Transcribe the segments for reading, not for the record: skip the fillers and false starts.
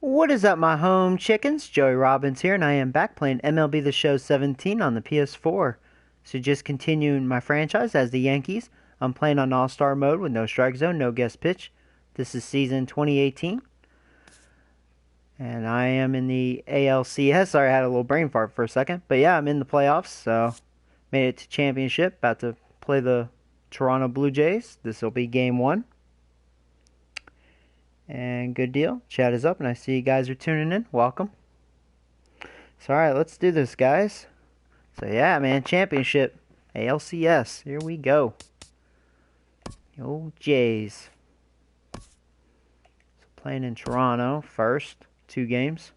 What is up, my home chickens? Joey Robbins here, and I am back playing MLB The Show 17 on the PS4. So just continuing my franchise as the Yankees. I'm playing on All-Star mode with no strike zone, no guest pitch. This is season 2018. And I am in the ALCS. Sorry, I had a little brain fart for a second. But yeah, I'm in the playoffs, so made it to championship. About to play the Toronto Blue Jays. This will be game 1. And good deal. Chat is up, and I see you guys are tuning in. Welcome. So, alright, let's do this, guys. So, yeah, man, championship. ALCS. Here we go. Yo, Jays. So, playing in Toronto first. 2 games.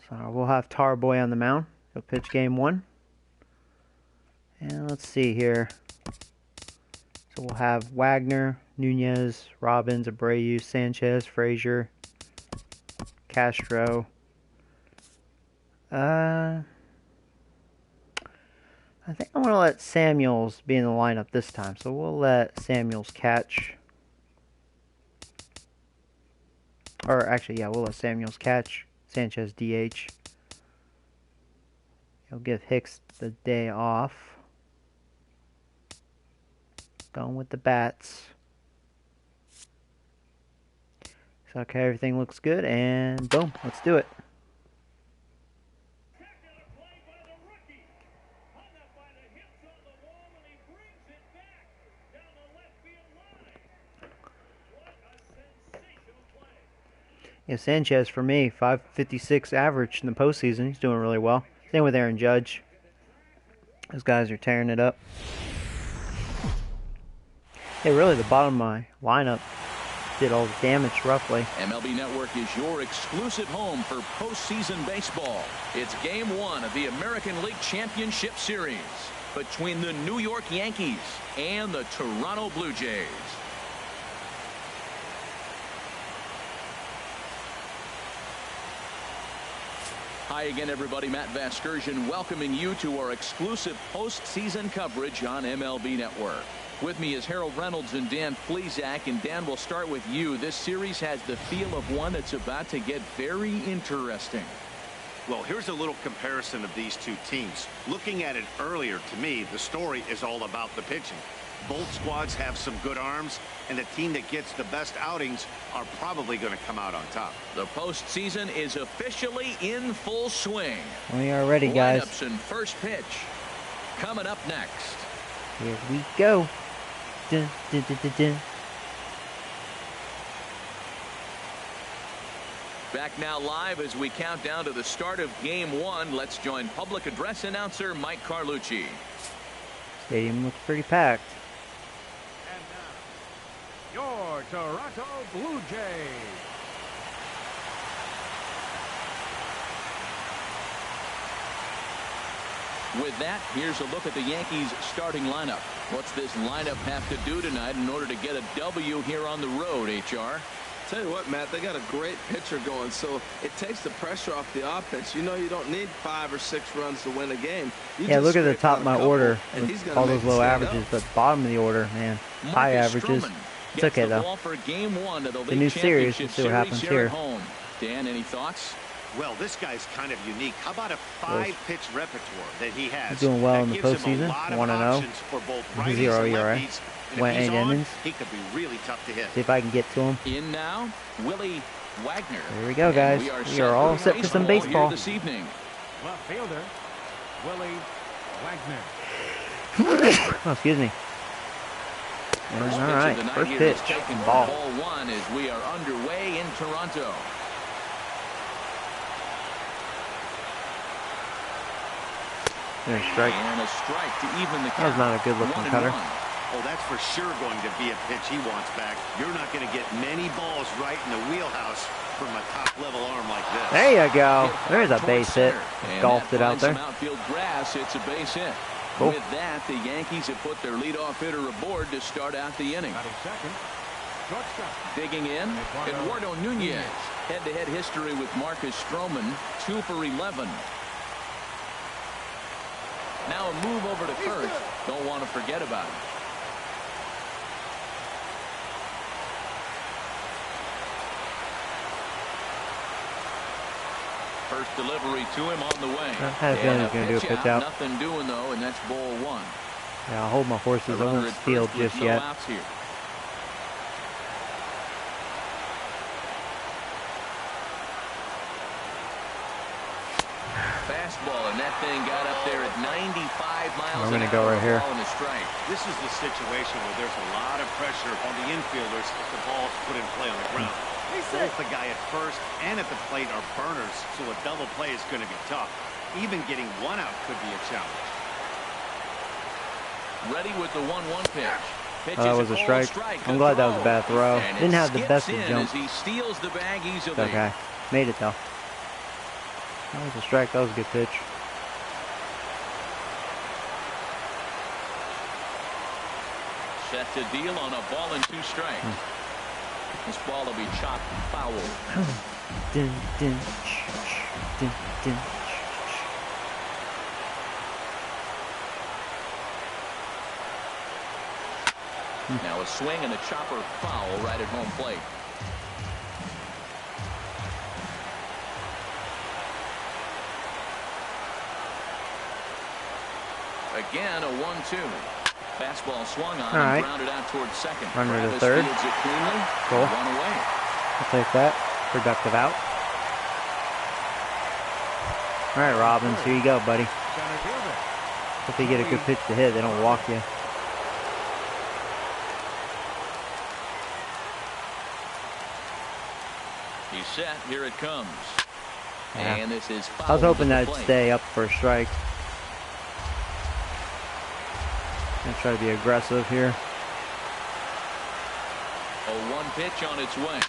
So, we'll have Tarboy on the mound. He'll pitch game 1. And let's see here. So we'll have Wagner, Nunez, Robbins, Abreu, Sanchez, Frazier, Castro. I think I'm going to let Samuels be in the lineup this time. So we'll let Samuels catch. Or actually, yeah, we'll let Samuels catch. Sanchez DH. He'll give Hicks the day off. Going with the bats. So, okay, everything looks good, and boom, let's do it. Yeah, Sanchez for me, 556 average in the postseason. He's doing really well. Same with Aaron Judge. Those guys are tearing it up. Hey, really, the bottom of my lineup did all the damage, roughly. MLB Network is your exclusive home for postseason baseball. It's Game 1 of the American League Championship Series between the New York Yankees and the Toronto Blue Jays. Hi again, everybody. Matt Vasgersian welcoming you to our exclusive postseason coverage on MLB Network. With me is Harold Reynolds and Dan Plesac. And Dan, we'll start with you. This series has the feel of one that's about to get very interesting. Well, here's a little comparison of these two teams. Looking at it earlier, to me, the story is all about the pitching. Both squads have some good arms, and the team that gets the best outings are probably going to come out on top. The postseason is officially in full swing. We are ready, guys. Lineups and first pitch coming up next. Here we go. Dun, dun, dun, dun, dun. Back now live as we count down to the start of Game 1. Let's join public address announcer Mike Carlucci. Stadium looks pretty packed. And now, your Toronto Blue Jays. With that, here's a look at the Yankees starting lineup. What's this lineup have to do tonight in order to get a W here on the road, HR? Tell you what, Matt, they got a great pitcher going, so it takes the pressure off the offense. You know you don't need 5 or 6 runs to win a game. Yeah, look at the top of my order and with all those low averages, but bottom of the order, man, high averages. It's okay, though. For game 1 of the new series, we'll see what happens here. Dan, any thoughts? Well, this guy's kind of unique. How about a 5-pitch repertoire that he has? He's doing well in the postseason, 1-0. 0 ERA. Went 8 innings. He could be really tough to hit. See if I can get to him. In now, Willie Wagner. Here we go, guys. We are all set for some baseball. This evening. Left fielder, Willie Wagner. Oh, excuse me. All right, first pitch. Ball. Ball 1 as we are underway in Toronto. There's a strike. And a strike to even the count. That was not a good looking cutter. Oh, that's for sure going to be a pitch he wants back. You're not going to get many balls right in the wheelhouse from a top-level arm like this. There you go. There's a base hit. Golfed it out there. Outfield grass. It's a base hit. Cool. With that, the Yankees have put their leadoff hitter aboard to start out the inning. Second, shortstop. Digging in, Eduardo Nunez. Head-to-head history with Marcus Stroman, 2 for 11. Now a move over to first. Don't want to forget about it. First delivery to him on the way. I had a feeling he was going to do a pitch out. Nothing doing though, and that's ball one. Yeah, I'll hold my horses. I won't steal just yet. Here. Fastball, and that thing got up there at 95 miles. I'm going to go right here. This is the situation where there's a lot of pressure on the infielders if the ball's put in play on the ground. Both the guy at first and at the plate are burners, so a double play is going to be tough. Even getting one out could be a challenge. Ready with the 1-1 pitch. That was a strike. I'm glad that was a bad throw. Didn't have the best of jump. He steals the bag easily. Okay, made it though. That was a strike. That was a good pitch. Set to deal on a ball and 2 strikes. This ball will be chopped foul. Dun, dun, dun, dun. Now a swing and a chopper foul right at home plate. Again, a 1-2. Fastball swung on and grounded out towards second. Runner to third. Fields it cleanly. Cool. 1 away. I'll take that. Productive out. All right, Robbins, here you go, buddy. If you get a good pitch to hit, they don't walk you. He's set. Here it comes. Yeah. And this is foul. I was hoping that'd stay up for a strike. Gonna try to be aggressive here. A 1 pitch on its way.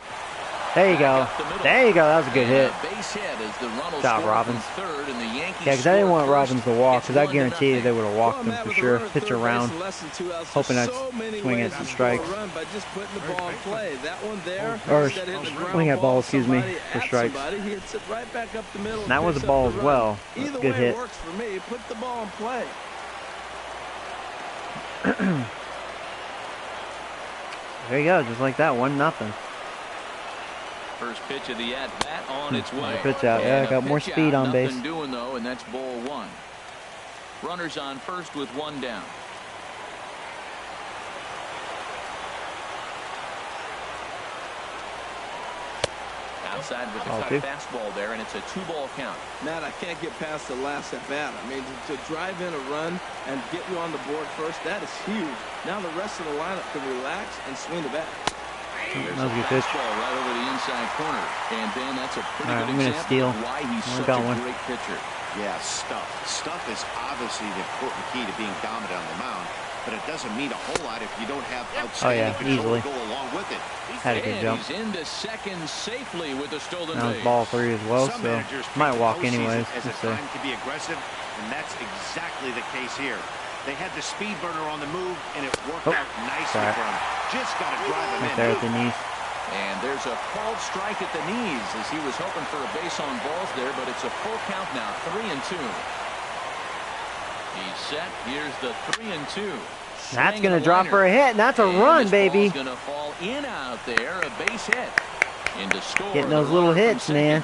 There you go. There you go. That was a good hit. Base hit as the run will Job, score Robbins. from third, and the Yankees Yeah, because I didn't want score Robbins to walk, because I guarantee you they would have walked him Matt, for with a sure. runner at Pitch third around, base and less than 2 outs, hoping there's I'd so many swing at ways some to strikes. score a run by just putting the ball in play. That one there, Or instead of hitting the ground swing at ball, excuse me, somebody for at strikes. somebody, he hits it right back up the middle. And that was a picks ball up as the run. well. Either Good way hit. works for me. Put the ball in play. There you go, just like that, 1-0. First pitch of the at-bat on its way. Pitch out, yeah, got more speed on base. Nothing doing though, and that's ball 1. Runners on first with 1 down. Outside with the cut fastball there, and it's a 2-ball count. Matt, I can't get past the last at bat. I mean, to drive in a run and get you on the board first, that is huge. Now the rest of the lineup can relax and swing the bat. There's That was a good pitch. fastball right over the inside corner. And Ben, that's a pretty All right, good I'm gonna example steal. of why he's I such got a one. great pitcher. Yeah, stuff. Stuff is obviously the important key to being dominant on the mound, but it doesn't mean a whole lot if you don't have outstanding control to go along with it. Had a good And jump. he's into second safely with the stolen That was base. ball 3 as well, Some so managers might treat the walk postseason anyways. as a Let's see. time to be aggressive, and that's exactly the case here. They had the speed burner on the move, and it worked out nicely sorry. for him. Just got to drive him Right in. there at the knees. And there's a called strike at the knees as he was hoping for a base on balls there, but it's a full count now, 3-2. He's set. Here's the 3-2. That's going to drop for a hit, and that's a run, baby. Going to fall in out there, a base hit. Into score. Getting those little hits, man.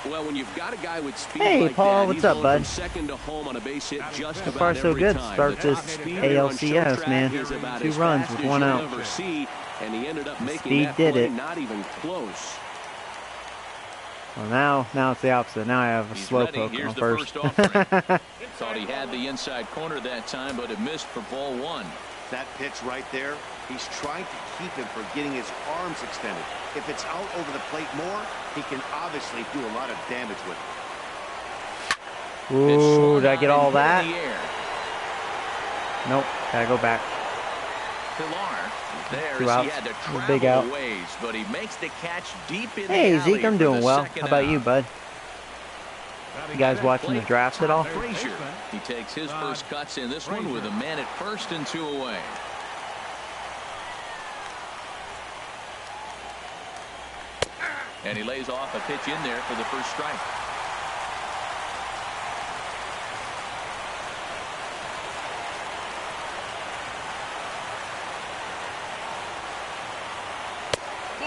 Well, when you've got a guy with speed Hey, like Paul, that, what's he's up, going bud? from second to home on a base hit just So about far, so every good. time. Start The this top speed on show ALCS, track man. is about 2 as runs fast with as 1 you'll out. ever see, and he ended up making Speed that did play it. not even close. Well, now it's the opposite. Now I have a He's slow ready. poke Here's on the first. offering. Thought he had the inside corner that time, but it missed for ball 1. That pitch right there, he's trying to keep him from getting his arms extended. If it's out over the plate more, he can obviously do a lot of damage with it. Ooh, did I get all that? In the air. Nope, gotta go back. Pilar there 2 as outs. he had to travel Big out. a ways, but he makes the catch deep in Hey, the alley Zeke, I'm for doing the well. second How about out. you, bud? You guys watching the draft at all? Frazier. He takes his first cuts in this one with a man at first and 2 away. And he lays off a pitch in there for the first strike.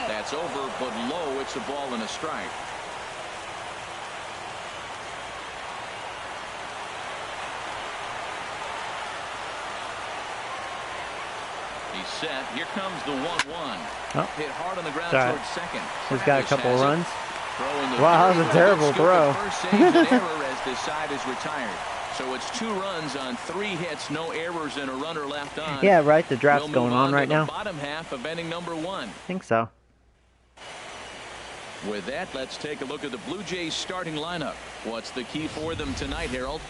That's over, but low. It's a ball and a strike. set. Here comes the 1-1. Oh. Hit hard on the ground Sorry. towards second. He's got a couple Travis has it. runs. Throw in the Wow, that field. was a terrible Good scoop throw. at first, saves an error as the side is retired. So it's 2 runs on 3 hits, no errors, and a runner left on. Yeah, right. The draft's We'll going move on to right the now. bottom half of inning number 1. I think so. With that, let's take a look at the Blue Jays starting lineup. What's the key for them tonight, Harold?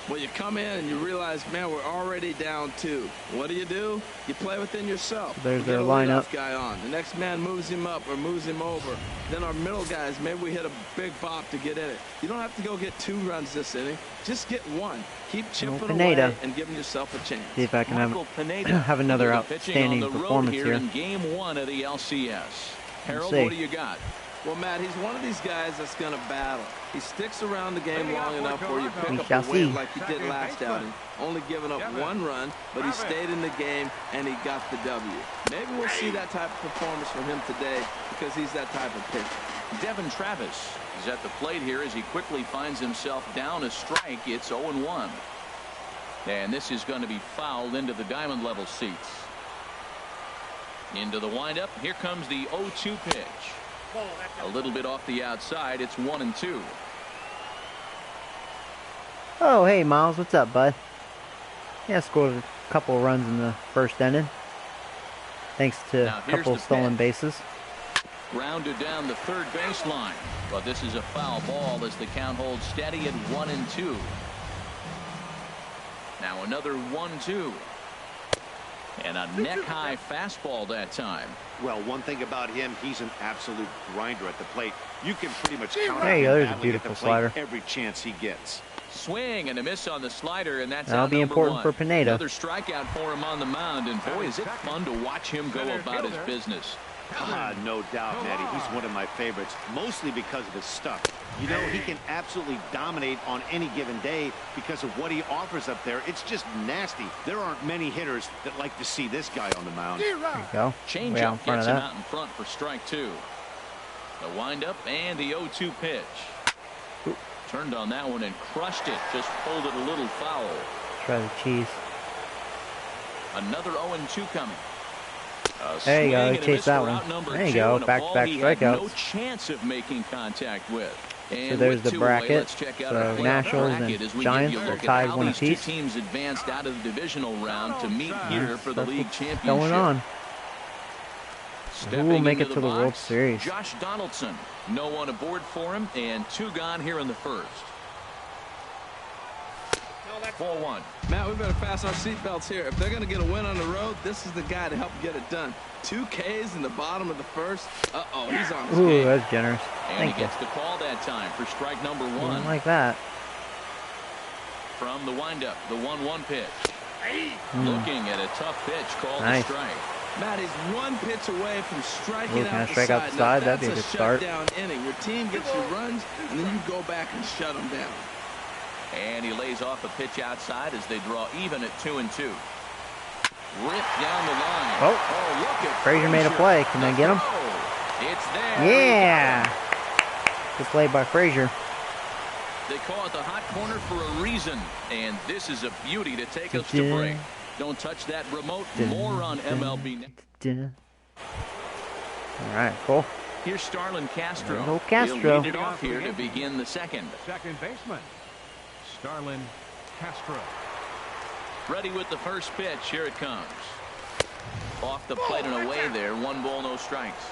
Well, you come in and you realize, man, we're already down 2. What do? You play within yourself. There's You their get a lineup. leadoff guy on. The next man moves him up or moves him over. Then our middle guys, maybe we hit a big bop to get in it. You don't have to go get 2 runs this inning. Just get 1. Keep chipping Pineda. away and giving yourself a chance. See if I can Michael Pineda have another will be pitching on outstanding the road performance here here. in Game 1 of the LCS. Harold, see. what do you got? Well, Matt, he's one of these guys that's going to battle. He sticks around the game long enough where you We pick shall up a win see. like he did last outing. Only giving up 1 run, but he stayed in the game and he got the W. Maybe we'll see that type of performance from him today because he's that type of pitcher. Devin Travis is at the plate here as he quickly finds himself down a strike. It's 0-1. And this is going to be fouled into the diamond level seats. Into the windup. Here comes the 0-2 pitch. A little bit off the outside. It's 1-2. Oh, hey, Miles. What's up, bud? Yeah, scored a couple runs in the first inning. Thanks to Now, a here's couple the stolen pitch. bases. Grounded down the third baseline. But this is a foul ball as the count holds steady at 1-2. Now another 1-2. And a neck-high fastball that time. Well, one thing about him, he's an absolute grinder at the plate. You can pretty much count There on you go. him There's a battling at beautiful the plate slider. every chance he gets. Swing and a miss on the slider, and that's That'll out be number important 1. for Pineda. Another strikeout for him on the mound, and boy, is it fun to watch him go about his business. No doubt, Matty. He's one of my favorites, mostly because of his stuff. You know, he can absolutely dominate on any given day because of what he offers up there. It's just nasty. There aren't many hitters that like to see this guy on the mound. There you go. Way out in Changeup front gets of him that. out in front for strike 2. The windup and the 0-2 pitch. Turned on that one and crushed it. Just pulled it a little foul. Try the cheese. Another 0-2 coming. There you go. Swing and a Chase miss that for one. out number There you 2, go. and a Back-to-back ball he had no strikeouts. chance of making contact with. And So there's with the 2 away, bracket. let's check out our So playoff Nationals bracket and as we Giants give you a are look at tied how 1 these 2 apiece. teams advanced out of the divisional round to meet here for the That's league what's championship. going on. Stepping Who will make into it to the World box, Series? Josh Donaldson. No one aboard for him, and 2 gone here in the first. 4-1. Matt, we better fasten our seatbelts here. If they're going to get a win on the road, this is the guy to help get it done. 2 Ks in the bottom of the first. Uh-oh, he's on his Ooh, game. that's generous. And Thank he you. gets the call that time for strike number 1. Didn't like that. From the windup, the 1-1 pitch. Looking at a tough pitch called Nice. a strike. Matt, he's 1 pitch away from striking Ooh, can I out the strike out side. the Now, side? That'd that's be a a good start. shutdown inning. Your team gets you runs, and then you go back and shut them down. And he lays off a pitch outside as they draw even at 2-2. Ripped down the line. Oh. Look at Frazier made a play. Can I get him? It's there. Yeah. Good play by Frazier. They call it the hot corner for a reason, and this is a beauty to take us to break. Don't touch that remote. More on MLB. All right, cool. Here's Starlin Castro. There you go, Castro. He'll lead it off here to begin the second. Second baseman, Starlin Castro. Ready with the first pitch. Here it comes. Off the plate and away there. 1 ball, no strikes.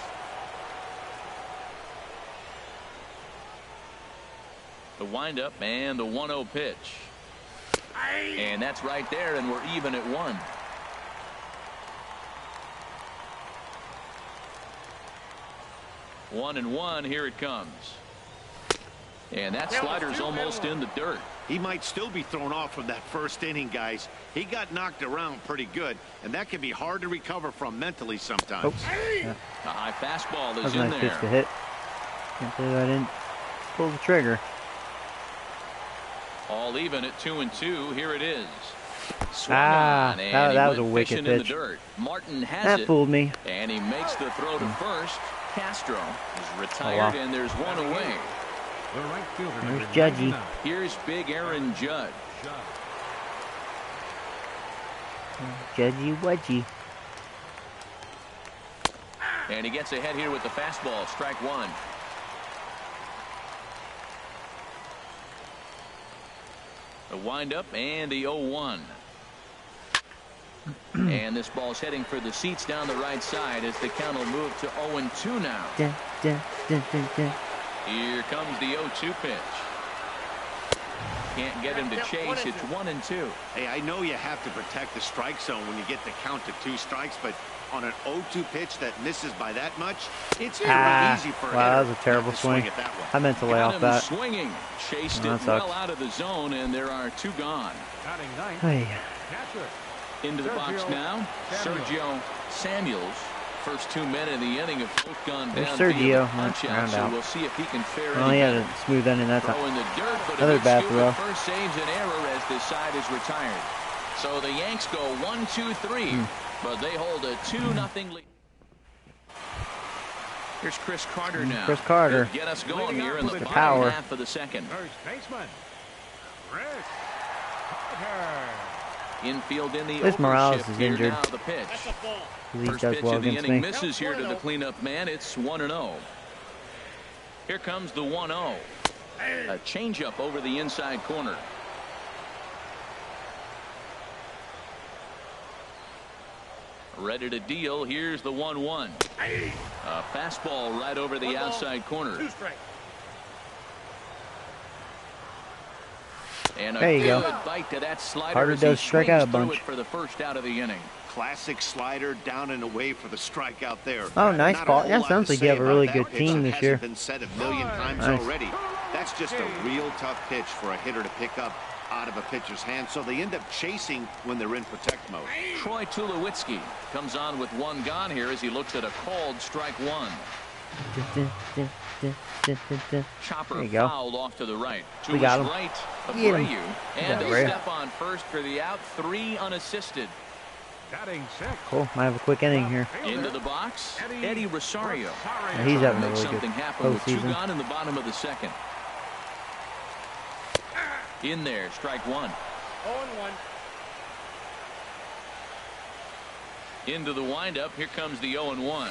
The windup and the 1-0 pitch. And that's right there, and we're even at 1. One and 1. Here it comes. And that slider's almost in the dirt. He might still be thrown off from that first inning, guys. He got knocked around pretty good, and that can be hard to recover from mentally sometimes. Oops. Yeah. A high fastball That is was a in nice pitch to there. hit. Can't believe I didn't pull the trigger. All even at 2-2. Here it is. Swung Ah, on, and that he was a went wicked fishing in the pitch. dirt. Martin has That it, fooled me. and he makes the throw to first. Castro is retired, wow. and there's 1 away. The right fielder, There's number Judgy. 99. Here's big Aaron Judge. Judd. Judgy Wudgy. And he gets ahead here with the fastball. Strike one. A windup and the 0-1. And this ball's heading for the seats down the right side as the count will move to 0-2 now. Here comes the 0-2 pitch. Can't get him to chase. It's 1-2. Hey, I know you have to protect the strike zone when you get the count to 2 strikes, but on an 0-2 pitch that misses by that much, it's pretty easy for a hitter. Wow, that was a terrible swing. I meant to lay off that. Swinging, chased it well out of the zone, and there are 2 gone. Hey. Into the box now, Sergio Samuels. First 2 men in the inning have both gone down. Sergio went round out. We'll see if he can fare well, he had a smooth ending that time. Another bad throw. First saves an error as this side is retired. So the Yanks go 1-2-3, but they hold a 2-0 lead. Here's Chris Carter now. Chris Carter. He'll get us going here in the bottom power. half of the second. First baseman, Chris Carter. Infield in the Liz Morales is here injured. now, the pitch. He First does pitch well of the against inning me. misses here to the cleanup man. It's 1-0. Here comes the 1-0. A changeup over the inside corner. Ready to deal. Here's the 1-1. A fastball right over the outside corner. And a there you good go. bite to that slider. Carter does strike out a bunch. For the first out of the inning. Classic slider down and away for the strikeout there. Oh, nice call. Yeah, sounds like you have a really good team this year. Been said a million times already. That's just a real tough pitch for a hitter to pick up out of a pitcher's hand, so they end up chasing when they're in protect mode. Troy Tulowitzki comes on with 1 gone here as he looks at a called strike 1. Chopper fouled off to the right. To We got his him. right, Get him. Abreu. And a step on first for the out. 3 unassisted. Batting 6. Cool. Might have a quick inning here. Into the box, Eddie Rosario. Yeah, he's having a Make really good something happen with 2 postseason. gone in the bottom of the second. In there, strike 1. 0-1. Into the windup. Here comes the 0-1.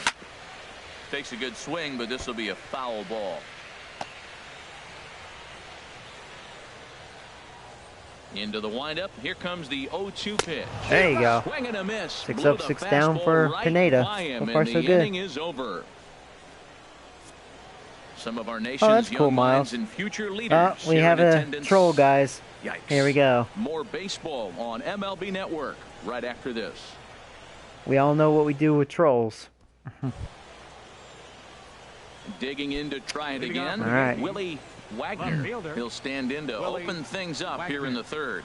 Takes a good swing, but this will be a foul ball. Into the windup. Here comes the 0-2 pitch. There you go. Swing and a miss. 6 Blew up, the 6 down for fastball Pineda. by him, So far, and so the good. inning is over. Some of our nation's that's cool, young Miles. minds and future leaders. We here have in a attendance. troll, guys. Yikes. Here we go. More baseball on MLB Network right after this. We all know what we do with trolls. Digging in to try it again. All right. Willie Wagner. He'll stand in to open things up here in the third.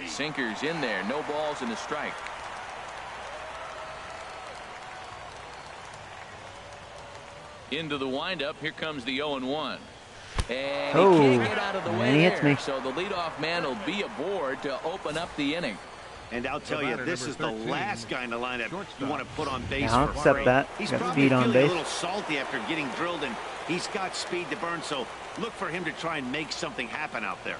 Sinkers in there. No balls and a strike. Into the windup. Here comes the 0-1. And he can't get out of the way and he hits there. me. So the leadoff man will be aboard to open up the inning. And I'll tell you, this is the last guy in the lineup you want to put on base. Yeah, I'll for accept free. that. He's Got probably speed on feeling base. a little salty after getting drilled, and he's got speed to burn, so look for him to try and make something happen out there.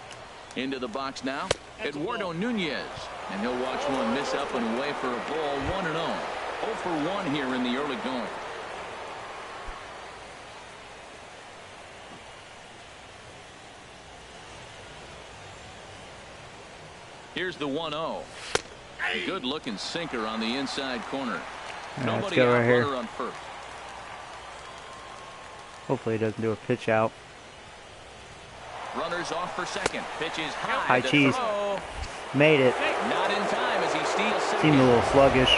Into the box now, Eduardo Nunez. And he'll watch one miss up and away for a ball. 1-0. 0 for 1 here in the early going. Here's the 1-0. Good looking sinker on the inside corner. Let's Nobody go out, right here. runner on first. Hopefully he doesn't do a pitch out. Runners off for second. Pitches high. High The cheese. throw. Made it. Not in time as he steals second. Seemed a little sluggish.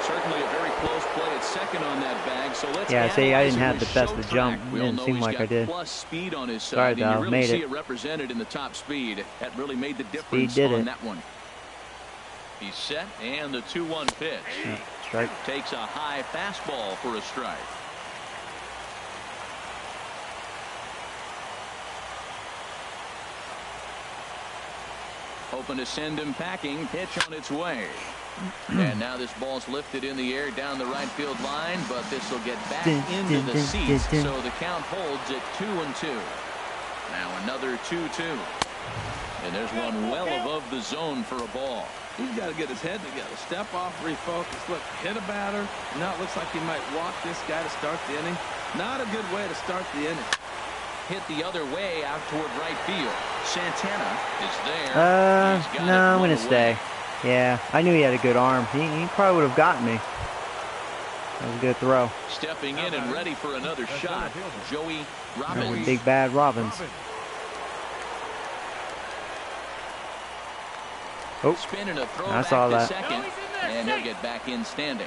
Certainly a very close play at second on that bag. So let's Yeah, see, I analyze didn't it have with the best show of jump. track. We It all didn't know seem he's like got I did. plus speed on his side. Sorry, and you Val, really made see it. it represented in the top speed. That really made the difference did on it. that one. He's set, and the 2-1 pitch. Yeah, strike. Takes a high fastball for a strike. Hoping to send him packing. Pitch on its way. And now this ball's lifted in the air down the right field line, but this will get back into the seats. So the count holds at 2-2. Now another 2-2. And there's one well above the zone for a ball. He's got to get his head together. Step off, refocus. Look, hit a batter. Now it looks like he might walk this guy to start the inning. Not a good way to start the inning. Hit the other way out toward right field. Santana is there. No, I'm going to stay. Yeah, I knew he had a good arm. He probably would have gotten me. That was a good throw. Stepping in and ready for another shot, Joey Robbins. Big bad Robbins. Oh, Spinning a throw I back saw to that. second, and he'll get back in standing.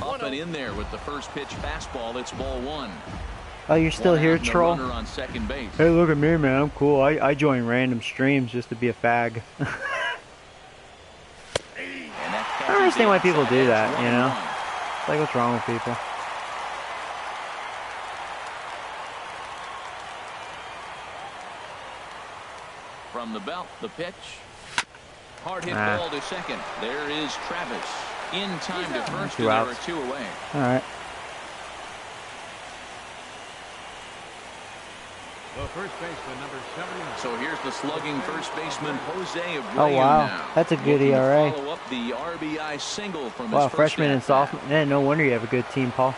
Up and in there with the first pitch fastball. It's ball one. Oh, you're still here, troll? Runner on second base. Hey, look at me, man. I'm cool. I join random streams just to be a fag. I don't understand why people do that, you know? It's like, what's wrong with people? From the belt, the pitch. Hard hit ball to second. There is Travis. In time to first, and there are two away. All right. The first baseman, number 79. So here's the slugging first baseman, Jose Abreu. Oh, wow. Now. That's a good Looking to ERA. follow up the RBI single from Wow, his first freshman and at-bat. sophomore. Man, no wonder you have a good team, Paul.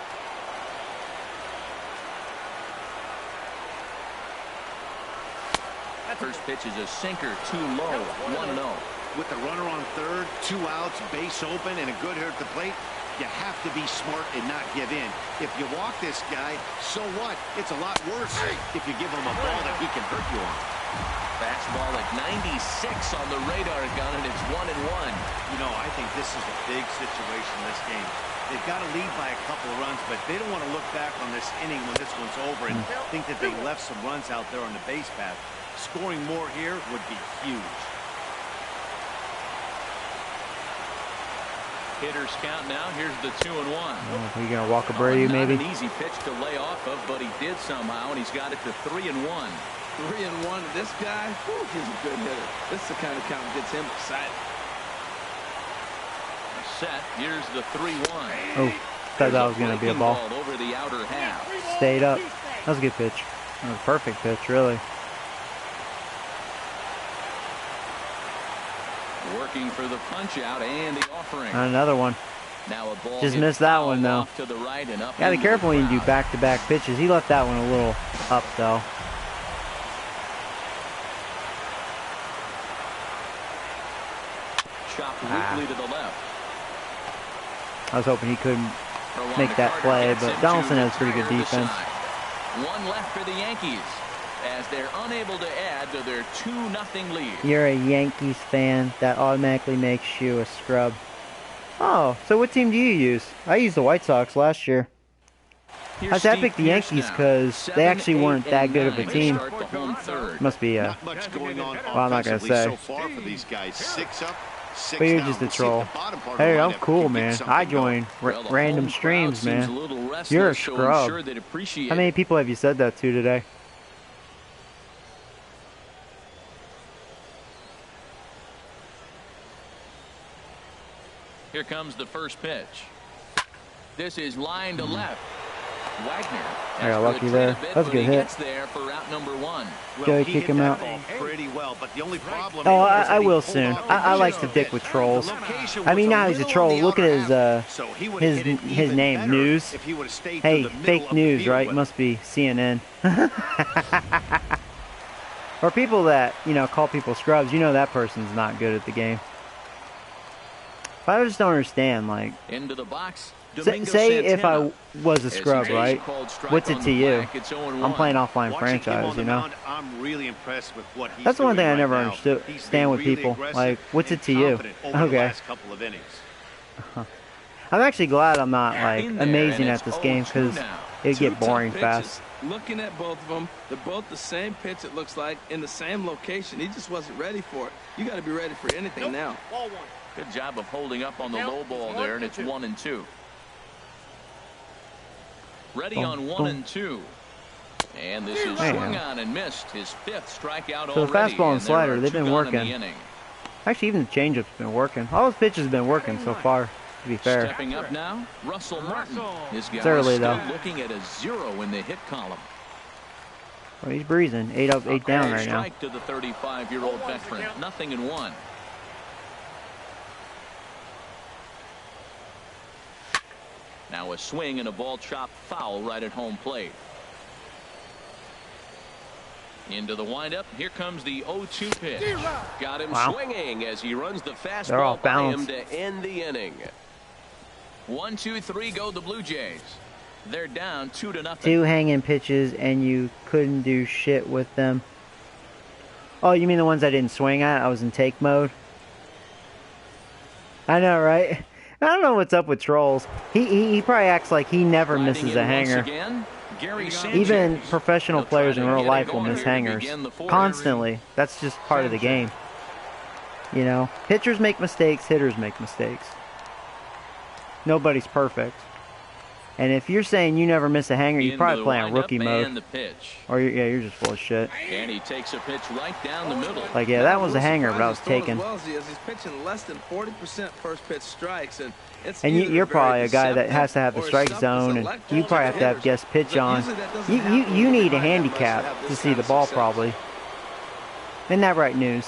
First pitch is a sinker, too low, 1-0. With the runner on third, 2 outs, base open, and a good hitter at the plate, you have to be smart and not give in. If you walk this guy, so what? It's a lot worse if you give him a ball that he can hurt you on. Fastball at 96 on the radar gun, and it's 1-1. You know, I think this is a big situation in this game. They've got to lead by a couple of runs, but they don't want to look back on this inning when this one's over and think that they left some runs out there on the base path. Scoring more here would be huge. Hitters count now. Here's the 2-1. Oh, are you going to walk a birdie, maybe? Not an easy pitch to lay off of, but he did somehow, and he's got it to 3-1. 3-1. This guy, whew, he's a good hitter. This is the kind of count that gets him excited. Set. Here's the 3-1. Oh, thought that was going to be a ball. Over the outer half. Stayed up. That was a good pitch. That was a perfect pitch, really. Working for the punch out and the offering. Another one. Now a ball Just missed that one, though. to the right and up. Gotta be careful when you do back-to-back pitches. He left that one a little up, though. Chopped weakly to the left. I was hoping he couldn't make that play, but Donaldson has pretty good defense. One left for the Yankees as they're unable to add to their 2-0 lead. You're a Yankees fan. That automatically makes you a scrub. Oh, so what team do you use? I used the White Sox last year. I picked the Yankees because they actually weren't that good of a team. Must be a... Not much going on well, I'm not going to say. so far for these guys. 6 up, 6 But you're down. just a We'll see if troll. the bottom part of Hey, the I'm lineup cool, can get man. something I going. join random streams, man. You're a scrub. How many people have you said that to today? Here comes the first pitch. This is line to left. Wagner. I got lucky there. That's a good hit. There for route number 1. Well, Joey, he kick hit him that out. ball pretty well, but the only problem Oh, is that I he will pulled soon. off I the like to pitch. dick with trolls. The location I mean, was now a he's a little troll. on the Look at outer his half, so he would've hit it his even name, better News. if he would've stayed Hey, through the middle fake of the news, field, right? but Must be CNN. Or people that, you know, call people scrubs. You know that person's not good at the game. But I just don't understand, like... Into the box. Say if I was a scrub, right? What's it to you? I'm playing offline watching him franchise, on the you know? mound, I'm really impressed with what he's That's one doing thing I right never now. understood. He's Stand been with really people. aggressive Like, what's it and to you? confident over the Okay. last couple of innings. I'm actually glad I'm not, like, In there, amazing and at it's this game, 0-2 because now. it'd Two get boring tough pitches. fast. Looking at both of them, they're both the same pitch, it looks like, in the same location. He just wasn't ready for it. You got to be ready for anything now. Good job of holding up on the low ball there, and it's 1-2. Ready Boom, on 1 boom. and 2. And this is Man. swung on and missed. His 5th strikeout So the already. fastball and and there slider, are they've 2 been gone in the working. inning. Actually, even the changeup's been working. All his pitches have been working so far. to be fair. Stepping up now, Russell Martin. This guy It's early, is still though. looking at a 0 in the hit column. Well, he's breezing. 8 up, 8 down right now. Strike to the 35-year-old veteran. 0-1. Now a swing and a ball chopped foul right at home plate. Into the windup. Here comes the 0-2 pitch. Got him Wow. swinging as he runs the They're fastball off by balance. him to end the inning. 1, 2, 3 go the Blue Jays. They're down 2-0. 2 hanging pitches, and you couldn't do shit with them. Oh, you mean the ones I didn't swing at? I was in take mode. I know, right? I don't know what's up with trolls. He probably acts like he never Riding misses in a once hanger. again, Gary Sanchez. Even professional He'll try players to in real get it life will going miss here to hangers. begin the fourth. Constantly. That's just part of the game. You know? Pitchers make mistakes, hitters make mistakes. Nobody's perfect. And if you're saying you never miss a hanger, you're Into probably the playing windup rookie and mode. the pitch. Or you're just full of shit. And he takes a pitch right down the middle. Like, yeah, that was a hanger, but I was Surprised he's taken. throwing as well as he is. He's pitching less than 40% first pitch strikes, and it's And either you're very probably a guy that deceptive has to have the or strike it's zone, and something you probably have to have hitters. guest pitch on. Usually that doesn't You happen you when need a you're trying that much to handicap have to this see kind the of ball, success. probably. Isn't that right, News?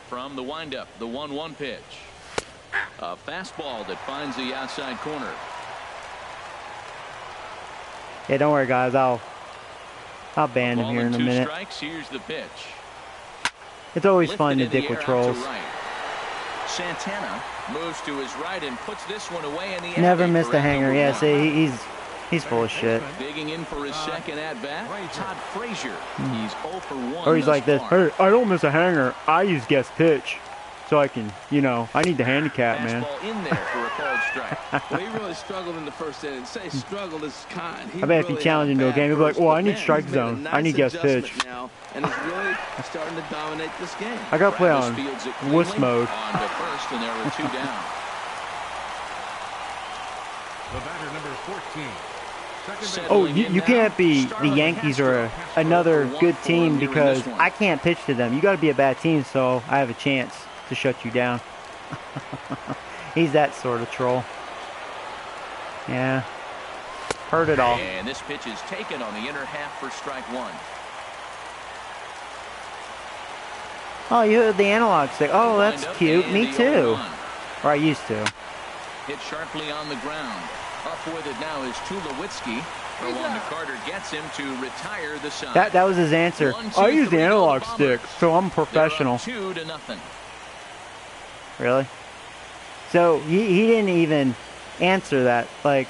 From the windup, the 1-1 pitch. A fastball that finds the outside corner. Yeah, don't worry, guys. I'll ban him Ball here in and a 2 minute. strikes. Here's the pitch. It's always Lifted fun to in the dick with air out trolls. right. Santana moves to his right and puts this one away in the Never alley missed for a out hanger. number Yeah, 1. see, he's full of shit. Digging in for his second at bat, Todd Frazier. He's 0 for 1. Or he's thus like this. far. Hey, I don't miss a hanger. I use guest pitch, so I can, you know, I need the handicap, man. Fastball in there for a called strike. Well, he really struggled in the first inning. Say struggled is kind. He I bet if you really challenge had him to a bad game, he'll be like, first, well, but I need man, strike he's made a zone. nice I need guest adjustment pitch. now, and is really starting to dominate this game. I gotta play Travis on fields it wuss cleanly mode. on to first, and there are 2 down. The batter, number 14. Second Oh, Settling in you now, can't be the Starlin Yankees or Castro. another For 1 good for team him here in because this one. I can't pitch to them. You got to be a bad team, so I have a chance to shut you down. He's that sort of troll. Yeah. Heard it all. And this pitch is taken on the inner half for strike 1. Oh, you have the analog stick. Oh, that's Wind up cute. and Me the too. 0-1. Or I used to. Hit sharply on the ground. Up with it now is Tulowitzki. Throw on to Carter gets him to retire the side. That was his answer. 1, 2, I use the 3 go analog the stick, Bombers. so I'm They're up professional. 2-0. Really? So he didn't even answer that. Like,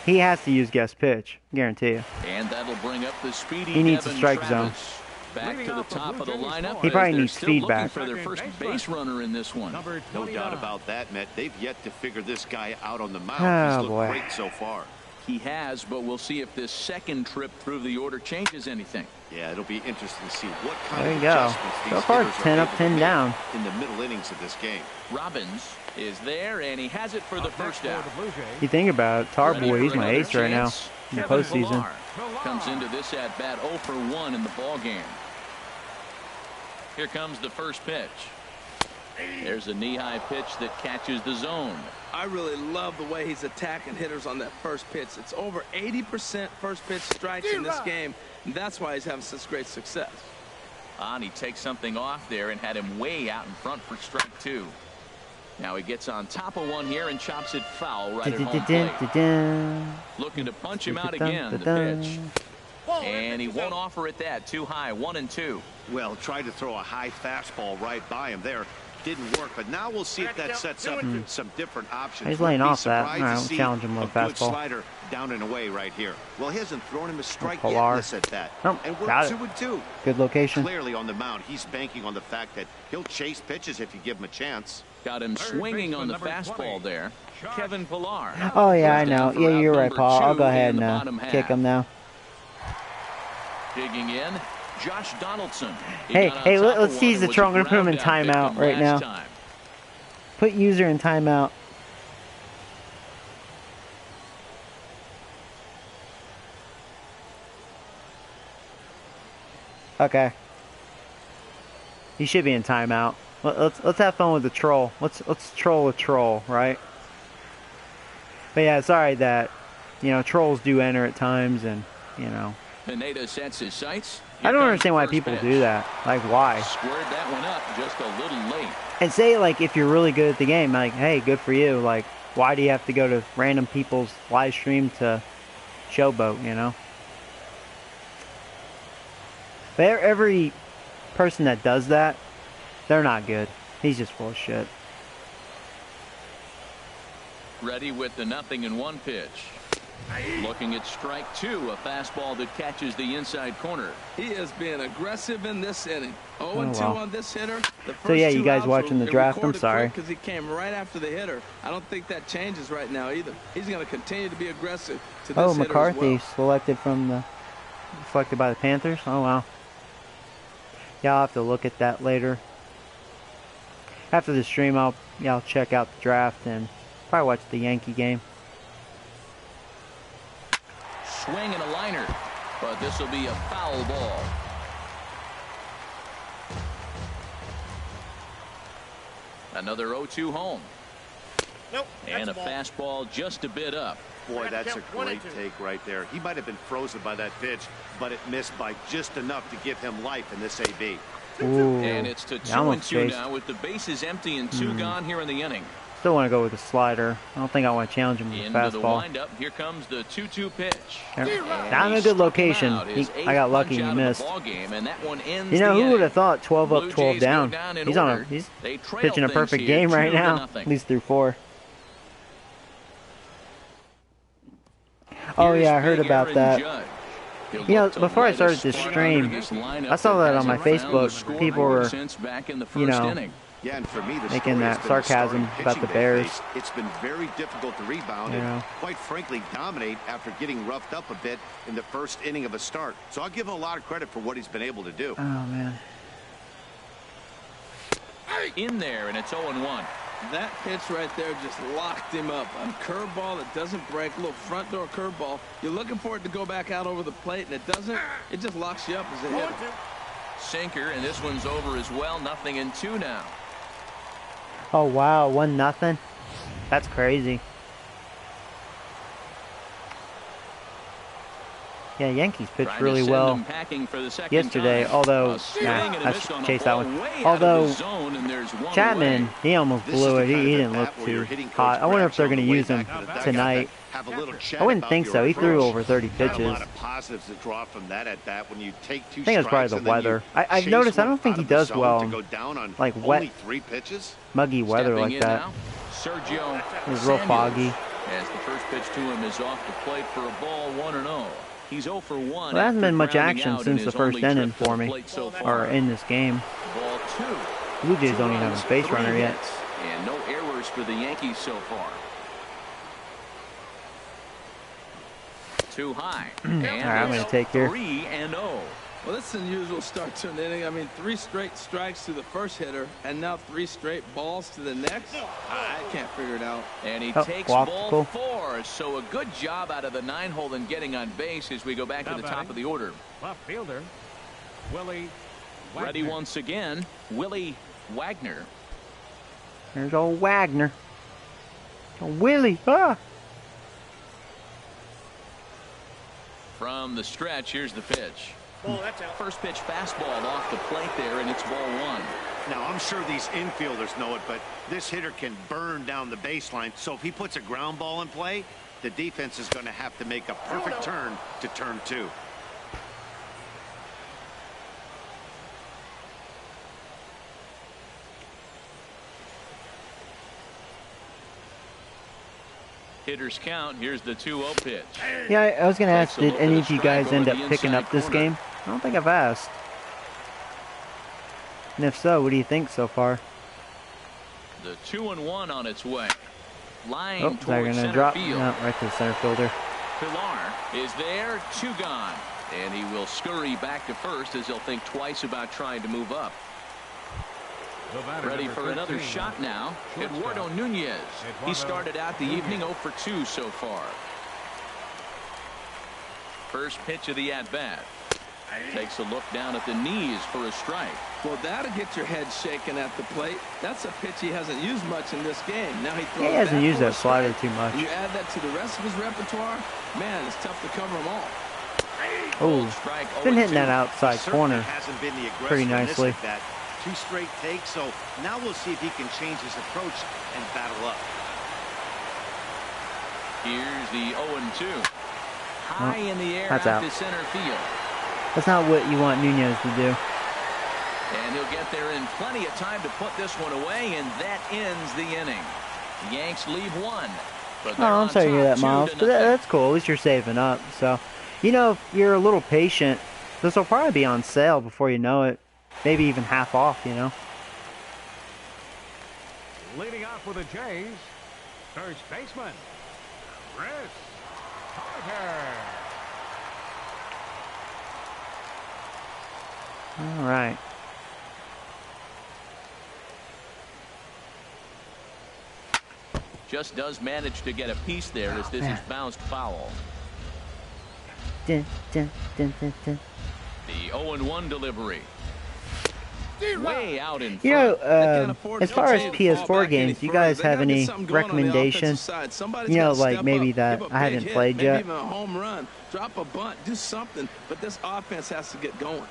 he has to use guest pitch. Guarantee you. And that'll bring up the speedy He needs a Devin strike Travis. Back to the top of the lineup. He probably as they're needs still speed looking back. for their first base runner in this one. Number No 29. doubt about that, Matt. They've yet to figure this guy out on the mound. Oh, He's looked boy. great so far. He has, but we'll see if this second trip through the order changes anything. Yeah, it'll be interesting to see what kind There of you go. adjustments So these far, hitters are 10 up, able to 10 make down. in the middle innings of this game. Robbins is there, and he has it for the Up next first for out. the Blue Jays. You think about it, Ready Tarboy, he's for my another ace right now chance? in the Kevin postseason. Pillar comes into this at bat 0 for 1 in the ball game. Here comes the first pitch. There's a knee-high pitch that catches the zone. I really love the way he's attacking hitters on that first pitch. It's over 80% first pitch strikes in this game, and that's why he's having such great success. And he takes something off there and had him way out in front for strike 2. Now he gets on top of one here and chops it foul right at home plate. Looking to punch him out again, the pitch. And he won't offer it that. Too high, 1-2. Well, tried to throw a high fastball right by him there. Didn't work, but now we'll see if that sets up some different options. He's laying Wouldn't be off that. surprised All right, to we'll see challenge him with a a good fastball. slider down and away right here. Well, he hasn't thrown him a strike yet Pilar. in this at bat. Oh, And we're got it. 2-2. Good location. Clearly on the mound, he's banking on the fact that he'll chase pitches if you give him a chance. Got him Third swinging on the baseman, number fastball 20. there. Kevin Pillar. Oh, yeah, I First know. down for Yeah, out you're right, number Paul. I'll 2 go ahead in the and bottom kick half. him now. Digging in, Josh Donaldson. He Hey, got on hey, top of let's one seize and the was troll. I'm going to put him in ground out timeout victim right now. last time. Put user in timeout. Okay. He should be in timeout. Let's have fun with the troll. Let's troll a troll, right? But yeah, sorry that trolls do enter at times, and Pineda sets his sights. I don't understand why people do that. Like, why? Squared that one up just a little late. And say, like, if you're really good at the game, like, hey, good for you. Like, why do you have to go to random people's live stream to showboat, But every person that does that, they're not good. He's just full of shit. Ready with the 0-1 pitch. Looking at strike 2, a fastball that catches the inside corner. He is being aggressive in this inning. 0-2 on this hitter. So yeah, you guys watching the draft? I'm sorry. Because he came right after the hitter. I don't think that changes right now either. He's going to continue to be aggressive to this hitter McCarthy as well. selected by the Panthers. Oh wow. Yeah, I'll have to look at that later. After the stream, I'll check out the draft and probably watch the Yankee game. Swing and a liner, but this will be a foul ball. Another 0-2 home. Nope. And a fastball just a bit up. Boy, that's a great take right there. He might have been frozen by that pitch, but it missed by just enough to give him life in this AB. Ooh, and it's to 2-2 now with the bases empty and 2 gone here in the inning. Still want to go with the slider. I don't think I want to challenge him with a Into the fastball. windup. Here comes the 2-2 pitch. Not in a good location. I got lucky and he missed. And that one ends Who would have thought 12 up, 12 down? He's pitching a perfect game right now. At least through 4. Oh yeah, I heard about that. Before I started this stream, I saw that on my Facebook. People were, Yeah, and for me, the making that story has been sarcasm starting about the pitching Bears. they face. It's been very difficult to rebound and, quite frankly, dominate after getting roughed up a bit in the first inning of a start. So I'll give him a lot of credit for what he's been able to do. Oh man. In there, and it's 0-1. That pitch right there just locked him up. A curveball that doesn't break, a little front door curveball. You're looking for it to go back out over the plate, and it doesn't. It just locks you up as a hitter. Sinker, and this one's over as well. 0-2 now. Oh wow, 1-0. That's crazy. Yeah, Yankees pitched really well yesterday, although I should chase that one. Although Chapman, he almost blew it. He didn't look too hot. I wonder if they're going to use him tonight. I wouldn't think so. He threw over 30 pitches. A lot of positives that draw from that at bat when you take 2 I think it's probably the weather. I've noticed I don't think he does well in, like, wet, muggy weather like that. Sergio It's real foggy. As the first pitch to him is off the plate for a ball, 1-0. He's 0 for 1. Well, there hasn't been much action since the first inning for me, or in this game. Ball 2. Blue Jays don't even have a base runner yet. And no errors for the Yankees so far. Too high. And all right, I'm going to take here. 3-0. Well, this is an unusual start to an inning. I mean, 3 straight strikes to the first hitter, and now 3 straight balls to the next. I can't figure it out. And he takes ball 4. So a good job out of the 9-hole in getting on base as we go back to the top of the order. Left fielder, Willie Wagner. Ready once again, Willie Wagner. There's old Wagner. Oh, Willie. Ah. From the stretch, here's the pitch. Oh, that's out. First pitch fastball off the plate there, and it's ball 1. Now, I'm sure these infielders know it, but this hitter can burn down the baseline. So if he puts a ground ball in play, the defense is going to have to make a perfect turn to turn 2. Hitters count. Here's the 2-0 pitch. Yeah, I was going to ask, did any of you guys end up picking up this game? I don't think I've asked. And if so, what do you think so far? The 2-1 on its way. Line Oh, they're towards going to center drop. field. No, right to the center fielder. Pilar is there, 2 gone. And he will scurry back to first as he'll think twice about trying to move up. Ready for another shot now. Eduardo Nunez. He started out the evening 0 for 2 so far. First pitch of the at-bat. Takes a look down at the knees for a strike. Well, that'll get your head shaken at the plate. That's a pitch he hasn't used much in this game. Now he throws. He hasn't used that slider strike. too much. You add that to the rest of his repertoire, man, it's tough to cover them all. Oh, been hitting that outside corner hasn't been the pretty nicely. That 2 straight takes, so now we'll see if he can change his approach and battle up. Here's the 0-2. High in the air that's out out. to center field. That's not what you want Nunez to do. And he'll get there in plenty of time to put this one away, and that ends the inning. The Yanks leave 1. But Oh, I'm sorry to hear that, Miles. But that's cool. At least you're saving up. So, you know, if you're a little patient, this will probably be on sale before you know it. Maybe even half off, you know. Leading off with the Jays, first baseman, Chris Carter. All right. Just does manage to get a piece there as this is bounced foul. Dun, dun, dun, dun, dun. The 0-1 delivery. Way out in front. You know, as far as PS4 games, do you guys have any recommendations? You know, like maybe that I haven't played yet. Even a home run, drop a bunt, do something. But this offense has to get going.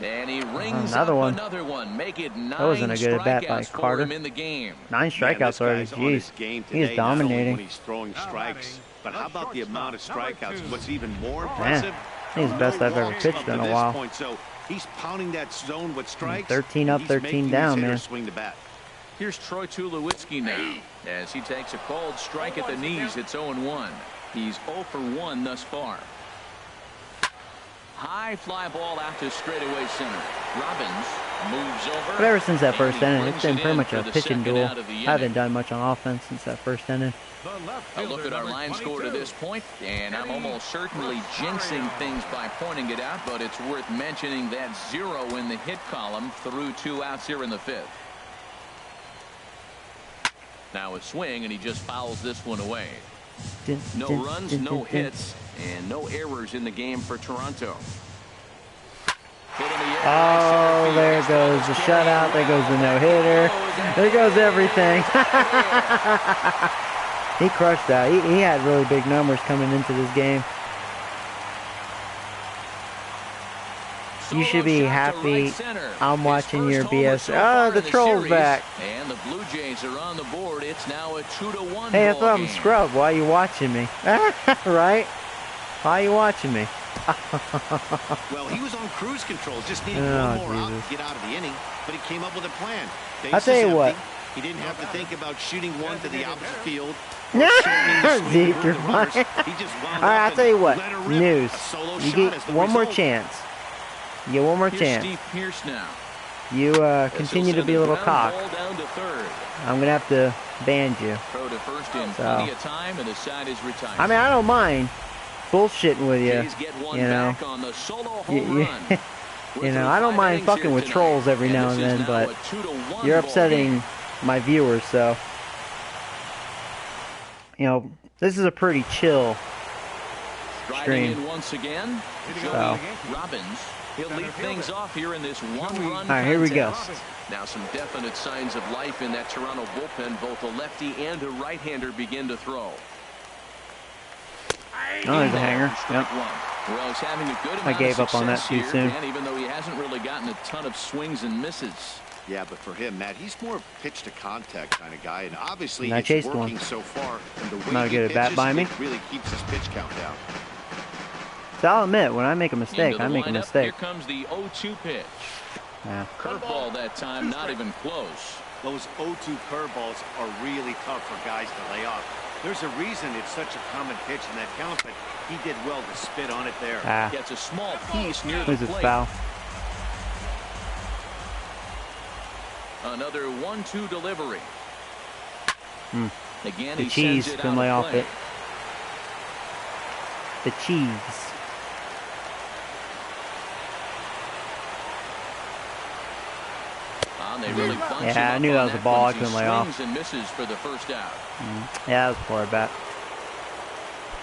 And he rings another one. Make it 9 That wasn't a good at bat by strikeouts for Carter. him in the game. 9 strikeouts already. Jeez, he is dominating. When he's throwing strikes, but how about the amount of strikeouts? What's even more impressive? He's the best I've ever pitched in a while. So he's pounding that zone with strikes. 13 up, 13 down, man. Swing the bat. Here's Troy Tulowitzki now as he takes a called strike at the knees. It's 0-1. He's 0 for 1 thus far. High fly ball out to straightaway center. Robbins moves over. But ever since that first inning, it's been it pretty in much for a the pitching second duel. out of the I inning. haven't done much on offense since that first inning. A look at our line score to this point, and I'm almost certainly jinxing things by pointing it out, but it's worth mentioning that 0 in the hit column through 2 outs here in the 5th. Now a swing, and he just fouls this one away. No runs, no hits, and no errors in the game for Toronto. Oh, there goes the shutout. There goes the no-hitter. There goes everything. He crushed that. He had really big numbers coming into this game. You should be happy. I'm watching your BS. Oh, the troll's back. And the Blue Jays are on the board. It's now a 2-1. Hey, I thought I'm scrub. Why are you watching me? Right? Why are you watching me? Well, he was on cruise control, just needing one more out to get out of the inning, but he came up with a plan. I'll tell you what. He didn't have to think about shooting one to the opposite field. Zeke, you're fine. All right, I'll tell you what. News. You get one more chance. You get one more chance. Steve Pierce now. You continue to be a little cock. I'm gonna have to ban you. Throw to first in plenty of time, and the side is retired. I mean, I don't mind bullshitting with you. You know. You know, I don't mind fucking with trolls every now and then, but you're upsetting my viewers, so you know, this is a pretty chill stream. Once again, So. Robbins. He'll lead things off here in this one-run All right, here we go. Now some definite signs of life in that Toronto bullpen. Both a lefty and a right-hander begin to throw. Oh, there's a hanger. Yep. Well, he's having a good I gave up on that too soon. Even though he hasn't really gotten a ton of swings and misses. Yeah, but for him, Matt, he's more pitch to contact kind of guy, and obviously I it's chased working one. so far. And the way Not he good at bat pitches, by me. it really keeps his pitch count down. So I'll admit, when I make a mistake, I make a mistake. Here comes the 0-2 pitch. Yeah. Curveball that time, not even close. Those 0-2 curveballs are really tough for guys to lay off. There's a reason it's such a common pitch in that count, but he did well to spit on it there. Gets a small piece near the Who's it plate. foul? Another 1-2 delivery. Again, The he cheese sends it can out lay of off play. it. The cheese. They really bunch him Yeah, I up knew on that was a ball. I one as he couldn't lay off. swings and misses for the first out. Yeah, that was poor bat.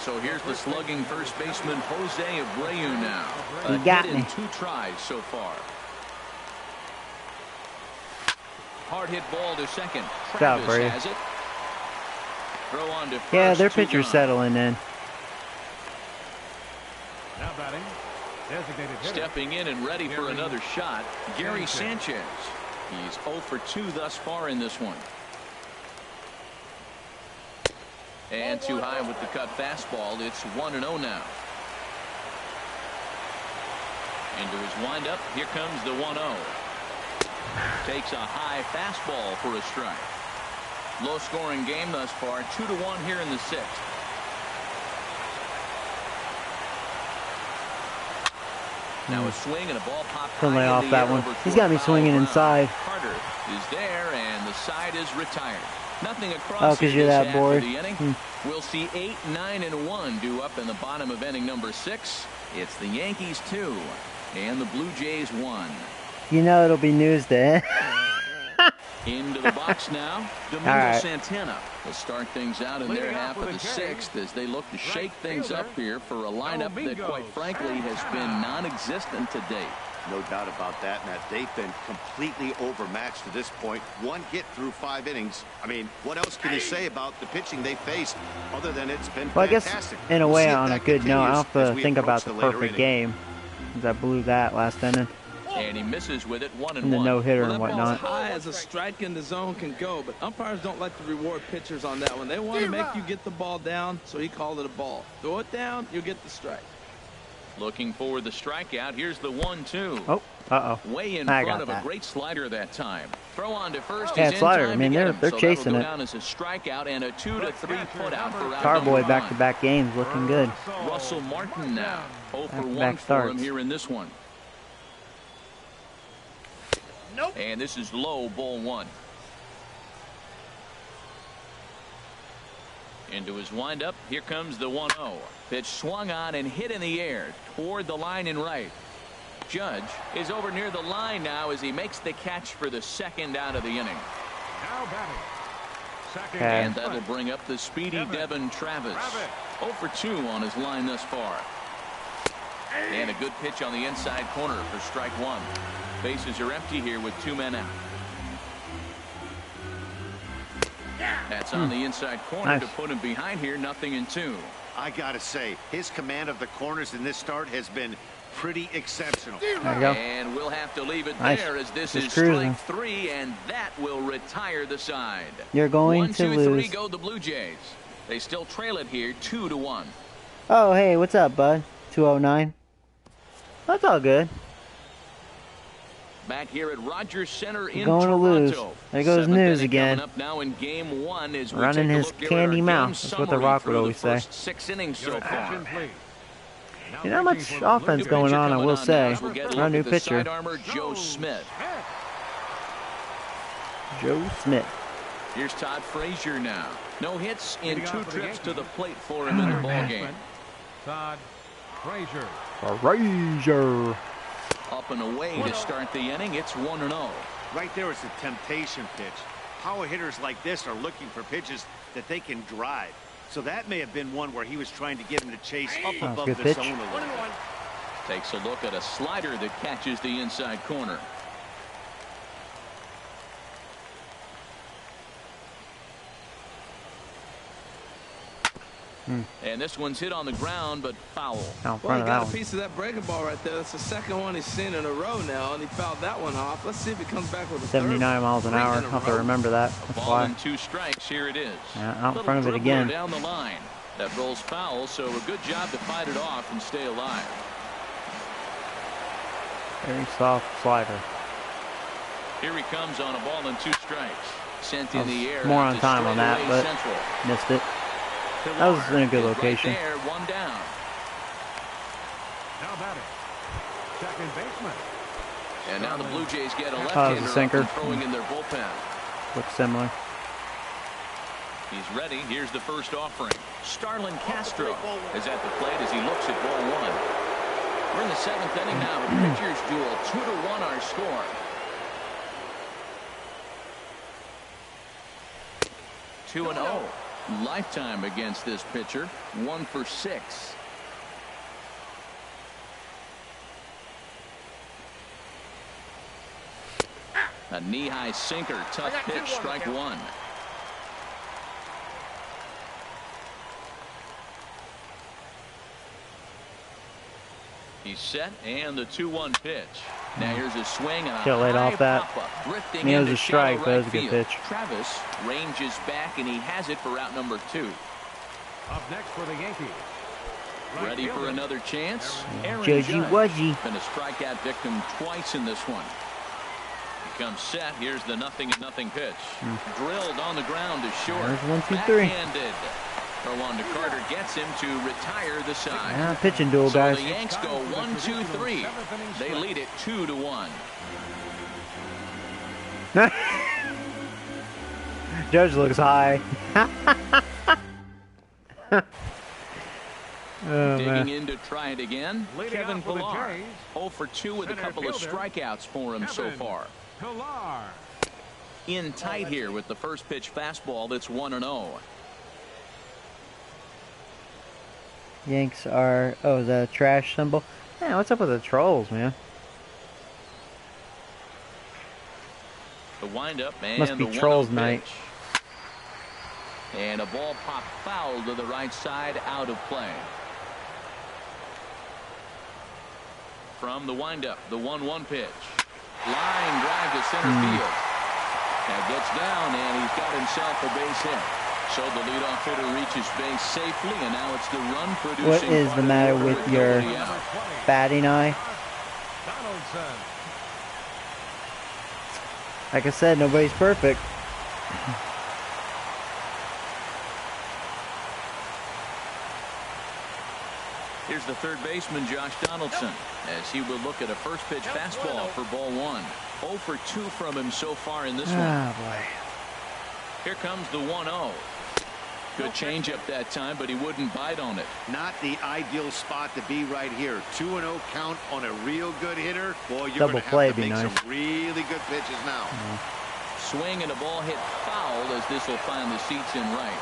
So here's the slugging first baseman Jose Abreu now. He A got hit me. in 2 tries so far. Hard hit ball to second. Good job, Travis Abreu. has it. Throw on to first. Yeah, their 2 pitcher's gone. settling in. Now batting, designated hitter. Stepping in and ready for another shot, Gary Sanchez. He's 0 for 2 thus far in this one. And too high with the cut fastball. It's 1-0 now. Into his windup. Here comes the 1-0. Takes a high fastball for a strike. Low scoring game thus far. 2-1 here in the 6th. Now a swing and a ball popped Couldn't lay high in off the that air one. over He's toward got me foul swinging ground. inside. Carter is there, and the side is retired. Nothing across. Oh, 'cause you're that bored. The inning. We'll see 8, 9, and 1 due up in the bottom of inning number 6. It's the Yankees 2 and the Blue Jays 1. You know it'll be news then. Into the box now, Domingo right. Santana will start things out in their Leading half off of with the a carry. 6th as they look to shake Right things fielder, up here for a lineup that, quite frankly, has been non-existent to date. No doubt about that, Matt. They've been completely overmatched to this point. 1 hit through 5 innings. I mean, what else can you say about the pitching they faced other than it's been Well, I guess fantastic? in a We'll way, see if on a that good note, I continues don't have as to we think approach about the later perfect innings. game, because I blew that last inning. And he misses with it, 1-1. And the no-hitter Well, and that ball's whatnot. high as a strike in the zone can go, but umpires don't like to reward pitchers on that one. They want to make you get the ball down, so he called it a ball. Throw it down, you'll get the strike. Looking for the strikeout. Here's the 1-2. Oh, uh-oh. Way in I front got of that. a great slider that time. Throw on to first. Yeah, He's slider. in time I mean, to get they're him. So chasing that'll it. go down as a strikeout and a 2-3 put out for out Carboy number 1. back-to-back games looking good. Russell Martin now 0 for 1 Back-to-back for him starts. here in this one. Nope. And this is low, ball 1. Into his windup. Here comes the 1-0. Pitch swung on and hit in the air toward the line and right. Judge is over near the line now as he makes the catch for the 2nd out of the inning. Now batting, second Okay. And that'll bring up the speedy Devin Travis. 0 for 2 on his line thus far. And a good pitch on the inside corner for strike 1. Bases are empty here with 2 men out. That's on the inside corner Nice. to put him behind here. 0-2. I got to say, his command of the corners in this start has been pretty exceptional. There you go. And we'll have to leave it Nice. there as this Just is cruising. strike 3, and that will retire the side. You're going 1, to 2, 3 lose. go the Blue Jays. They still trail it here 2-1. Oh, hey, what's up, bud? 209. That's all good. Back here at Rogers Center in Going to lose. Toronto. There goes 7th News inning again. Coming up now in game 1 as we Running take a his look here at candy our mouth. game That's what The summary Rock would through the always say. first 6 innings so far. attention, please. Now You know, not much pitching for the Blue offense New going pitcher on, I coming will now say. as we'll get a Our look new at the pitcher, side armor, Joe Smith. Joe Smith. Here's Todd Frazier now. No hits in Leading 2 off for the trips to the Yankees. plate for him in the ball game. Todd Frazier. Frazier. Up and away to start the inning. It's 1-0. Right there is a temptation pitch. Power hitters like this are looking for pitches that they can drive. So that may have been one where he was trying to get him to chase up a above good the pitch. zone a little bit. 1-1. Takes a look at a slider that catches the inside corner. And this one's hit on the ground, but foul. Out in Well, front he of got that a one. piece of that breaking ball right there. That's the 2nd one he's seen in a row now, and he fouled that one off. Let's see if he comes back with a 79 miles an hour. I'll have to remember that. That's Ball why. and 2 strikes. Here it is. Yeah, out in Little front of it dribbler again. down the line. That rolls foul, so a good job to fight it off and stay alive. Very soft slider. Here he comes on a ball and 2 strikes. Sent in I was the air. more out on to time on that, straightaway but Central. missed it. That was in a good Is location. Right there, 1 down. Now batting, second baseman. And now the Blue Jays get a Oh, left-hander it was a up sinker. and throwing in their bullpen. Looks similar. He's ready. Here's the first offering. Starlin Castro is at the plate as he looks at ball 1. We're in the 7th inning now. The pitchers duel. 2-1 our score. 2-0. Lifetime against this pitcher, 1 for 6. A knee-high sinker, tough pitch, strike 1. He's set, and the 2-1 pitch. Now here's a swing and a Should have laid off that. Drifting It was into a strike, shallow but it was right a good field. pitch. Travis ranges back, and he has it for out number 2. Up next for the Yankees. Ready for another chance? Aaron Judgy Judge. Wudgy. Been a strikeout victim twice in this one. He comes set. Here's the 0-0 pitch. Drilled on the ground to short. There's 1, 2, 3. Backhanded. Throw on to Carter gets him to retire the side. Yeah, pitching duel, So guys. the Yanks go 1-2-3. They lead it 2-1. Judge looks high. Oh, Digging man. in to try it again. Leading Kevin off for the Pillar. Jays, 0 for 2 with a center couple of fielder, strikeouts for him so Kevin far. Pillar. In tight here with the first pitch fastball that's 1-0. Yanks are... Oh, is that a trash symbol? Yeah, what's up with the trolls, man? The windup and Must be the Trolls 1-0 night. pitch. And a ball popped foul to the right side, out of play. From the windup, the 1-1 pitch. Line drive to center field. That gets down, and he's got himself a base hit. So the leadoff hitter reaches base safely, and now it's the run producing. What is part the of matter order with your ability out. batting eye? Donaldson. Like I said, nobody's perfect. Here's the third baseman, Josh Donaldson, as he will look at a first pitch fastball for ball 1. 0 for 2 from him so far in this one. Oh, boy. Here comes the 1-0. Good changeup that time, but he wouldn't bite on it. Not the ideal spot to be right here. 2-0 count on a real good hitter. Boy, you're Double going to play have to be make nice. some really good pitches now. Swing and a ball hit foul as this will find the seats in right.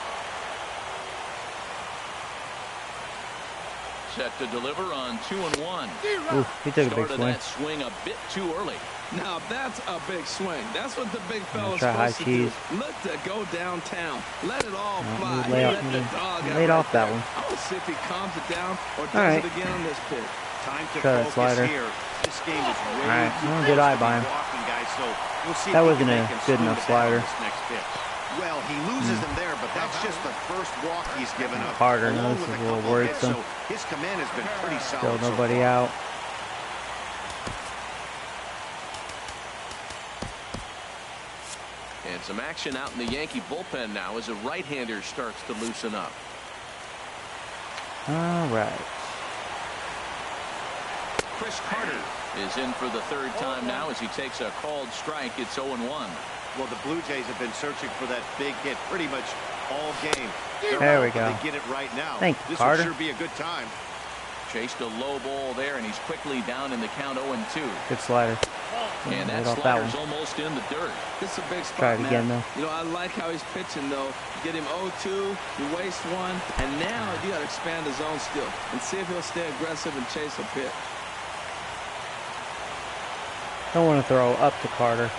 Set to deliver on 2-1. Ooh, he took a big Started swing. that swing a bit too early. Now that's a big swing. That's what the big fella's try high supposed to do. cheese. Look to go downtown. Let it all fly. he Let the dog out laid right off that there. one. I want to see if he calms it down or does right. it again on this pitch. Time to Try that focus slider. here. This game is way Alright, too well, close good eye to be by him. walking, guys, so we'll see That if he wasn't can a make him good smooth enough it down slider. this next pitch. Well, he loses him there, but that's just the first walk he's given up. Carter, Along this with is a a little couple of hits, worrisome. so his command has been pretty Still solid so nobody far. out. And some action out in the Yankee bullpen now as a right-hander starts to loosen up. All right. Chris Carter is in for the third time now as he takes a called strike. It's 0-1. Well, the Blue Jays have been searching for that big hit pretty much all game. There we go. They get it right now. Thank you, This Carter. will sure be a good time. Chased a low ball there, and he's quickly down in the count 0-2. Good slider. And that Laid off that slider's one. almost in the dirt. This is a big spot, Try it man. again, though. You know, I like how he's pitching, though. Get him 0-2, you waste one, and now you got to expand the zone still and see if he'll stay aggressive and chase a pitch. Don't want to throw up to Carter.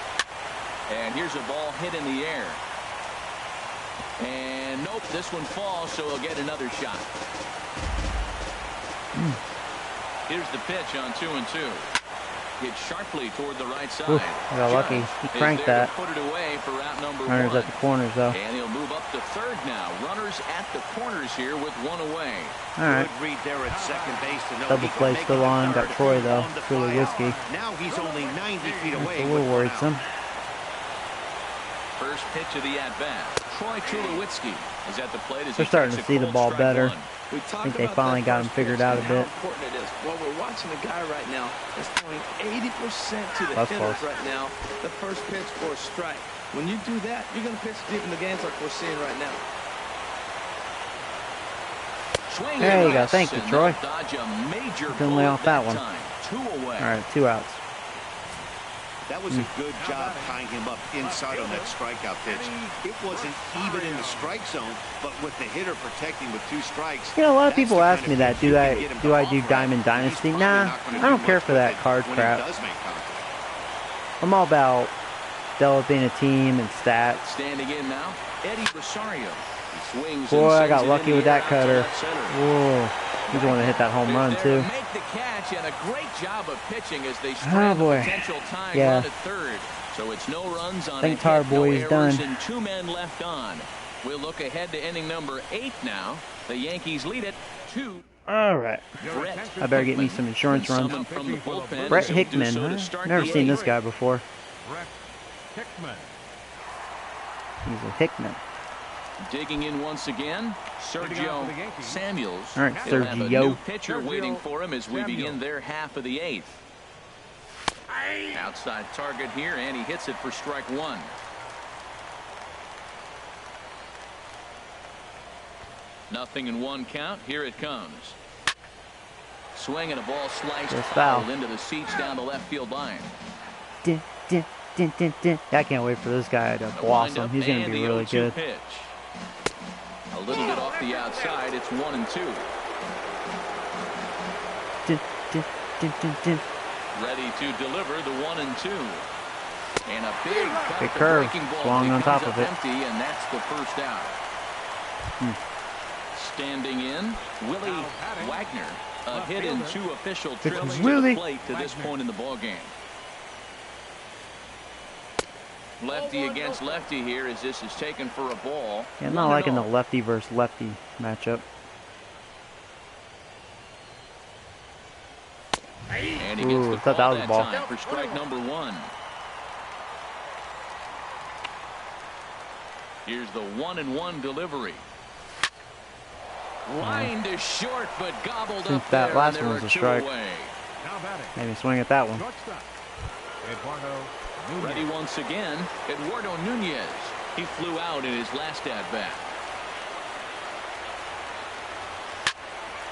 And here's a ball hit in the air. And nope, this one falls, so he'll get another shot. Here's the pitch on 2-2. Hit sharply toward the right side. Oof, I got lucky. He Judge is cranked there that. to put it away for out number Runners 1. at the corners, though. And he'll move up to third now. Runners at the corners here with one away. All right. Good read there at second base to know Double he can play make still it to on. Got third Troy, though. on the Truly fly out. whiskey. Now he's only 90 feet It's away. a little with one out. worrisome. First pitch of the at-bat. Troy Tulowitzki is at the plate as They're he starting takes to a see the cold ball strike better. 1. We talk think they about finally that got him first figured pitch out a and bit. How important it is. Well, we're watching a guy right now that's throwing 80% to the That's hitters close. right now. The first pitch for a strike. When you do that, you're going to pitch deep in the games like we're seeing right now. Swing There and you go. miss, Thank you, and Troy. they'll dodge a major Couldn't lay bullet off that one. time. 2 away. All right, 2 outs. That was a good job tying him up inside on that strikeout pitch. It wasn't even in the strike zone, but with the hitter protecting with 2 strikes. You know, a lot of people ask me that. Do I do Diamond Dynasty? Nah, I don't care for that card crap. I'm all about developing a team and stats. Standing in now, Eddie Rosario. He swings. Boy, I got lucky with that cutter. Whoa. He's going to hit that home run, too. Make the catch, and a great job of pitching as they strand the potential tying run at third. So it's no runs on a hit, no errors, and 2 men left on. We'll look ahead to inning number 8 now. The Yankees lead it 2. All right. I better get me some insurance runs. Brett Hickman, huh? Never seen this guy before. Brett Hickman. He's a Hickman. Digging in once again, Sergio Samuels. All right, He'll have a Sergio. new pitcher waiting for him as we begin their half of the 8th. Outside target here, and he hits it for strike 1. Nothing in 1 count. Here it comes. Swing and a ball sliced foul into the seats down the left field line. Din, din, din, din, din. I can't wait for this guy to blossom. He's going to be really good. Pitch. A little bit off the outside. It's 1-2. Din, din, din, din, din. Ready to deliver the 1-2. And a big curve swung on top of it. Empty, and that's the first out. Standing in, Willie Wagner. A hit in 2 official trips to the plate to this point in the ballgame. Lefty against lefty here as this is taken for a ball. Yeah, I'm not liking the lefty versus lefty matchup. And he gets the thought that was a ball. time for strike number 1. Here's the 1-1 delivery. Line to short, but gobbled up that there, last and one was a strike. Maybe swing at that one. Ready once again, Eduardo Nunez. He flew out in his last at-bat.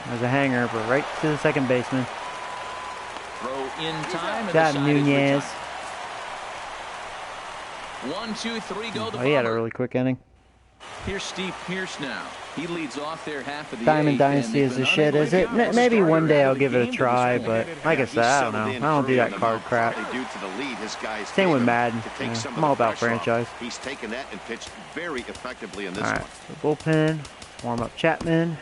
There's a hanger, but right to the second baseman. Throw in time. And Got the Nunez. 1, 2, 3, go. Oh, he had a really quick inning. Here's Steve Pearce now. He leads off their half of the Diamond Dynasty is the shit, is it? Maybe one day I'll give it a try, but like I said, I don't know. I don't do that card crap. Same with Madden. Yeah, I'm all about franchise. He's taken that and pitched very effectively in this one. All right, the bullpen. Warm up Chapman.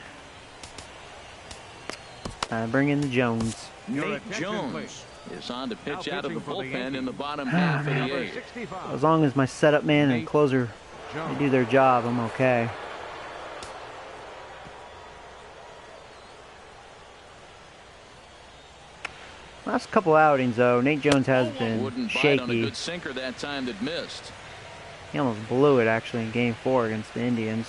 Bring in the Jones. Nate Jones is on to pitch out of the bullpen in the bottom half of the 8th. As long as my setup man and closer they do their job, I'm okay. Last couple outings, though, Nate Jones has been shaky. On a good sinker that time that missed. He almost blew it, actually, in Game 4 against the Indians.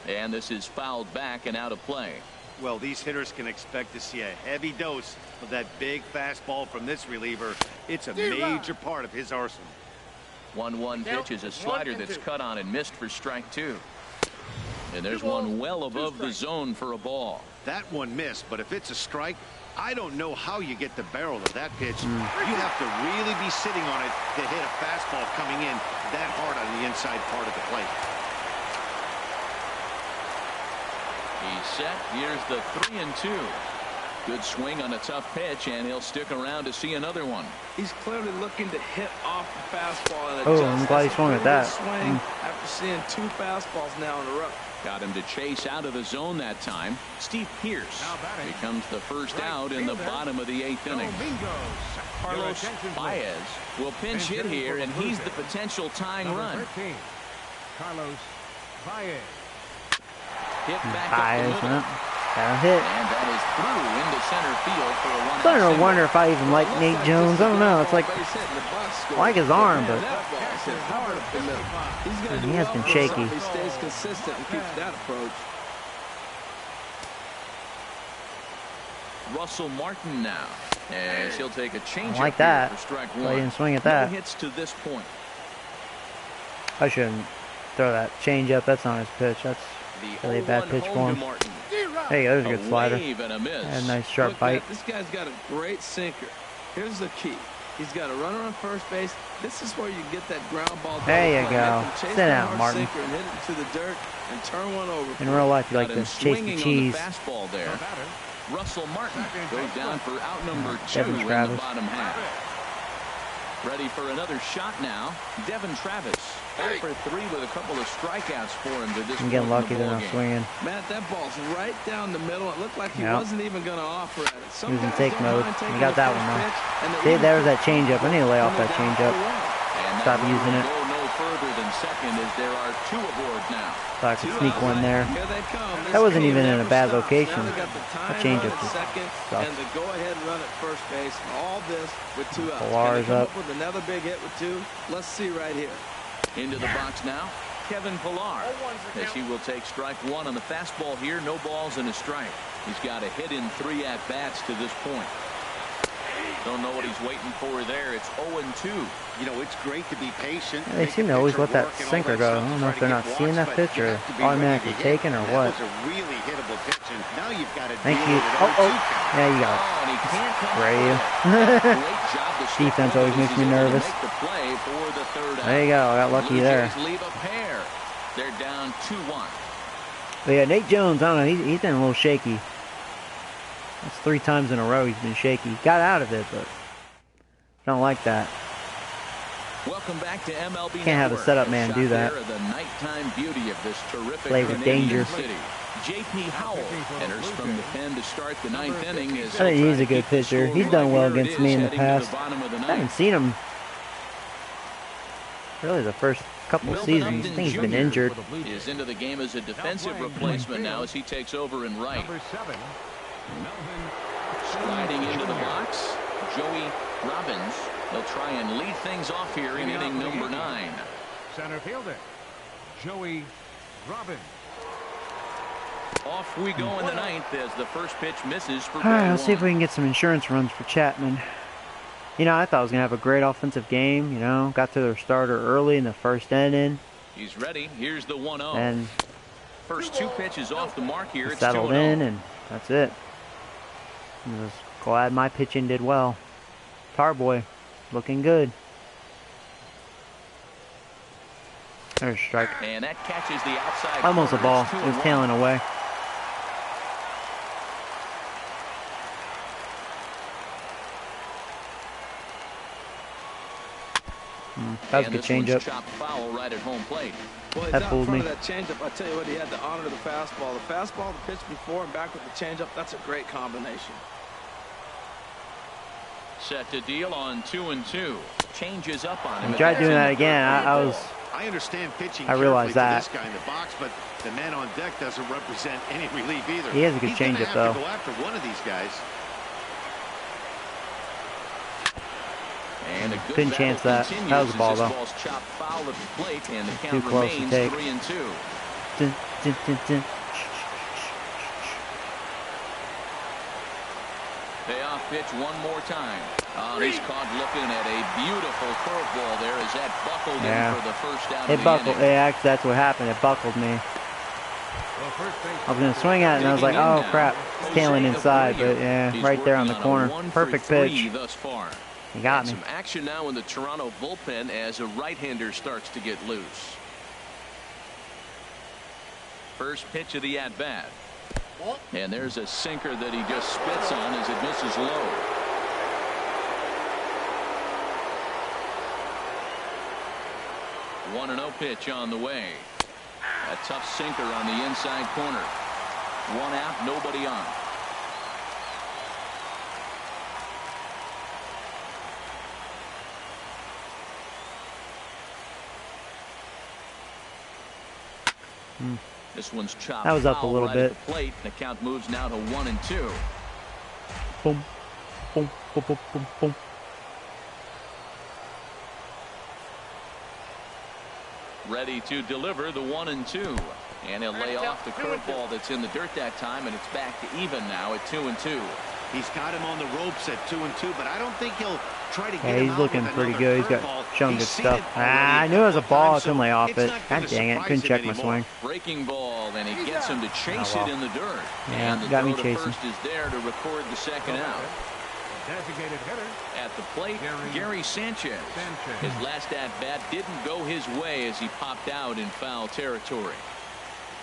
And this is fouled back and out of play. Well, these hitters can expect to see a heavy dose of that big fastball from this reliever. It's a major part of his arsenal. 1-1 pitch is a slider that's cut on and missed for strike 2. And there's one well above the zone for a ball. That one missed, but if it's a strike, I don't know how you get the barrel of that pitch. You have to really be sitting on it to hit a fastball coming in that hard on the inside part of the plate. He's set. Here's the 3-2. Good swing on a tough pitch, and he'll stick around to see another one. He's clearly looking to hit off the fastball. And I'm glad he swung at that. Swing after seeing 2 fastballs now in a row. Got him to chase out of the zone that time. Steve Pearce becomes the first out in the bottom of the 8th inning. Carlos Baez will pinch hit here, and he's the potential tying run. Carlos Baez. Hit back up the middle. Hit. And that is through into center field for a 1-out. I'm starting to wonder if I even like Nate Jones. I don't know. It's like I like his arm, but he has been shaky. He stays consistent and keeps that approach. Russell Martin now, as he'll take a change. I like that. For strike 1. I didn't swing at that. No hits to this point. I shouldn't throw that change up. That's not his pitch. That's really a bad pitch for him. Hey, that was a good slider. And a miss. Had a nice sharp bite. This guy's got a great sinker. Here's the key. He's got a runner on first base. This is where you get that ground ball. There you go. Sit down, Martin. And hit it to the dirt and turn one over. In real life, you like to chase the cheese. Fastball there. Russell Martin goes down for out number 2 Devin in Travis. the bottom half. Ready for another shot now. Devin Travis 0 for 3 with a couple of strikeouts for him to this I'm getting point lucky in the they're not ballgame. swinging. Matt, that ball's right down the middle. It looked like he Yep. wasn't even going to offer at it. He was in take mode. He got that one though. See, there was that changeup. I need to lay off that changeup. And Stop that using will it. go no further than second as there are 2 aboard now. Thought I could sneak one there. Here they come. That wasn't even in a Never bad stops. location. Now they got the That tying changeup run at just second sucks. and the go-ahead run at first base. All this with 2 outs. Pilar's Can they come up. up with another big hit with 2? Let's see right here. Into the box now, Kevin Pilar, as he will take strike 1 on the fastball here. No balls and a strike. He's got a hit in 3 at-bats to this point. Don't know what he's waiting for there. It's 0-2. You know, it's great to be patient. Yeah, they seem to always let that sinker go. I don't know if they're not seeing that pitch or automatically taken or what. That was a really hittable pitch, and now you've got to Thank deal you. with it. Oh, 0-2 oh. count. Yeah, you got it. Oh, and he can't come Spray you. Great job to stop Defense always runners. makes me He's able to nervous. make the play for the 3rd out. There you go. I got lucky Blue there. Jays leave a pair. They're down 2-1. But yeah, Nate Jones, I don't know. He's been a little shaky. That's 3 times in a row he's been shaky. Got out of it, but don't like that. Welcome back to MLB Can't have a Network. setup man Shot do that. there of the nighttime beauty of this terrific Play with Canadian danger. city. J.P. Howell enters from the pen to start the 9th inning. I think he's a good pitcher. He's done well against me in the past. I haven't seen him really the first couple of seasons. I think he's been injured. Is into the game as a defensive replacement now as he takes over in right. Number 7, Melvin. Sliding into the box, Joey Robbins. He'll try and lead things off here in inning number 9. Center fielder, Joey Robbins. Off we go in the 9th as the first pitch misses for All right, ball let's see if 1. we can get some insurance runs for Chapman. You know, I thought I was going to have a great offensive game. You know, got to their starter early in the 1st inning. He's ready. Here's the 1-0. And First 2 pitches off the mark here. It's settled 2-0. in, and that's it. I was glad my pitching did well. Tarboy, looking good. There's a strike. And that catches the outside. Almost a corner. ball. It's It was 2-1. tailing away. That was a And good this one's changeup. chopped foul right at home plate. Well, he's That out in fooled front me. of that changeup. I tell you what, he had to honor the fastball. The fastball, the pitch before, and back with the changeup. That's a great combination. Set to deal on 2-2. Changes up on him. He tried doing that again. I understand pitching I realize carefully that. to this guy in the box, but the man on deck doesn't represent any relief either. He has a good He's gonna changeup, have though. to go after one of these guys. And a good Couldn't battle chance that. continues That was a as ball, this though. ball's chopped foul at the plate, and the Too count close to remains take. 3-2. Dun, dun, dun, dun. Payoff pitch one more time. He's caught looking at a beautiful curveball there as that buckled Yeah. in for the first out of It the buckled. inning. Yeah, actually, that's what happened. It buckled me. Well, first base. I was going to swing at it, and I was like, oh, crap. It's tailing inside, but yeah, He's right there on the working corner. a 1 for Perfect 3 pitch. thus far. He got And me. some action now in the Toronto bullpen as a right-hander starts to get loose. First pitch of the at-bat. And there's a sinker that he just spits on as it misses low. One 1-0 pitch on the way. A tough sinker on the inside corner. One out, nobody on. This one's chopped. That was up a foul little right at bit. the plate. The count moves now to 1-2. Boom, boom, boom, boom, boom, boom. Ready to deliver the 1-2. And he'll lay off the curveball that's in the dirt that time, and it's back to even now at 2-2. He's got him on the ropes at 2-2, but I don't think he'll try to get Yeah, him he's out looking with pretty another good. He's got curveball. shown good He's seen stuff. it already I knew it was a ball. I times, couldn't lay so off it's it. not God gonna dang it. surprise Couldn't him check my anymore. swing. Breaking ball, and he gets him to chase well. it in the dirt. Yeah, And the got me throw to chasing. first is there to record the second out. Designated hitter. At the plate, Gary Sanchez. His last at-bat didn't go his way as he popped out in foul territory.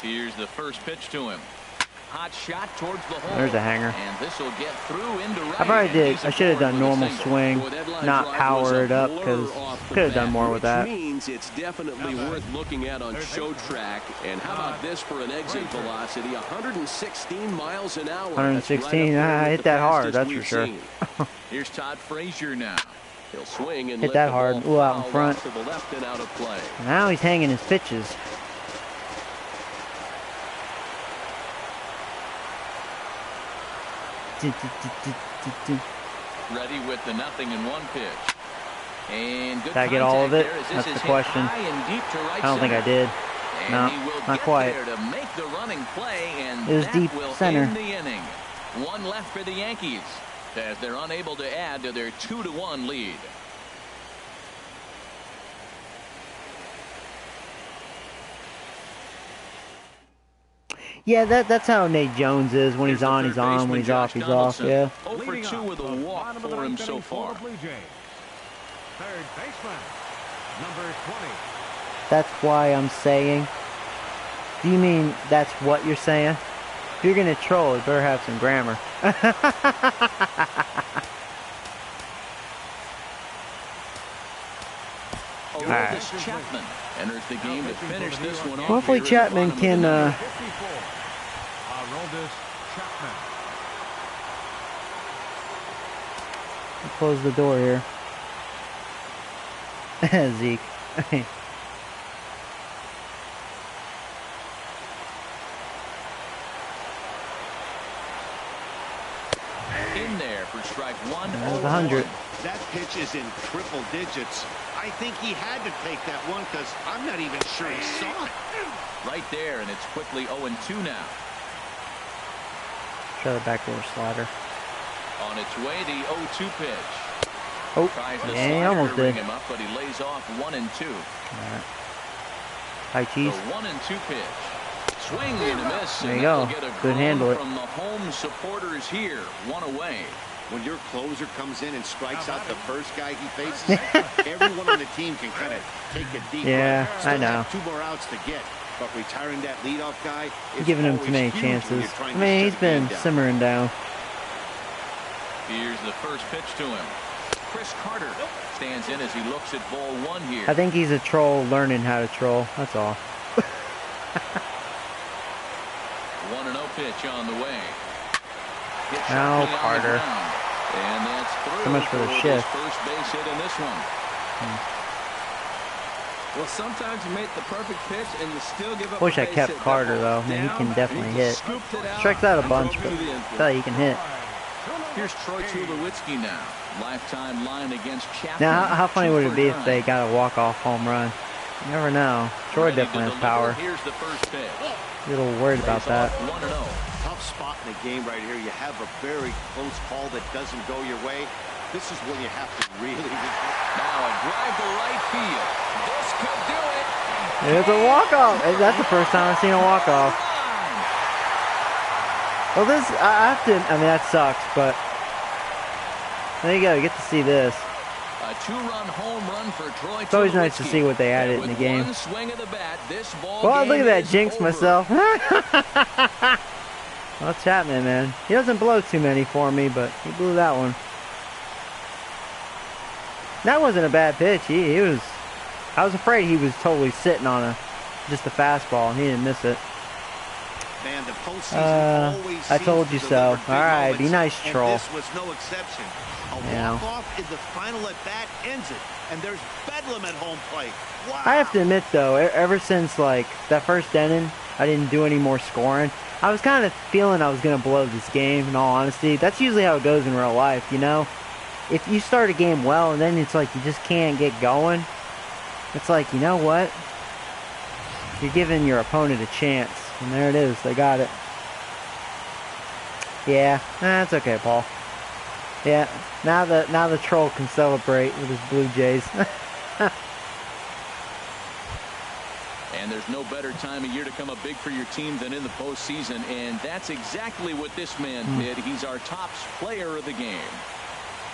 Here's the first pitch to him. Hot shot towards the hole. There's a hanger. And this will get through into right. I probably did. I should have done normal swing, not power it up, because could have done more with that. Which means it's definitely worth looking at on show track. And how about this for an exit velocity? 116 miles an hour. 116. I hit that hard, that's for sure. Here's Todd Frazier now. He'll swing and hit that hard. Ooh, out in front. To the left and out of play. Now he's hanging his pitches. Ready with the 0-1 pitch. And good. Did I get all of it? That's the question. I don't think I did. No, not quite. To make the running play, and it was that deep will center. end the inning. One left for the Yankees as they're unable to add to their 2-1 lead. Yeah, that's how Nate Jones is. When he's on, he's on. When he's off, he's off. Yeah. 0 for 2 with a walk for him so far. Third baseman, number 20. That's why I'm saying. Do you mean that's what you're saying? If you're gonna troll, you better have some grammar. Alright. Chapman enters the game to finish this one off. Hopefully Chapman can close the door here. Zeke. In there for strike one. That was 100. That pitch is in triple digits. I think he had to take that one because I'm not even sure he saw it. Right there, and it's quickly 0-2 now. Try the backdoor slider. On its way, the 0-2 pitch. Oh, yeah, he almost did. Him up, but he lays off 1-2. Right. High cheese. The 1-2 pitch. Swing and a miss. There you go. Good handle it. From the home supporters here, one away. When your closer comes in and strikes out the first guy he faces, everyone on the team can kind of take a deep breath. Yeah, I know. 2 more outs to get, but retiring that leadoff guy is giving him too many chances. I mean, he's been simmering down. Here's the first pitch to him. Chris Carter stands in as he looks at ball 1 here. I think he's a troll learning how to troll. That's all. 1-0 pitch on the way. Now Carter. And that's through. So much for the shift. First base hit in this one. Well, sometimes you make the perfect pitch and you still give up. Wish I kept Carter though. Man, he can definitely hit. Strikes out a bunch, but I tell you, he can hit. Here's Troy Tulowitzki now. Lifetime line against Chapman. Now, how funny would it be if they got a walk-off home run? You never know. Troy definitely has power. Here's the first pitch. A little worried about that. 1-0. Tough spot in the game right here. You have a very close call that doesn't go your way. This is where you have to really. Now a drive to right field. This could do it. It's a walk-off. That's the first time I've seen a walk-off. Well, this, I have to, I mean, that sucks, but there you go. You get to see this. A 2-run home run for Troy. It's always nice to see what they added in the game. One swing of the bat, this ball well, look at that, is jinx over. myself. Well, Chapman, man. He doesn't blow too many for me, but he blew that one. That wasn't a bad pitch. He was. I was afraid he was totally sitting on just a fastball, and he didn't miss it. Man, the postseason always I told you so. All right, be nice, troll. This was no exception. A walk-off in the final at-bat ends it, and there's bedlam at home plate. Wow. I have to admit, though, ever since like that first inning, I didn't do any more scoring. I was kind of feeling I was going to blow this game, in all honesty. That's usually how it goes in real life, you know? If you start a game well and then it's like you just can't get going, it's like, you know what? You're giving your opponent a chance. And there it is. They got it. Yeah, that's okay, Paul. Yeah, now the troll can celebrate with his Blue Jays. And there's no better time of year to come up big for your team than in the postseason, and that's exactly what this man did. He's our top player of the game.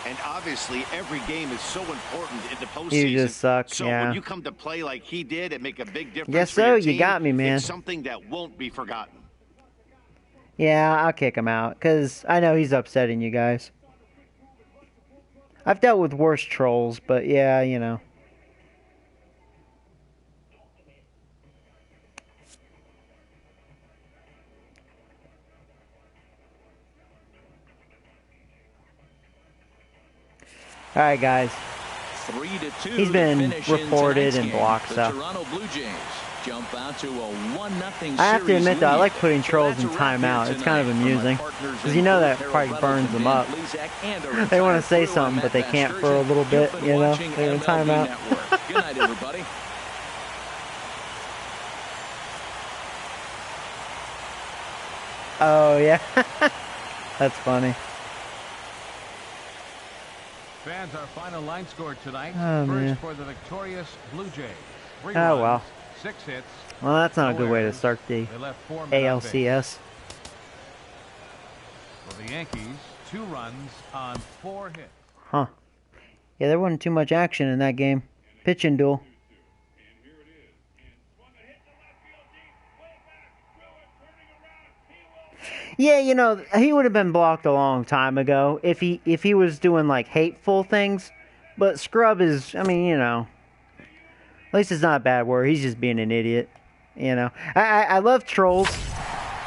And obviously, every game is so important in the postseason. You just suck, so yeah. when you come to play like he did and make a big difference Guess for so, your you team, got me, man. it's something that won't be forgotten. Yeah, I'll kick him out, because I know he's upsetting you guys. I've dealt with worse trolls, but yeah, you know. Alright, guys. 3-2. He's been reported and blocked, the so. Toronto Blue Jays jump out to a 1-0 I have to series admit, though, I lead. like putting trolls in that's a wrap timeout. here It's kind of tonight from our amusing. partners Because in you know that Harold probably Reynolds burns and them Dan up. Plesac and our They want entire to say crew. something, I'm but they Matt can't Van for a little Sturgeon. bit, You've been you know? watching They're in MLB timeout. Network. Good night, everybody. Oh, yeah. That's funny. Fans, our final line score tonight. Oh, First man. for the victorious Blue Jays. 3 Oh, runs, well. 6 hits. Well, that's not a no good way to errors. start the They left 4 men on base. ALCS. For the Yankees, 2 runs on 4 hits. Huh. Yeah, there wasn't too much action in that game. Pitching duel. Yeah, you know, he would have been blocked a long time ago if he was doing like hateful things. But scrub is, I mean, you know, at least it's not a bad word. He's just being an idiot. You know, I love trolls.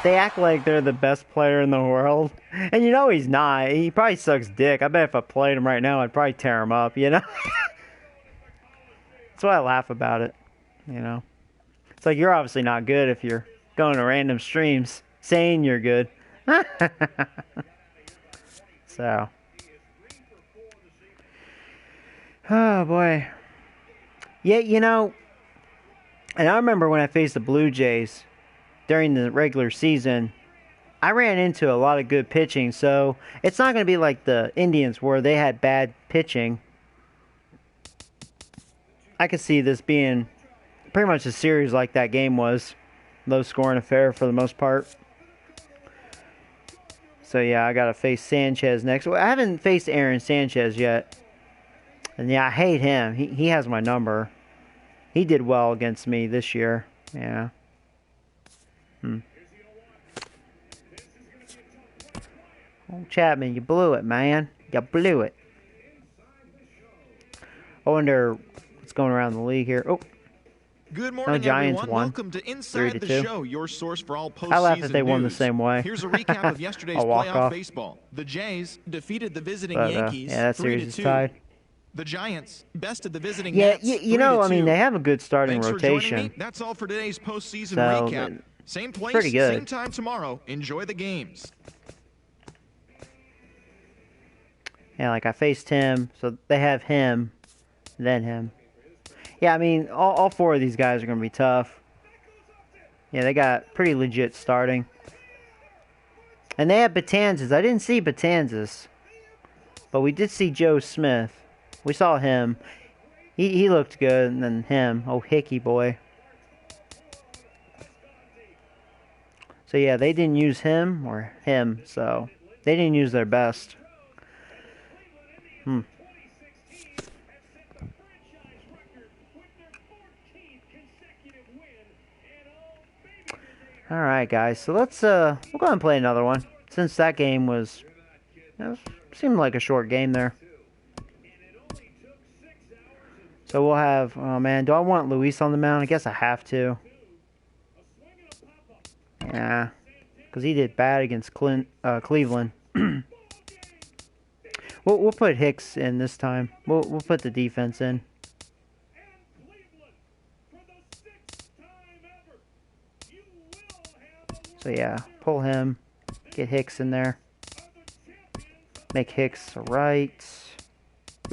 They act like they're the best player in the world, and you know he's not. He probably sucks dick. I bet if I played him right now, I'd probably tear him up. You know, that's why I laugh about it. You know, it's like you're obviously not good if you're going to random streams saying you're good. So, oh boy, yeah, you know, and I remember when I faced the Blue Jays during the regular season, I ran into a lot of good pitching, so it's not going to be like the Indians where they had bad pitching. I could see this being pretty much a series like that game was. Low-scoring affair for the most part. So, yeah, I got to face Sanchez next. Well, I haven't faced Aaron Sanchez yet. And, yeah, I hate him. He has my number. He did well against me this year. Yeah. Oh, Chapman, you blew it, man. You blew it. I wonder what's going around the league here. Oh, Good morning, Giants everyone. won. Welcome to Inside the 3-2. Show, your source for all postseason I laugh if they won the news. same way. Here's a recap of yesterday's I'll walk playoff off. baseball. The Jays defeated the visiting But, Yankees yeah, that series is 3-2. tied. The Giants bested the visiting Yeah, Nets you know, I mean, 3-2. they have a good starting Thanks for joining rotation. me. That's all for today's postseason So, recap. Same place, pretty good. same time tomorrow. Enjoy the games. Yeah, like I faced him, so they have him, then him. Yeah, I mean, all four of these guys are going to be tough. Yeah, they got pretty legit starting. And they have Betanzas. I didn't see Betanzas, but we did see Joe Smith. We saw him. He looked good, and then him. Oh, Hickey boy. So, yeah, they didn't use him or him, so they didn't use their best. Alright, guys, so let's, we'll go ahead and play another one. Since that game was, you know, seemed like a short game there. So we'll have, oh man, do I want Luis on the mound? I guess I have to. Yeah, because he did bad against Cleveland. We'll put Hicks in this time. We'll put the defense in. So yeah, pull him, get Hicks in there, make Hicks a right.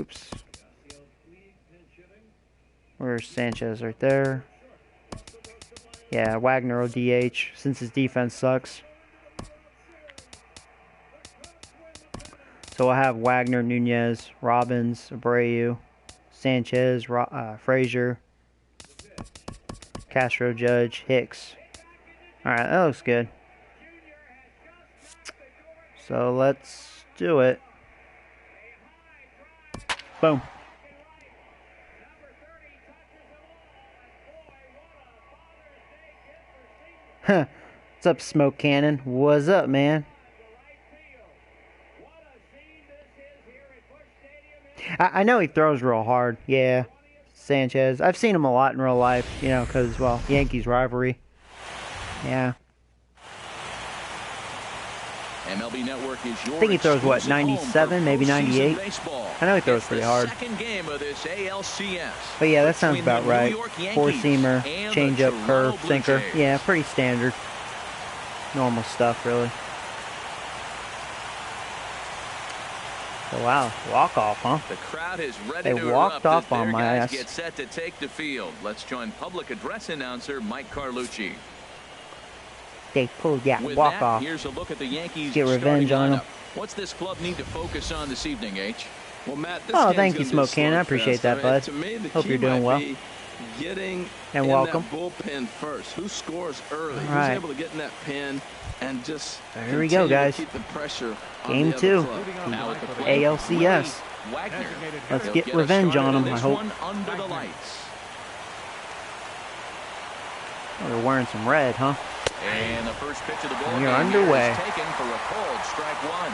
Oops. Where's Sanchez? Right there. Yeah, Wagner will DH since his defense sucks. So we'll have Wagner, Nunez, Robbins, Abreu, Sanchez, Frazier, Castro, Judge, Hicks. Alright, that looks good. So let's do it. Boom. Huh. What's up, Smoke Cannon? What's up, man? I know he throws real hard. Yeah. Sanchez. I've seen him a lot in real life, you know, because, well, Yankees rivalry. Yeah. MLB Network is your I think he throws, what, 97, maybe 98? I know he throws pretty hard. Second game of this ALCS. But yeah, that sounds about right. Four-seamer, changeup, curve, sinker. Yeah, pretty standard. Normal stuff, really. Oh, wow, walk-off, huh? The crowd is ready They to walked erupt off as on their my guys ass. get set to take the field. Let's join public address announcer Mike Carlucci. They pulled that With walk that, off. here's a look at the Yankees Get revenge starting on lineup. What's this club need to focus on this evening, H? Well, Matt, this Oh, game's thank you, gonna be a Smoke Cannon. I appreciate slugfest. that, bud. To me, the Hope key you're doing might well. be getting And in welcome. that bullpen first. Who scores early? All Who's right. able to get in that pin and just Here we go, continue to guys. keep the pressure on Game the other 2. club. Now at the plate, ALCS. Wagner. Let's He'll get us revenge started on him, I this hope. one under the lights. Oh, they're wearing some red, huh? And the first pitch of the ball You're game underway. is taken for a cold strike one.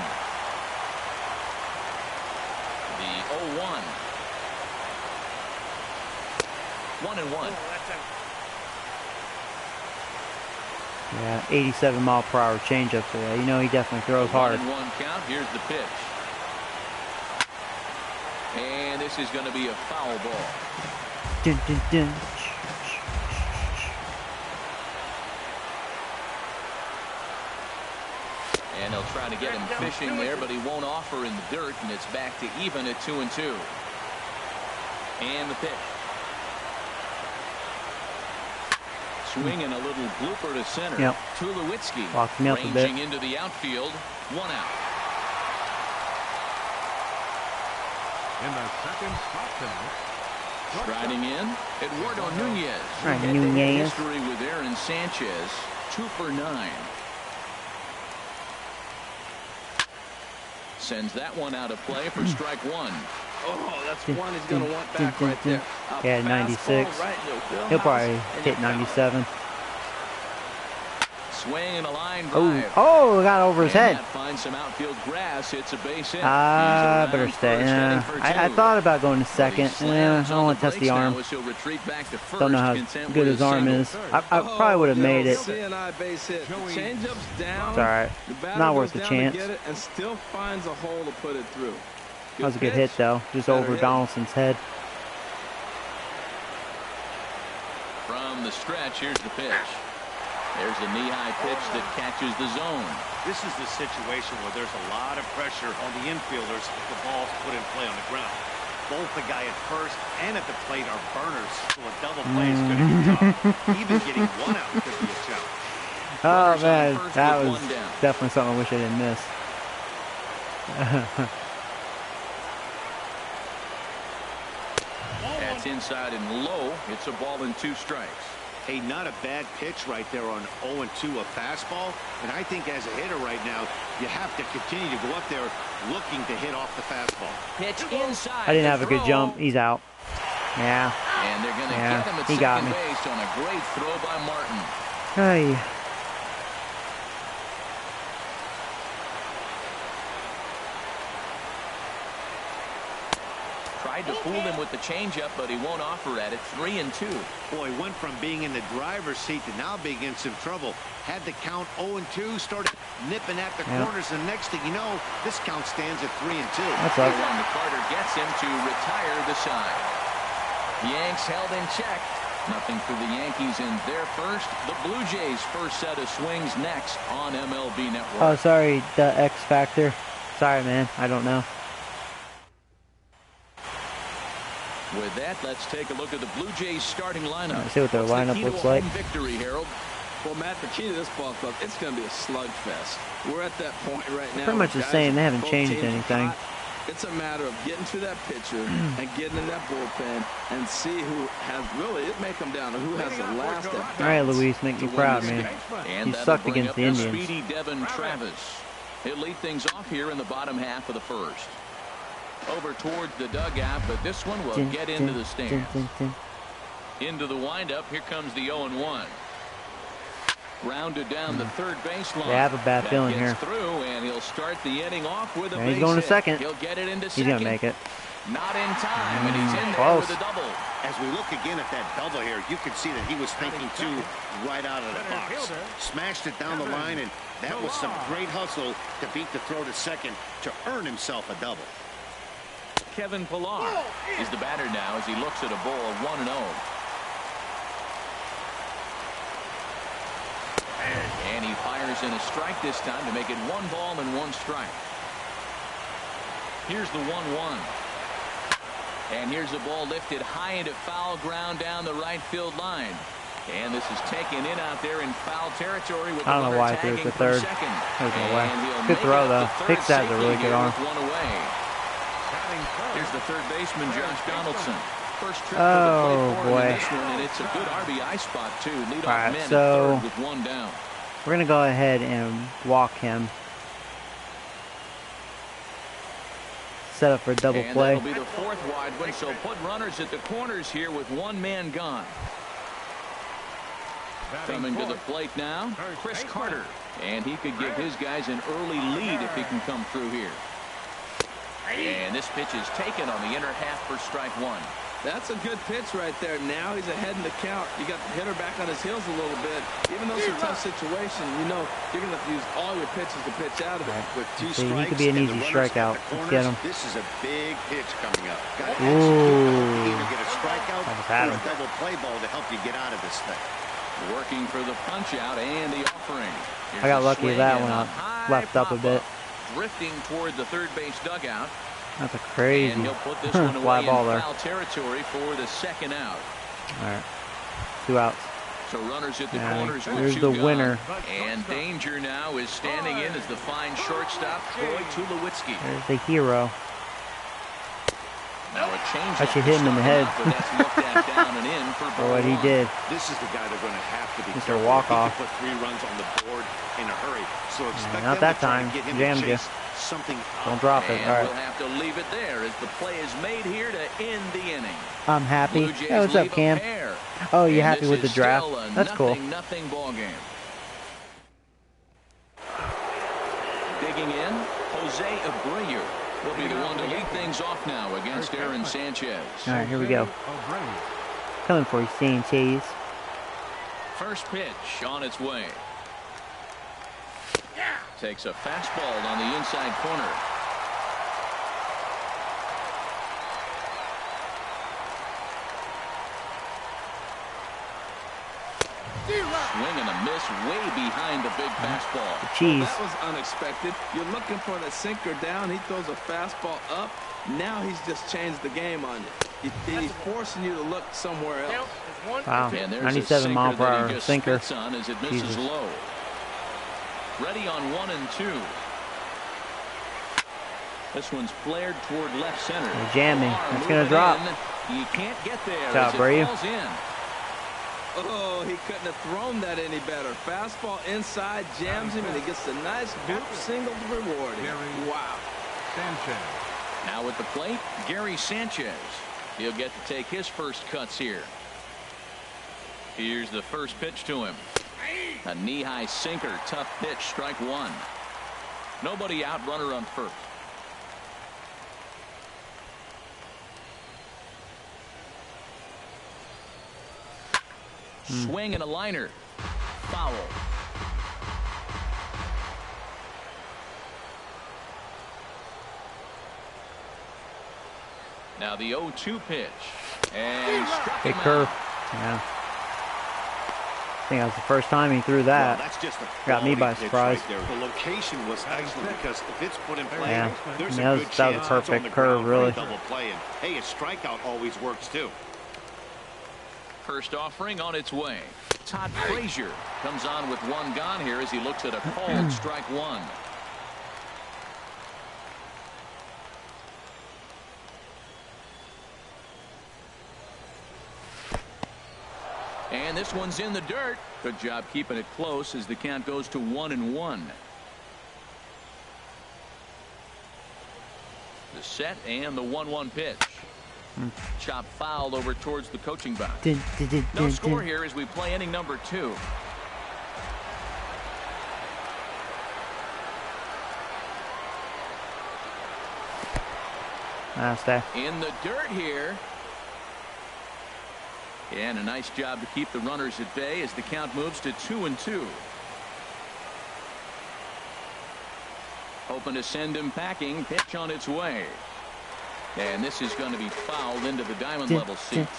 The 0-1. 1-1. Yeah, 87 mile per hour changeup today. You know he definitely throws hard. 1-1 count. Here's the pitch. And this is going to be a foul ball. Dun, dun, dun. And they'll try to get him fishing there, but he won't offer in the dirt, and it's back to even at 2-2. And the pitch. Swing and a little blooper to center. Yep. Tulowitzki Walked me up a bit. ranging into the outfield. 1 out. In the second spot tonight, Striding in, Eduardo Nunez. Right, Head-to-head Nunez. history with Aaron Sanchez. 2 for 9. Sends that one out of play for strike one. Oh, that's one he's going to want back right there. A Yeah, fastball 96. right in the wheelhouse, He'll probably and hit you foul. 97. Swing and a line Oh, drive. oh, got over his And head. that finds some outfield grass. It's a base hit. Ah, He's better around stay. first, Yeah. heading for I two. thought about going to But he second. slams Yeah, I don't on want to test the brakes arm. now as he'll retreat back to first, Don't know how content good with his a arm single. is. I probably would have made it. C&I base hit. The changeup's down. It's all right. The batter Not goes worth the down chance. to get it and still finds a hole to put it through. That was a good pitch. hit, though. Just Better over hit. Donaldson's head. From the stretch, here's the pitch. There's a knee-high pitch that catches the zone. This is the situation where there's a lot of pressure on the infielders if the ball's put in play on the ground. Both the guy at first and at the plate are burners, so a double play is going to be tough. Even getting one out could be a challenge. Oh, Runners on man. first That with was one down. definitely something I wish I didn't miss. That's inside and low. It's a ball and 2 strikes. Hey, not a bad pitch right there on 0-2, a fastball. And I think as a hitter right now, you have to continue to go up there looking to hit off the fastball. Pitch inside. I didn't the have a good throw. jump. He's out. Yeah. And they're going to Yeah, get him at he got second me. base on a great throw by Martin. Hey. Tried to fool him with the changeup, but he won't offer at it. 3-2. Boy, went from being in the driver's seat to now being in some trouble. Had the count 0-2, started nipping at the corners, and next thing you know, this count stands at 3-2. That's up. And Carter gets him to retire the side. Yanks held in check. Nothing for the Yankees in their first. The Blue Jays' first set of swings next on MLB Network. Oh, sorry, the X Factor. Sorry, man. I don't know. With that, let's take a look at the Blue Jays starting lineup. Let's see what their What's the lineup key to looks a like. home victory, Harold. Well, Matt, the key to this ball club, it's going to be a slugfest. We're at that point right now. Pretty much the where guys same. They are haven't both changed teams anything. hot. It's a matter of getting to that pitcher and getting in that bullpen and see who has really, it may come down to who has the last at bats. All right, Luis, make me to win proud, this man. game. And You that'll sucked bring against up the the Indians. speedy Devin Travis. He'll lead things off here in the bottom half of the first. over towards the dugout, but this one will get into the stands. Into the windup. Here comes the 0-1. Grounded down the third baseline. They have a bad feeling here. Through, and he'll start the inning off with a base he's going to hit. second. He'll get it into He's second. going to make it. Not in time, and he's in there Close. with a double. As we look again at that double here, you can see that he was thinking too right out of the box. Smashed it down the line, and that was some great hustle to beat the throw to second to earn himself a double. Kevin Pillar is the batter now as he looks at a ball 1-0. And he fires in a strike this time to make it 1 ball and 1 strike. Here's the 1-1. And here's the ball lifted high into foul ground down the right field line. And this is taken in out there in foul territory with the I don't know why I threw it to third. There's no way. Good throw, though. Hicks has a really good arm. Here's the third baseman, Josh Donaldson. First trip Oh, to the plate for him boy. in this one, and it's a good RBI spot, too. Leadoff All right, man at so third with 1 down. we're going to go ahead and walk him. Set up for a double play. That'll be the 4th wide one, so put runners at the corners here with 1 man gone. Coming to the plate now, Chris Carter. And he could give his guys an early lead if he can come through here. And this pitch is taken on the inner half for strike 1. That's a good pitch right there. Now he's ahead in the count. You got the hitter back on his heels a little bit. Even though it's a tough situation, you know you're going to have to use all your pitches to pitch out of it. With 2 See, he strikes could be an and easy the runners strikeout. at the Let's corners, get him. This is a big pitch coming up. Got to Ooh. either get a strikeout Almost had or a him. double play ball to help you get out of this thing. Working for the punch out and the offering. Here's I got a lucky swing that and one a up. high Left up a pop-up. bit. Drifting toward the third base dugout. That's a crazy And he'll put this one fly away ball in there. foul territory for the 2nd out. All right. 2 outs. So runners at the Yeah, corners with there's 2 the gone. winner. And danger now is standing in as the fine shortstop, Troy Tulowitzki. There's the hero. Now a change. I should hit him in the head. But that's looked at down and in for For what he ball 1. did. This is the guy they're going to have to be Mr. careful. Walk-off. He could put 3 runs on the board in a hurry. So expect not them that to try time. to get him Jammed to you. chase something Don't drop it. And All right. we'll have to leave it there as the play is made here to end the inning. I'm happy. Blue Jays Hey, what's up, leave a Cam? pair. Oh, you And happy this with the is draft? still a That's cool. nothing ball game. Digging in, Jose Abreu will be the one to lead things off now against Aaron Sanchez. All right, here we go. Coming for you, Sanchez. First pitch on its way. Takes a fastball on the inside corner. Swing and a miss way behind the big fastball. Cheese. That was unexpected. You're looking for the sinker down. He throws a fastball up. Now he's just changed the game on you. He's forcing you to look somewhere else. Wow. And there's 97 a mile sinker per that he hour just sinker. spits on as it misses Jesus. low. Ready on 1 and 2. This one's flared toward left center. They're jamming. Lamar It's going to moving drop. in. He can't get there Good job, as it Abreu. falls in. Oh, he couldn't have thrown that any better. Fastball inside, jams him, and he gets a nice group single to reward him. Wow. Sanchez. Now at the plate, Gary Sanchez. He'll get to take his first cuts here. Here's the first pitch to him. A knee-high sinker, tough pitch, strike 1. Nobody out, runner on first. Swing and a liner. Foul. Now the 0-2 pitch. And struck Big him curve. out. Yeah. I think that was the first time he threw that. Well, that's just a Got me by quality pitch surprise. right there. The location was excellent because if it's put in play, Yeah. there's That a was- good that was a chance it's perfect on the curve, ground for a really. double play. And hey, a strikeout always works too. First offering on its way. Todd Frazier comes on with 1 gone here as he looks at a called strike 1. And this one's in the dirt. Good job keeping it close as the count goes to 1-1. The set and the 1-1 pitch. Chop foul over towards the coaching box. No score here as we play inning number 2. In the dirt here. And a nice job to keep the runners at bay as the count moves to 2-2. Hoping to send him packing. Pitch on its way. And this is going to be fouled into the diamond level seats.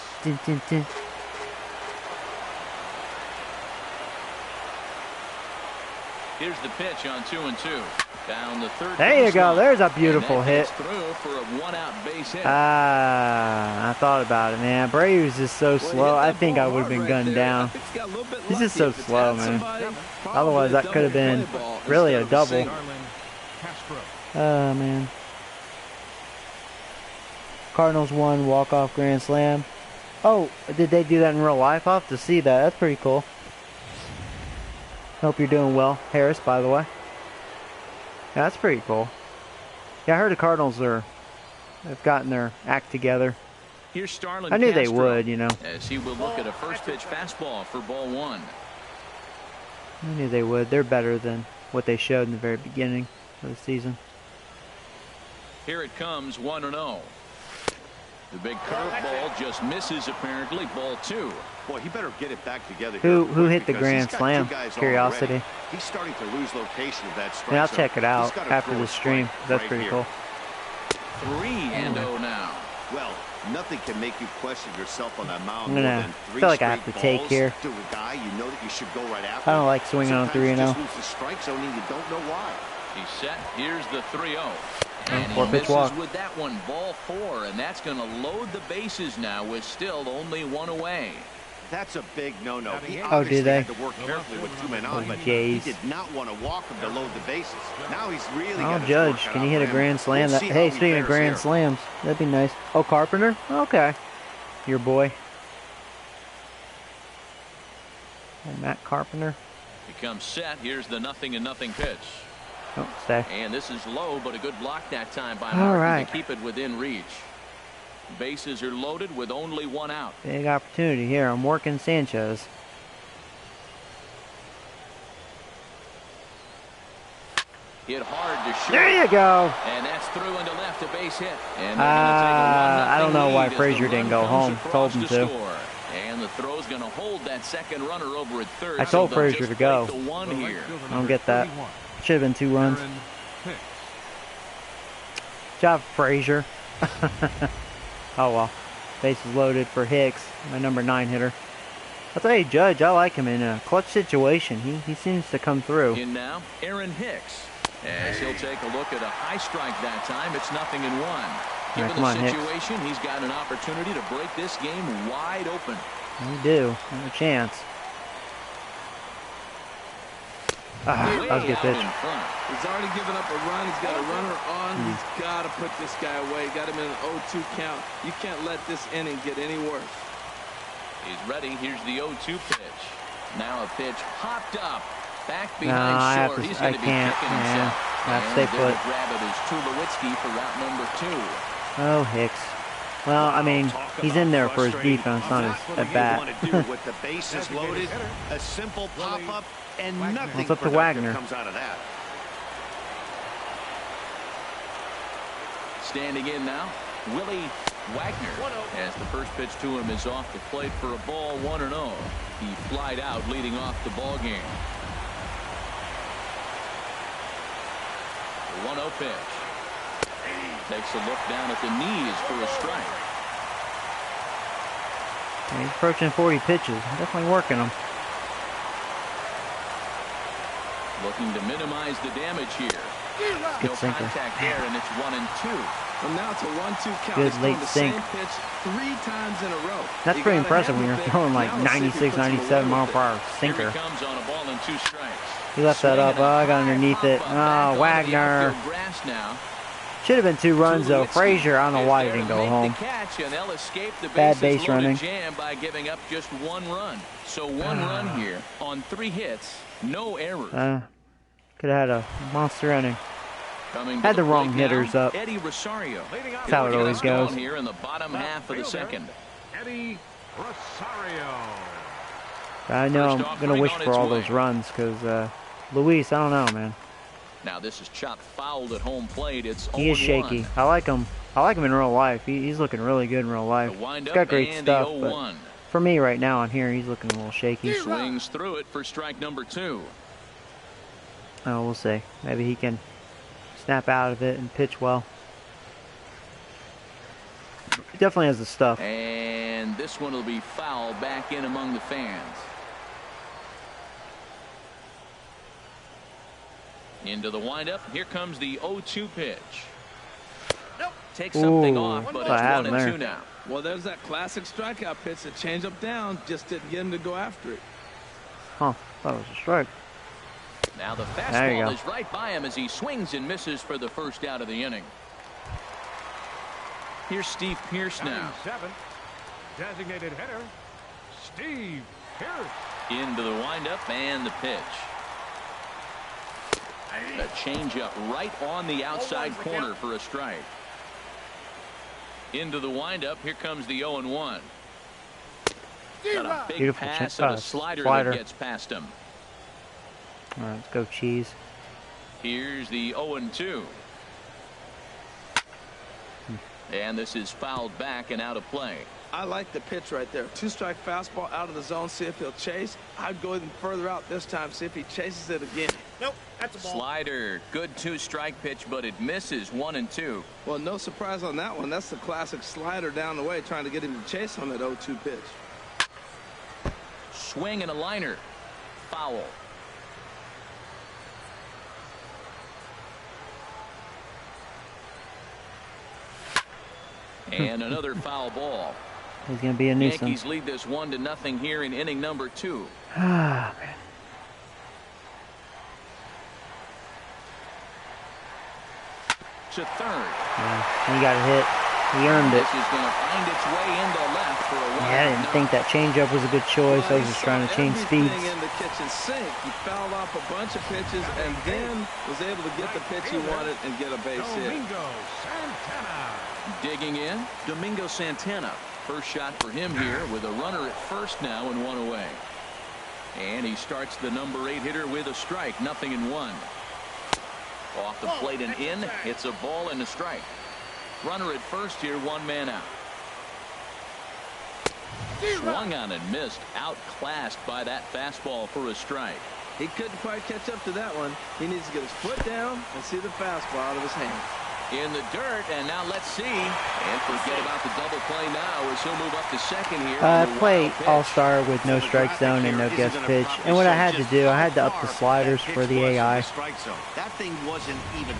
Here's the pitch on 2-2. Down the third. There you go. There's a beautiful hit. Through for a 1-out base hit. I thought about it, man. Braves is so slow. I think I would have been gunned down. He's just so slow, man. Otherwise, that could have been really a double. Oh, man. Cardinals won walk-off grand slam. Oh, did they do that in real life? I'll have to see that. That's pretty cool. Hope you're doing well, Harris, by the way. Yeah, that's pretty cool. Yeah, I heard the Cardinals have gotten their act together. Here's Starlin I knew Castro, they would, you know. As he will look at a first pitch fastball for ball 1. I knew they would. They're better than what they showed in the very beginning of the season. Here it comes, 1-0. The big curveball just misses apparently. Ball 2. Boy, he better get it back together. Who hit the grand slam? Curiosity. He's starting to lose location of that strike. Yeah, I'll check it out after the stream. That's pretty cool. 3-0 now. Well, nothing can make you question yourself on that mound I'm gonna feel like I have to take here. To a guy you know that you should go right after. I don't like swinging on 3-0. Lose the strike zone and you don't know why. He's set. Here's the 3-0. And he misses with that one. Ball 4, and that's going to load the bases now with still only 1 away. That's a big no-no. Oh, did they? Had to work carefully with 2 men on, but Jays. he did not want to walk him to load the bases. Now he's really I'll got his judge. work cut Can he out hit a for him. grand slam? We'll see Hey, how he speaking of fares grand here. slams, that'd be nice. Oh, Carpenter? Okay. Your boy. And Matt Carpenter. He comes set. Here's the 0-0 pitch. Oh, stay. And this is low, but a good block that time by All Martin right. to keep it within reach. Bases are loaded with only 1 out. Big opportunity here. I'm working Sanchez. Hit hard to shoot. There you go. And that's through into left, a base hit. And I don't know why Frazier didn't go home. Told him to. And the throw's going to hold that second runner over at third. I told Frazier to go. The 1 here. I don't get that. Should have been 2 runs. Job, Frazier. Oh well. Bases loaded for Hicks, my number 9 hitter. I'll tell you, Judge, I like him in a clutch situation. He seems to come through. In now, Aaron Hicks. As he'll take a look at a high strike that time, it's 0-1. Given come on, the Hicks. situation, he's got an opportunity to break this game wide open. We do. Have a chance. That was a good pitch. He's already given up a run. He's got a runner on. He's got to put this guy away. Got him in an 0-2 count. You can't let this inning get any worse. He's ready. Here's the 0-2 pitch. Now a pitch popped up. Back No, behind short. He's going to be can't. kicking Yeah, himself. I have to stay And there put. to grab it is Tulowitzki for route number 2. Oh, Hicks. Well, I mean, he's in there for his defense, not his at bat. Want to do with the bases loaded, a simple pop-up, and nothing It's up to productive Wagner. comes out of that. Standing in now, Willie Wagner. As the first pitch to him is off the plate for a ball, 1-0. He flied out leading off the ball game. The 1-0 pitch. Takes a look down at the knees for a strike. Yeah, he's approaching 40 pitches. Definitely working them. Looking to minimize the damage here. Good No sinker. contact there, and it's 1-2. Well, now it's a 1-2 count. Good He's late thrown the sink. same pitch 3 times in a row. That's You pretty gotta impressive have when the you're thing. throwing like Now let's see if he 96, puts him 97 away mile with per hour Here sinker. he comes on a ball and 2 strikes. He left that up. Oh, I got underneath it. Oh, Wagner. Should have been 2 runs though. Frazier, I don't know why he didn't go home. Bad base running. Jam by giving up just 1 run. So 1 run here on 3 hits, no errors. Could have had a monster inning. Had the wrong hitters up. Eddie Rosario. That's how it always goes. Here in the bottom half of the second. Eddie Rosario. I know I'm going to wish for all those runs because Luis, I don't know, man. Now this is chopped fouled at home plate. It's He is shaky. I like him. I like him in real life. He's looking really good in real life. He's got great stuff, but for me right now on here, he's looking a little shaky. Swings through it for strike number 2. Oh, we'll see. Maybe he can snap out of it and pitch well. He definitely has the stuff. And this one will be foul back in among the fans. Into the windup. Here comes the 0-2 pitch. Nope. Takes something Ooh, off, but it's I 1-2 now. Well, there's that classic strikeout pitch, the change up down, just didn't get him to go after it. Huh, thought it was a strike. Now the There you fastball go. is right by him as he swings and misses for the first out of the inning. Here's Steve Pearce now. 97. Designated hitter, Steve Pearce. Into the windup and the pitch. A changeup right on the outside corner for a strike. Into the windup. Here comes the 0-1. Got a big Beautiful pass of a slider that gets past him. All right, let's go cheese. Here's the 0-2. And this is fouled back and out of play. I like the pitch right there. 2-strike fastball out of the zone, see if he'll chase. I'd go even further out this time, see if he chases it again. Nope, that's a ball. Slider, good 2-strike pitch, but it misses 1-2. Well, no surprise on that one. That's the classic slider down the way, trying to get him to chase on that 0-2 pitch. Swing and a liner. Foul. And another foul ball. He's going to be a nuisance. Yankees lead this 1-0 here in inning number 2. Ah, man. To third. Yeah, he got a hit. He earned it. This is going to find its way into left for a Yeah, I didn't think that changeup was a good choice. I was just trying to change speeds. In the kitchen sink. He fouled off a bunch of pitches and then was able to get the pitch he wanted and get a base hit. Domingo Santana. Digging in, Domingo Santana. First shot for him here with a runner at first now and 1 away. And he starts the number 8 hitter with a strike, 0-1. Off the plate and in, it's a ball and a strike. Runner at first here, 1 man out. Swung on and missed, outclassed by that fastball for a strike. He couldn't quite catch up to that one. He needs to get his foot down and see the fastball out of his hand. In the dirt, and now let's see. And forget about the double play now as he'll move up to second here. Play all-star with no strike zone and no guest pitch. And what I had to do, I had to up the sliders for the AI.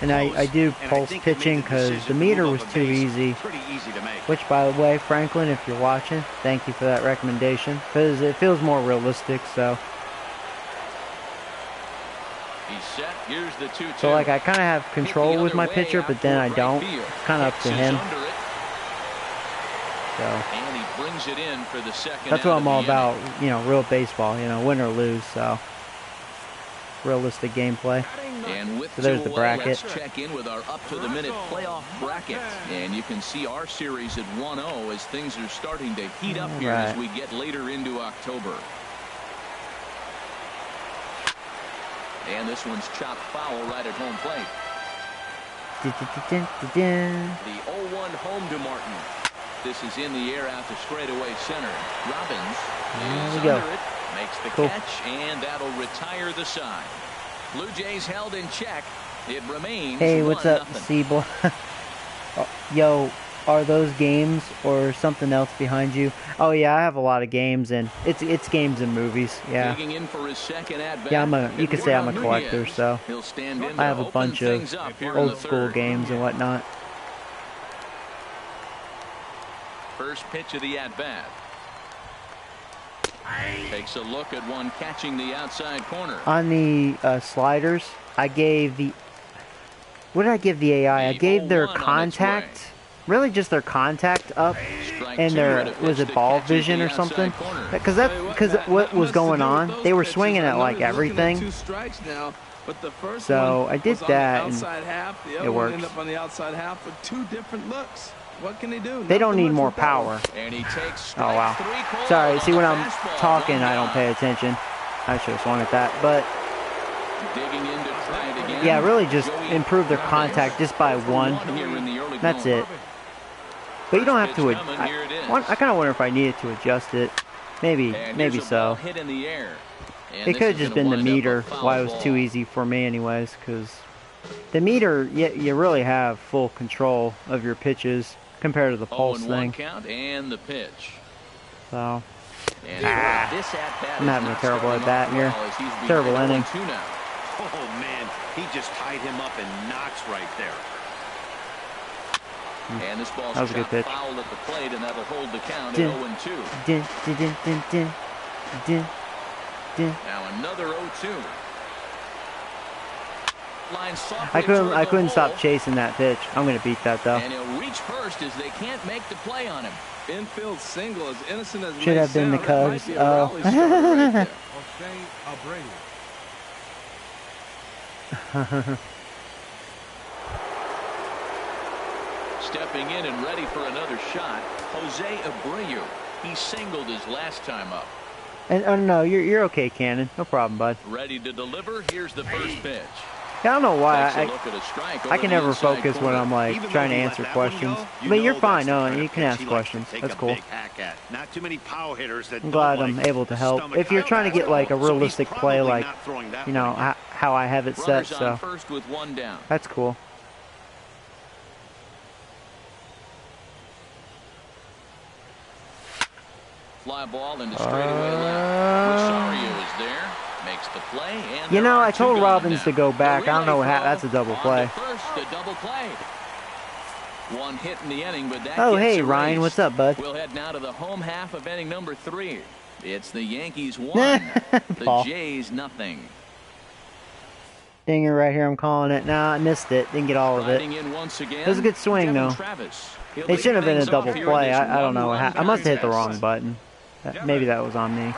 And I do pulse pitching because the meter was too easy. Which, by the way, Franklin, if you're watching, thank you for that recommendation. Because it feels more realistic, so... He's set. Here's the 2-2. So, like, I kind of have control with my pitcher, but then I don't. It's kind of up to him. So, and he brings it in for the second. That's what I'm all about, you know, real baseball, you know, win or lose, so. Realistic gameplay. And with so there's the bracket. Let's check in with our up-to-the-minute playoff bracket. And you can see our series at 1-0 as things are starting to heat up here as we get later into October. And this one's chopped foul right at home plate. The 0-1 home to Martin. This is in the air out to straightaway center. Robbins is under it, makes the catch, and that'll retire the side. Blue Jays held in check. It remains 1-0. Hey, what's up, C-Boy? Yo, are those games or something else behind you? Oh yeah, I have a lot of games, and it's games and movies. Yeah. Digging in for his second at-bat. Yeah, you could say I'm a collector, so He'll stand in I have a bunch of old school third. games and whatnot. First pitch of the at-bat. Takes a look at one catching the outside corner. On the sliders, I gave the... What did I give the AI? I gave their contact... Really just their contact up and their, was it ball vision or something? Because what was going on, they were swinging at like everything. 2 strikes now. But the first So one I did was on that, the and outside half. The other it one works. ended up on the outside half with 2 different looks. What can they do? They don't Nothing need much more with that one. power. And he takes Oh, wow. strike 3 called Sorry, on see, the when I'm fastball. talking, 1 I don't down. pay attention. I should have swung at that. But, Digging in to try it again. yeah, really just Joey improve their Robbins. contact just by 1. Here in the early That's going. it. But you don't have to... First pitch coming, here it is. I kind of wonder if I needed to adjust it. Maybe And here's a so. ball hit in the air. And It this could have is just gonna been the wind up a meter, foul why it was too ball. easy for me anyways, because the meter, you really have full control of your pitches compared to the pulse 0-1 thing. count and the pitch. So, And this at-bat I'm is having a not terrible starting at-bat off here. well as he's behind Terrible 0-2 inning. now. Oh, man, he just tied him up in knots right there. And this ball's That was a good shot pitch. foul at the plate, and that'll hold the count Din. at 0-2. din, din, din, din, din, din, din. Now another 0-2. Line softly I toward the couldn't stop hole, chasing that pitch. I'm gonna beat that though. and he'll reach first as they can't make the play on him. Infield single, as innocent as it Should may have been the sound, that might Cubs. be a Oh. rally starter right there. Jose Abreu. Stepping in and ready for another shot, Jose Abreu. He singled his last time up. And oh no, you're okay, Cannon. No problem, bud. Ready to deliver. Here's the first pitch. I don't know why Takes a look at a strike over I can the never inside focus when corner. I'm like Even trying though to he let answer that one questions. go, But you're know fine. that's the No, kind you of can pitch ask he likes to questions. take That's a cool. big hack at. Not too many power hitters that I'm don't glad like I'm able to help. stomach If you're out trying to that get like a ball. So he's realistic play, probably like not throwing that you know right now. how I have it set, Runners so on first with 1 down. that's cool. Fly ball into straightaway left. Rosario is there. Makes the play. And You there know, are I 2 told gone Robbins now. to go The back. I don't know relay what throw that's a double on play. to first, a double play. 1 hit in the inning, but that Oh, gets hey, Ryan, erased. what's up, bud? We'll head now to the home half of inning number 3. It's the Yankees 1, the Paul. Jays nothing. Dinger right here, I'm calling it. Nah, I missed it. Didn't get all of it. Riding in once again, It was a good swing, Devin though. Travis. He'll It lead shouldn't have been a things off double here in play. this I don't know what one-run happened. I must have hit the contest. wrong button. Maybe that was on me.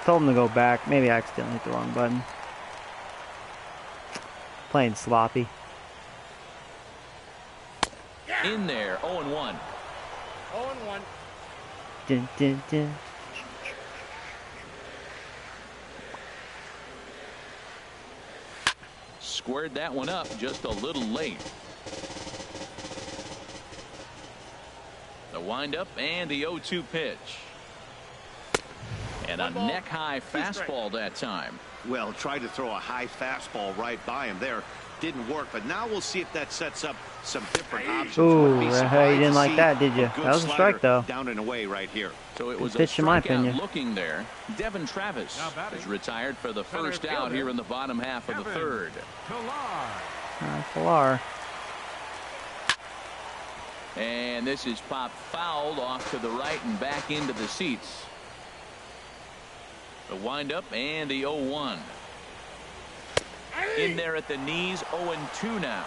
Told him to go back. Maybe I accidentally hit the wrong button. Playing sloppy. In there, 0-1. 0-1. Dun, dun, dun. Squared that one up just a little late. The windup and the 0-2 pitch. And a neck-high fastball that time. Well, tried to throw a high fastball right by him there. Didn't work, but now we'll see if that sets up some different options. Ooh, Wouldn't be you surprised didn't to like see that, did you? a good That was a slider strike, though. Down and away right here. So it was a pitch in my opinion. strikeout looking there. Devin Travis Now batting. is retired for the first Center out fielder. here in the bottom half of the Kevin. 3rd. Pilar. Pilar. And this is popped fouled off to the right and back into the seats. The windup and the 0-1. In there at the knees, 0-2 now.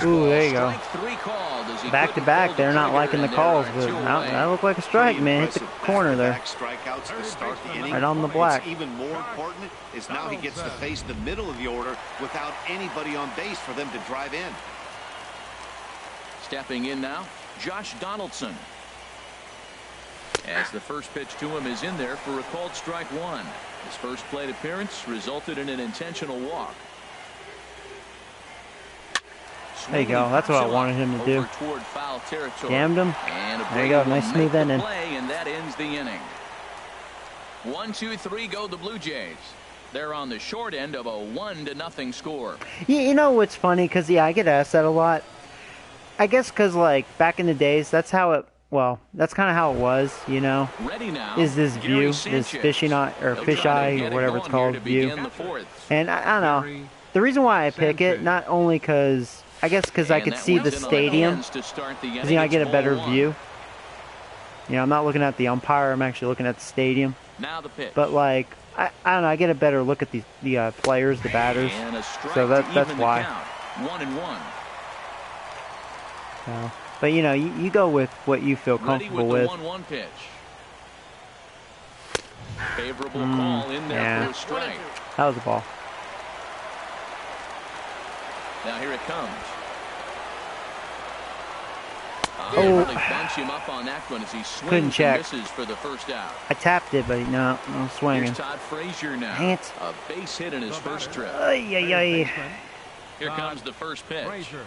Ooh, there you go. Strike 3 called as he Back to couldn't back, pull the they're not trigger, liking the and there calls, are but 2 that away. looked like a strike, Pretty man. Hit the impressive corner there. back-to-back strikeouts to start the inning. Right on the What's black. even more important is now he gets to face the middle of the order without anybody on base for them to drive in. Stepping in now, Josh Donaldson. As the first pitch to him is in there for a called strike 1. His first plate appearance resulted in an intentional walk. There you go. That's what I wanted him to do. Over toward foul territory. Jammed him. And There you go. Abreu Nice will smooth make the ending. play, and that ends the inning. 1, 2, 3 go the Blue Jays. They're on the short end of a 1-0 score. You know what's funny? Because, yeah, I get asked that a lot. I guess because, like, back in the days, that's how it, well, that's kind of how it was, you know? Ready now. Is this Gary view, this Sanchez. fishing eye, or They'll fish try to eye, get or it whatever it's going here called, to view. begin the 4th. And I don't know. The reason why I pick it, not only because, I guess because I And could that see went the in on stadium, ends to start the because, inning. I get a It's better 0-1. view. You know, I'm not looking at the umpire, I'm actually looking at the stadium. Now the pitch. But, like, I don't know, I get a better look at the players, the batters. And a strike So to that's even why. the count. 1-1. So, But, you know, you go with what you feel comfortable Ready with. with the 1-1 pitch. Favorable call in there for a strike. That was a ball. Now here it comes. Oh. Really bunch him up on that one as he swings Couldn't check. and misses for the first out. I tapped it, but no swinging. Here's Todd Frazier now. Dang it. A base hit in his first trip. Ay, ay, ay. Here comes the first pitch. Frazier.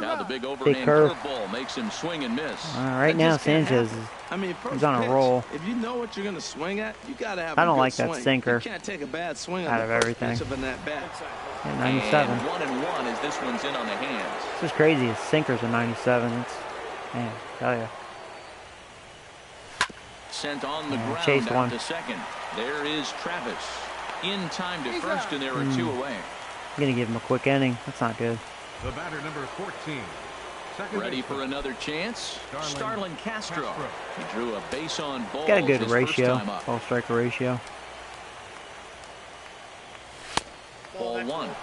Now the big overhand curve. curveball makes him swing and miss. Right now, Sanchez is I mean, he's on a roll. If you know what you're going to swing at, you got to have I a don't good like that swing. sinker You can't take a bad swing out on of the first everything. pitch of a that bat. at 97. And 1-1 as this one's in on the hands. This is crazy. His sinker's a 97. It's, man, I tell you. Sent on the ground chased out one. to second. There is Travis. In time to first, and there are two away. I'm going to give him a quick inning. That's not good. The batter, number 14. Second Ready baseman. for another chance? Starlin Castro. He drew a base on ball. Got a good his ratio. first time up. Ball striker ratio. Ball one. 1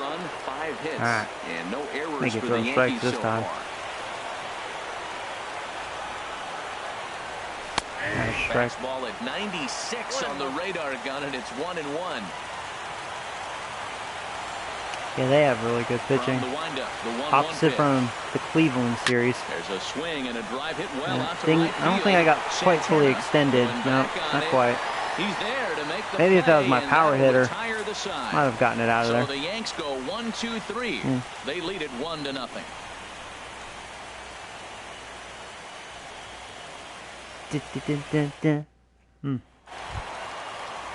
run, 5 hits, All right. and no errors Make it for throw the strikes Yankees this so time. far. Nice strike. Fastball at 96 on the radar gun, and it's 1-1. Yeah, they have really good pitching. From the windup, the 1-1 Opposite pitch. from the Cleveland series. There's a swing and a drive hit well Yeah, out to right I don't field. think I got quite fully Santana extended. going No, back on not it. quite. He's there to make the Maybe if that was play, my and power that'll hitter, retire the side. Might have gotten it out of So there. the Yanks go 1-2-3. They lead it 1-0.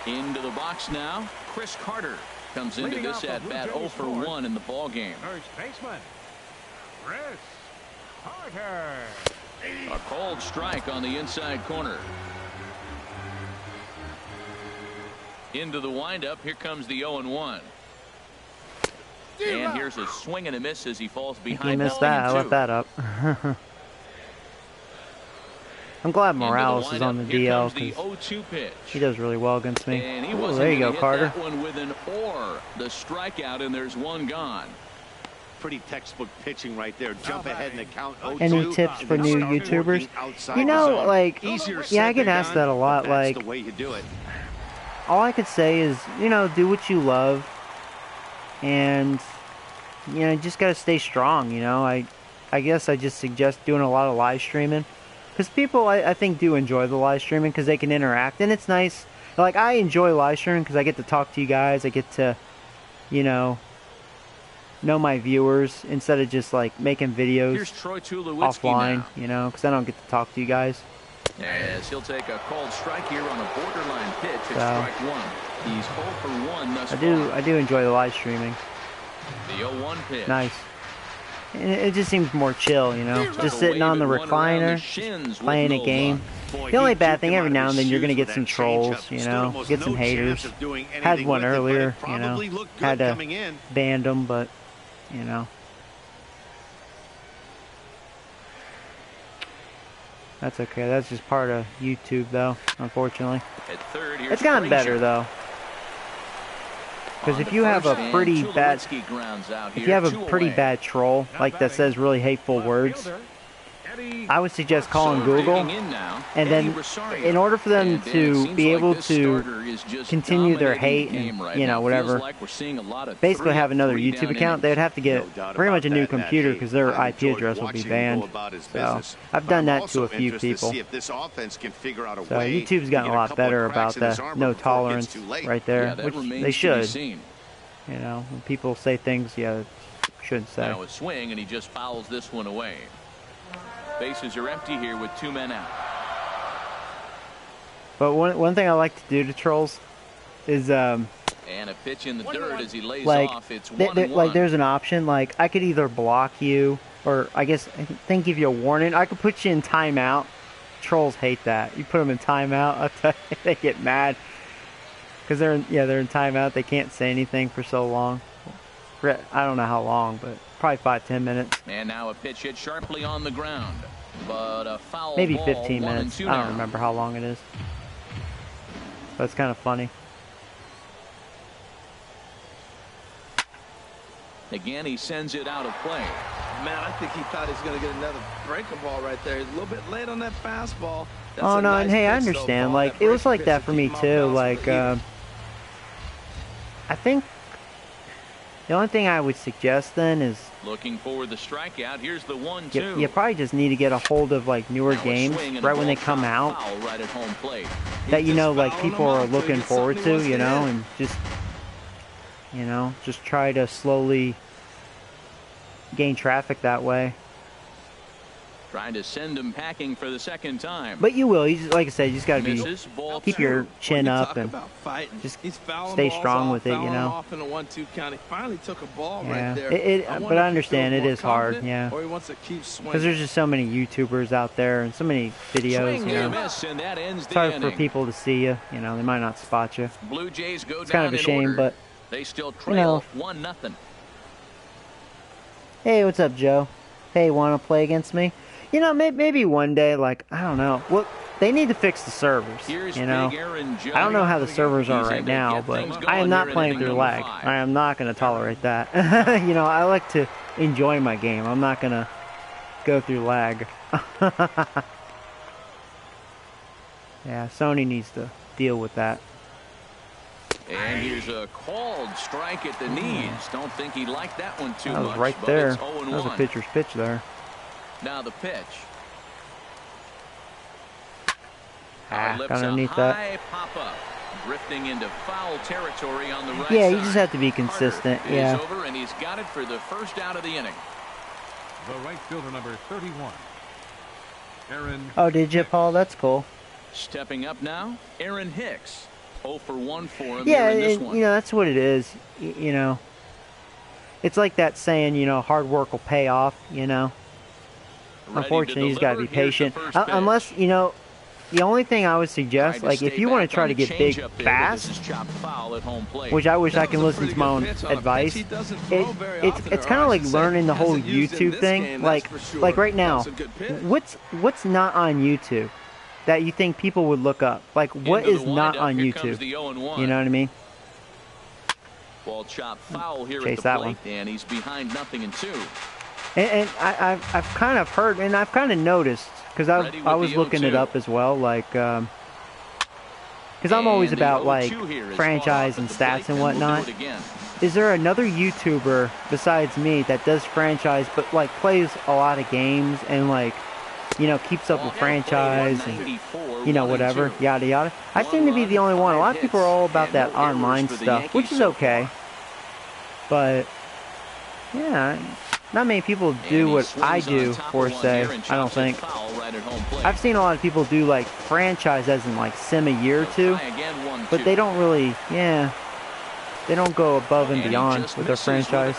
Into the box now. Chris Carter comes into Leading this off the at Blue bat Jays 0 for score. 1 in the ball game. First baseman, Chris Carter. A cold strike on the inside corner. Into the windup. Here comes the 0-1. And here's a swing and a miss as he falls He behind. missed that. I left that up. I'm glad Morales is on the DL The because 0-2 pitch. he does really well against me. And he Ooh, wasn't there you gonna go, hit Carter. that one with an or. The strikeout, and there's one gone. Pretty textbook pitching right there. Jump ahead in the count. 0-2. Any tips for new Start YouTubers? working outside You the know, zone. like, Easier yeah, said I get than asked done, that a lot. but that's Like, the way you do it. all I could say is, you know, do what you love, and you know, you just gotta stay strong. You know, I guess I just suggest doing a lot of live streaming, because people I think do enjoy the live streaming because they can interact, and it's nice. Like, I enjoy live streaming because I get to talk to you guys. I get to, you know my viewers instead of just like making videos Here's Troy Tulowitzki offline. now. You know, because I don't get to talk to you guys. As he'll take a called strike here on a borderline pitch at So, strike one. He's 0 for 1 thus I do enjoy the live streaming. The 0-1 pitch. Nice. It just seems more chill, you know, Took just a sitting on the wave at one around the recliner, shins with playing no a game. luck. Boy, The only he bad juked thing, him every out of now and his then you're going to shoes get with some that trolls, changeup. you Stood know, almost get some no chance haters. of doing Had anything one with it, but earlier, it you know, probably looked good had to coming in. banned them, but, you know. That's okay. That's just part of YouTube, though, unfortunately. At third, here's It's gotten better, Frazier. though. Because On if the you have a first, and pretty bad, Tulowitzki grounds out if here, you have a 2 pretty away. bad troll, like that says really hateful words, I would suggest calling So Google, digging in now, and Eddie then Rosario. in order for them And Dan, it to seems be like able this to starter is just continue their dominating hate the and, game right you know, now. whatever, Feels like we're seeing a lot of basically 3 have another 3 YouTube down account, they'd innings. have to get No doubt pretty about much a new that, Matt. computer Hey, because their I've IP enjoyed address will be watching him go banned. about his So business, I've but done I'm that also to a few interested to people. see if this offense can figure out a So way YouTube's to gotten get a lot couple of better cracks about in his the armor no before it gets tolerance too late. right there, Yeah, that which remains they to be should. seen. You know, when people say things, yeah, shouldn't say. Now a swing, and he just fouls this one away. Bases are empty here with 2 men out. But one thing I like to do to trolls is And a pitch in the dirt as he lays like off. It's 1-1. like there's an option, like I could either block you or I think give you a warning. I could put you in timeout. Trolls hate that. You put them in timeout, I'll tell you, they get mad because they're in timeout. They can't say anything for so long. I don't know how long, but probably 5-10 minutes, And now a pitch hit sharply on the ground. But a foul maybe ball, 15 1 and minutes. 2 I don't now. remember how long it is, but it's kind of funny. Again, he sends it out of play. Man, I think he thought he was going to get another breaker ball right there. He's a little bit late on that fastball. That's Oh, no, nice and hey, I pitch, understand. though, Like, that it was breaking like pitch that to for keep me, him off too. balance Like, for the I think the only thing I would suggest then is Looking for the strikeout. Here's the 1-2. you probably just need to get a hold of, like, newer Now a games swing and a right when they ball come chopped out foul right at home plate. that, He's you know, just like, fouling people them are off till he looking gets forward something he to, you wants to know, hit. and just, you know, just try to slowly gain traffic that way. Trying to send him packing for the second time. But you will. You just, like I said, you just got to be Misses, ball keep 2. your chin Well, you up talk and about fighting. just He's fouling stay balls strong off, with it, you fouling know. off in a 1-2 count. He finally took a ball Yeah. right there. But wonder I if he understand feels it more is hard, confident yeah. Or he wants to keep swinging. Because there's just so many YouTubers out there and so many videos, Swing you and a know. miss, and that ends It's the hard inning. for people to see you. You know, they might not spot you. Blue Jays go It's down kind of a in shame, order. but They still you know. trail 1-0. Hey, what's up, Joe? Hey, want to play against me? You know, maybe one day, like, I don't know. Well, they need to fix the servers, Here's you know. Big Aaron Judge. I don't know how the servers are He's right in to now, get but things I going am not here in playing inning through number lag. 5. I am not going to tolerate that. You know, I like to enjoy my game. I'm not going to go through lag. Yeah, Sony needs to deal with that. And here's a called strike at the knees. Don't think he liked that one too That was much. right but there. It's That 0-1. was a pitcher's pitch there. Now the pitch. Got Got underneath a that. high pop-up. Drifting into foul territory on the right Yeah, side. you just have to be consistent, Carter yeah. is over, and he's got it for the first out of the inning. The right fielder, number 31. Aaron. Oh, did you, Paul? That's cool. Stepping up now, Aaron Hicks. 0 for 1 for him Yeah, here in this and, one. you know, that's what it is. You know, it's like that saying, you know, hard work will pay off, you know. Ready Unfortunately, you just got to be deliver. Here's the patient. first pitch. Unless, you know, the only thing I would suggest, like, if you want to try to get big fast, which I wish I can listen to my own advice, it's kind of like learning the whole YouTube thing. Like right now, what's not on YouTube that you think people would look up? Like, what is not on YouTube? You know what I mean? Ball chop foul here Chase at the that plate, one. and he's behind 0-2. And I've kind of heard, and I've kind of noticed, because I was looking it up as well, like, because I'm always about, like, franchise and stats and whatnot. Is there another YouTuber besides me that does franchise, but, like, plays a lot of games and, like, you know, keeps up with franchise and, you know, whatever, yada, yada? I seem to be the only one. A lot of people are all about that online stuff, which is okay. But, yeah, not many people do what I do, per se, I don't think. I've seen a lot of people do, like, franchise as in, like, sim a year or two, but they don't really, yeah, they don't go above and beyond with their franchise.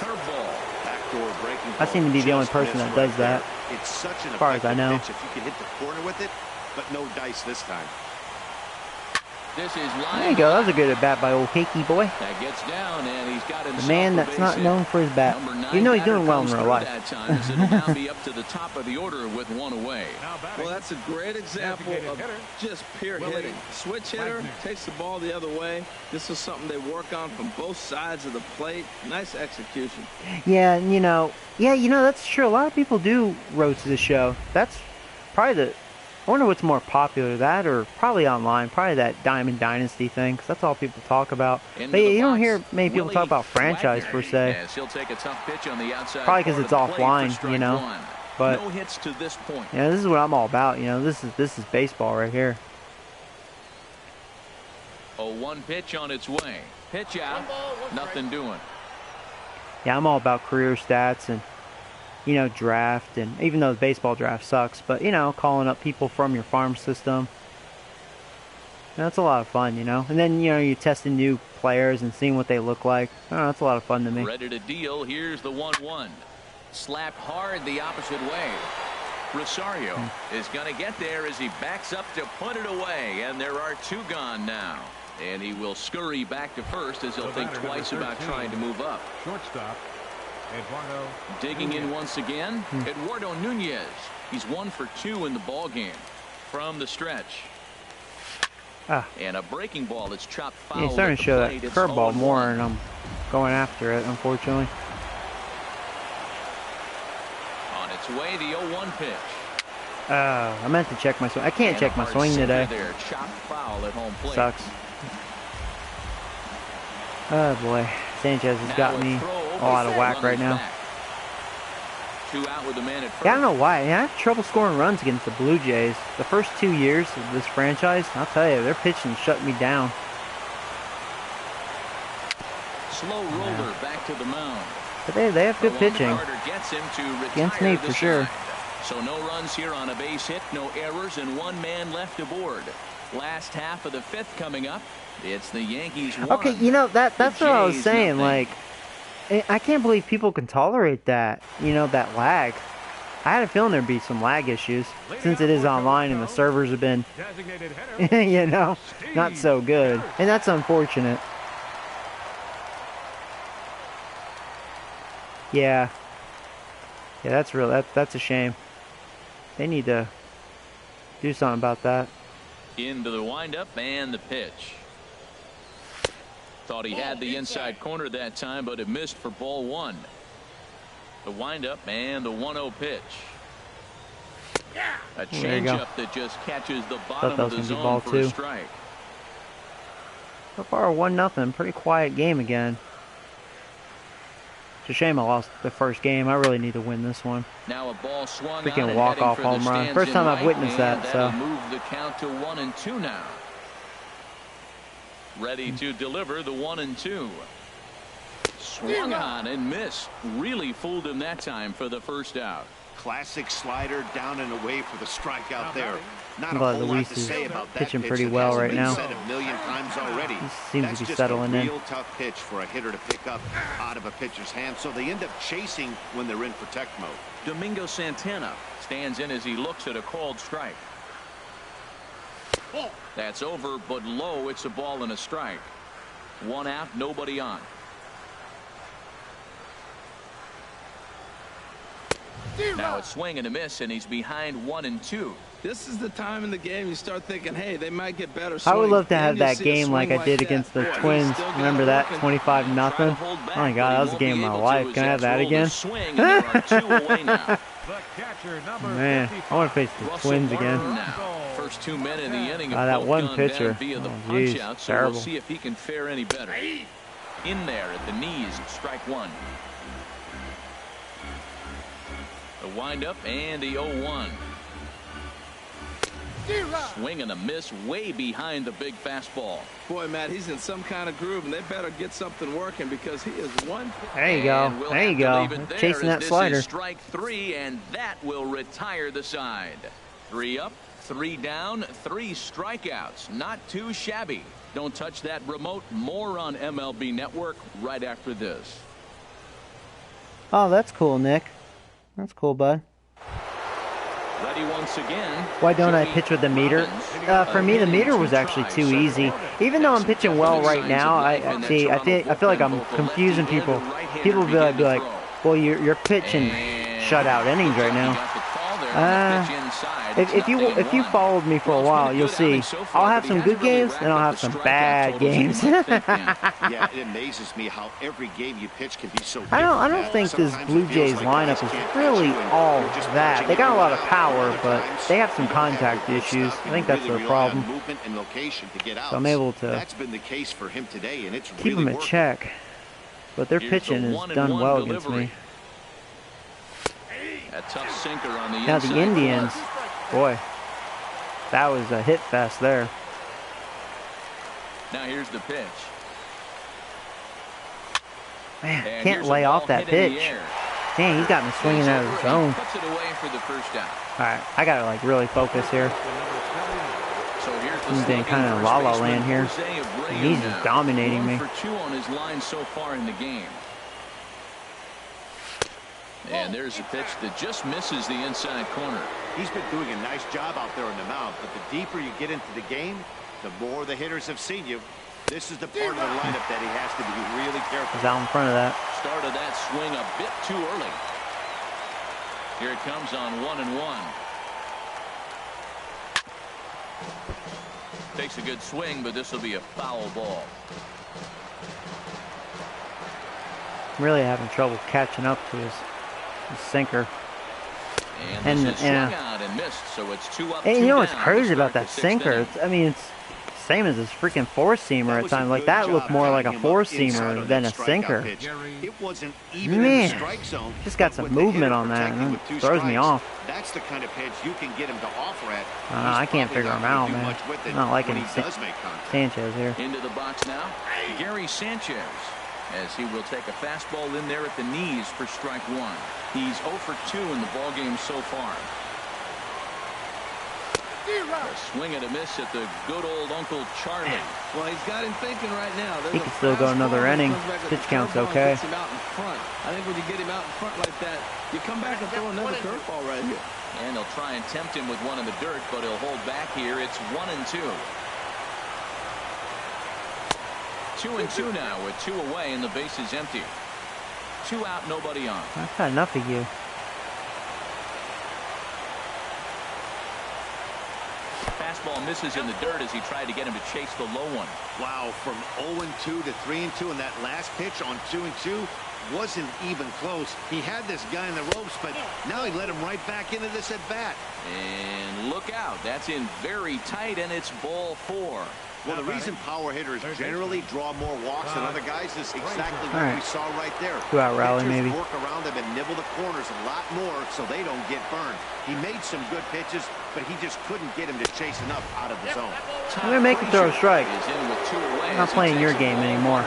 I seem to be the only person that does that, It's such an as far as I know. pitch if you can hit the corner with it, but no dice this time. This is There you go, that was a good at bat by old Cakey boy. That gets down, and he's got The man that's not known for his bat. You know he's doing well in real life. It'll now be up to the top of the order with one away. Well, that's a great example of just pure hitting. Switch hitter takes the ball the other way. This is something they work on from both sides of the plate. Nice execution. Yeah, you know, that's true. A lot of people do road to the show. That's probably I wonder what's more popular, that or probably online, probably that Diamond Dynasty thing, because that's all people talk about. But yeah, you don't hear many people talk about franchise, per se. Yes, he'll take a tough pitch on the outside Probably because it's part of the plate offline, for strike you know. one. But no hits to this point. yeah, this is what I'm all about. You know, this is baseball right here. 0-1 pitch on its way. Pitch out. Nothing doing. Yeah, I'm all about career stats and, you know, draft, and even though the baseball draft sucks, but, you know, calling up people from your farm system. That's a lot of fun, you know. And then, you know, you're testing new players and seeing what they look like. Oh, that's a lot of fun to me. Ready to deal. Here's the 1-1. Slapped hard the opposite way. Rosario is going to get there as he backs up to put it away, and there are 2 gone now. And he will scurry back to first as he'll think twice about trying to move up. Shortstop, Eduardo. Digging in once again, Eduardo Nunez. He's 1 for 2 in the ball game from the stretch. And a breaking ball that's chopped foul. Yeah, he's starting to show that curveball more, and I'm going after it, unfortunately. Gets away the 0-1 pitch. I meant to check my swing. I can't check my swing today. There, chopped foul at home plate. Sucks. Oh boy, Sanchez has got me all out of whack right now. 2 out with the man at first. Yeah, I don't know why. I have trouble scoring runs against the Blue Jays. The first 2 years of this franchise, I'll tell you, their pitching shut me down. Slow roller back to the mound. But they have good pitching. Gets him to Against me for sure. Side. So no runs here on a base hit, no errors, and 1 man left aboard. Last half of the 5th coming up. It's the Yankees 1. Okay, you know, that's what I was saying. Nothing. Like, I can't believe people can tolerate that, you know, that lag. I had a feeling there'd be some lag issues since it is online and the servers have been, you know, not so good. And that's unfortunate. Yeah. Yeah, that's real. That's a shame. They need to do something about that. Into the windup and the pitch. Thought he had the inside corner that time, but it missed for ball 1. The windup and the 1-0 pitch. A changeup that just catches the bottom of the zone for a strike. So far, 1-0. Pretty quiet game again. It's a shame I lost the first game. I really need to win this one. Now a ball swung freaking walk-off home run. First time I've witnessed that. So move the count to 1-2 now. Ready to deliver the 1-2. Swung on and missed. Really fooled him that time for the first out. Classic slider down and away for the strikeout there. Not a but whole lot Luis to is say about that pitching pitch pretty that well hasn't right been now. said a million times already. He seems That's to be just settling a in. real tough pitch for a hitter to pick up out of a pitcher's hand, so they end up chasing when they're in protect mode. Domingo Santana stands in as he looks at a called strike. That's over, but low. It's a ball and a strike. 1 out, nobody on. Now a swing and a miss, and he's behind 1-2. This is the time in the game you start thinking, hey, they might get better. I would love to have that game like I did against the Twins. Remember that 25-0? Oh my God, that was a game of my life. Can I have that again? Man, I want to face the Twins again. First 2 men in the inning. That one pitcher. Via the Oh, geez, punch out, so terrible. we'll see if he can fare any better. In there at the knees, strike 1. The windup and the 0-1. Swing and a miss way behind the big fastball. Boy, Matt, he's in some kind of groove, and they better get something working because he is one. There you go. We'll there you go. Chasing that slider. This is strike 3, and that will retire the side. 3 up, 3 down, 3 strikeouts. Not too shabby. Don't touch that remote. More on MLB Network right after this. Oh, that's cool, Nick. That's cool, bud. Ready once again. Why don't I pitch with the meter? For me, the meter was actually too easy. Even though I'm pitching well right now, I feel like I'm confusing people. People will be like, well, you're pitching shutout innings right now. If you followed me for a while, you'll see I'll have some good games and I'll have some bad games. Yeah, it amazes me how every game you pitch can be so different. I don't think this Blue Jays lineup is really all that. They got a lot of power, but they have some contact issues. I think that's their problem. So I'm able to That's been the case for him today, and it's keep them in check. But their pitching has done well against me. A tough sinker on the Now the Indians, boy, that was a hit fest there. Now here's the pitch. Man, And can't here's lay a off ball that hit in the pitch. air. Dang, he's got me swinging out of the zone. Puts it away for the first out. All right, I gotta like really focus here. So here's the I'm being slugging kind of first la la baseman, land here. Jose Abreu He's now. just dominating me. 1 for 2 on his line so far in the game. And there's a pitch that just misses the inside corner. He's been doing a nice job out there on the mound, but the deeper you get into the game, the more the hitters have seen you. This is the part of the lineup that he has to be really careful. He's out in front of that. Started that swing a bit too early. Here it comes on 1-1. Takes a good swing, but this will be a foul ball. I'm really having trouble catching up to his sinker. And this is swung out and missed, so it's 2 up, 2 And you know what's down crazy to about start that the 6th sinker? inning. I mean, it's same as his freaking four-seamer at times. Like, that looked more like a four-seamer than a sinker. It wasn't even in the strike zone. Just got some movement on that, and it throws me off. That's the kind of pitch you can get him to offer at. I can't figure him out, man. I'm not liking Sanchez here. Into the box now, Gary Sanchez, as he will take a fastball in there at the knees for strike 1. He's 0 for 2 in the ballgame so far. A swing and a miss at the good old Uncle Charlie. Well, he's got him thinking right now. He can still go another inning. Pitch count's okay. I think when you get him out in front like that, you come back and throw another curveball right here. And they'll try and tempt him with one in the dirt, but he'll hold back here. It's 1-2. 2-2 now with 2 away and the base is empty. 2 out, nobody on. I've had enough of you. Fastball misses in the dirt as he tried to get him to chase the low one. Wow, from 0-2 to 3-2, and that last pitch on 2-2 wasn't even close. He had this guy in the ropes, but now he let him right back into this at bat. And look out, that's in very tight, and it's ball 4. Well, the reason power hitters generally draw more walks than other guys is exactly what we saw right there. 2-out rally, maybe. Work around them and nibble the corners a lot more so they don't get burned. He made some good pitches, but he just couldn't get him to chase enough out of the zone. I'm going to make him throw a strike. I'm not playing your game anymore.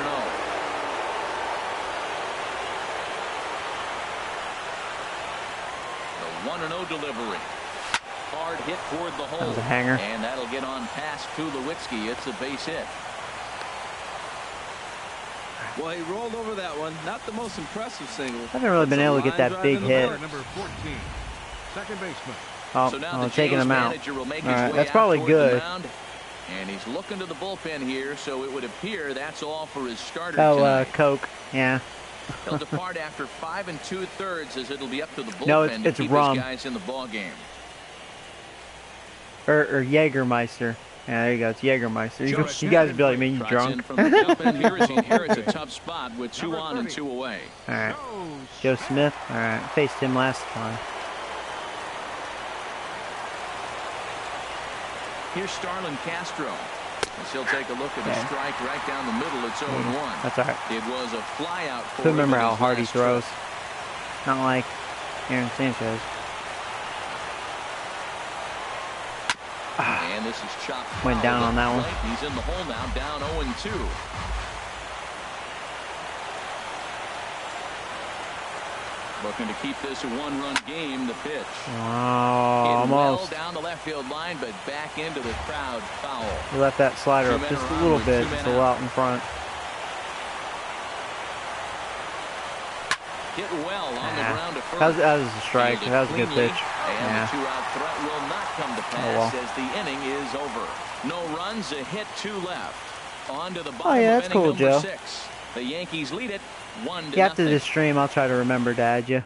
The 1-0 delivery. Hard hit toward the hole. That was a hanger. And that'll get on past Tulowitzki. It's a base hit. Well, he rolled over that one. Not the most impressive single. I haven't really been able to get that big hit. Number 14, second baseman. Oh, so now I'm taking him out. All right, that's probably good. And he's looking to the bullpen here, so it would appear that's all for his starter tonight. Coke, yeah. He'll depart after 5 2/3 as it'll be up to the bullpen no, to keep rum. his guys in the ball game. Or Jägermeister. Yeah, there you go. It's Jägermeister. You guys would be like, man, you drunk? From the bullpen here as he inherits a tough spot with 2 on and 2 away. All right. Joe Smith. All right. Faced him last time. Here's Starlin Castro. As he'll take a look at the strike right down the middle. It's 0-1. That's all right. It was a flyout for him. Remember how hard he throws. Not like Aaron Sanchez. And this is chopped. Went down on that one. He's in the hole now, down 0-2. Looking to keep this a 1-run game. The pitch. Oh, almost. Well down the left field line, but back into the crowd. Foul. He left that slider up just a little bit, still out in front. Hit well on the ground to first. That was a strike. That was a good pitch. And the 2-out threat will not come to pass as the inning is over. No runs, a hit, 2 left. On to the bottom of that's inning cool, number Joe. 6. The Yankees lead it 1-0. After this stream, I'll try to remember to add you.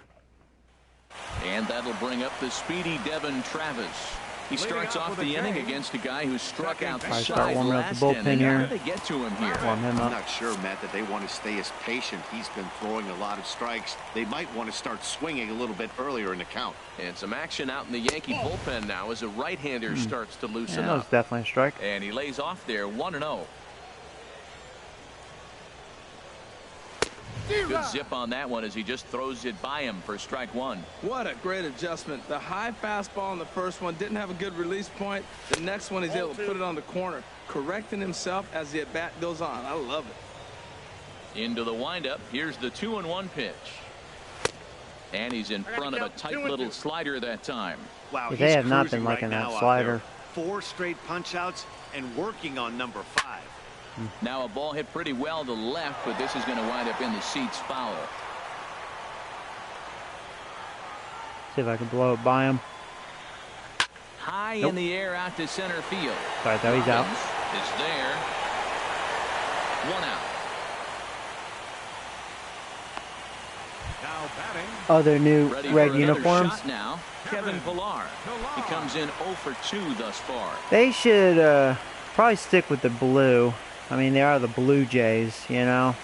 And that'll bring up the speedy Devin Travis. He starts off the inning against a guy who struck out the side last inning. How did they get to him here? Warm him up. I'm not sure, Matt, that they want to stay as patient. He's been throwing a lot of strikes. They might want to start swinging a little bit earlier in the count. And some action out in the Yankee bullpen now as a right-hander starts to loosen That was up. definitely a strike. And he lays off there 1-0. Good zip on that one as he just throws it by him for strike 1. What a great adjustment. The high fastball in the first one didn't have a good release point. The next one he's able to put it on the corner, correcting himself as the at-bat goes on. I love it. Into the windup. Here's the 2-1 pitch. And he's in front of a tight little slider that time. Wow, they have not been liking that slider. 4 straight punch-outs and working on number 5. Now a ball hit pretty well to left, but this is going to wind up in the seats foul. See if I can blow it by him. High in the air out to center field. Sorry, though, he's out. It's there. 1 out. Now batting. Oh, their new Ready red for uniforms. shot now. Kevin Pillar. He comes in 0 for 2 thus far. They should probably stick with the blue. I mean, they are the Blue Jays, you know.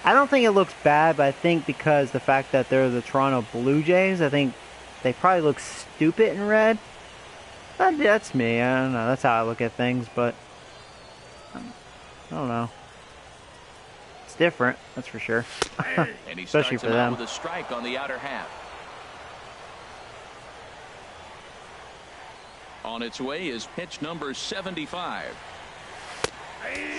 I don't think it looks bad, but I think because the fact that they're the Toronto Blue Jays, I think they probably look stupid in red. But that's me. I don't know. That's how I look at things, but I don't know. It's different, that's for sure. And he Especially starts for him out them. with a strike on the outer half. On its way is pitch number 75.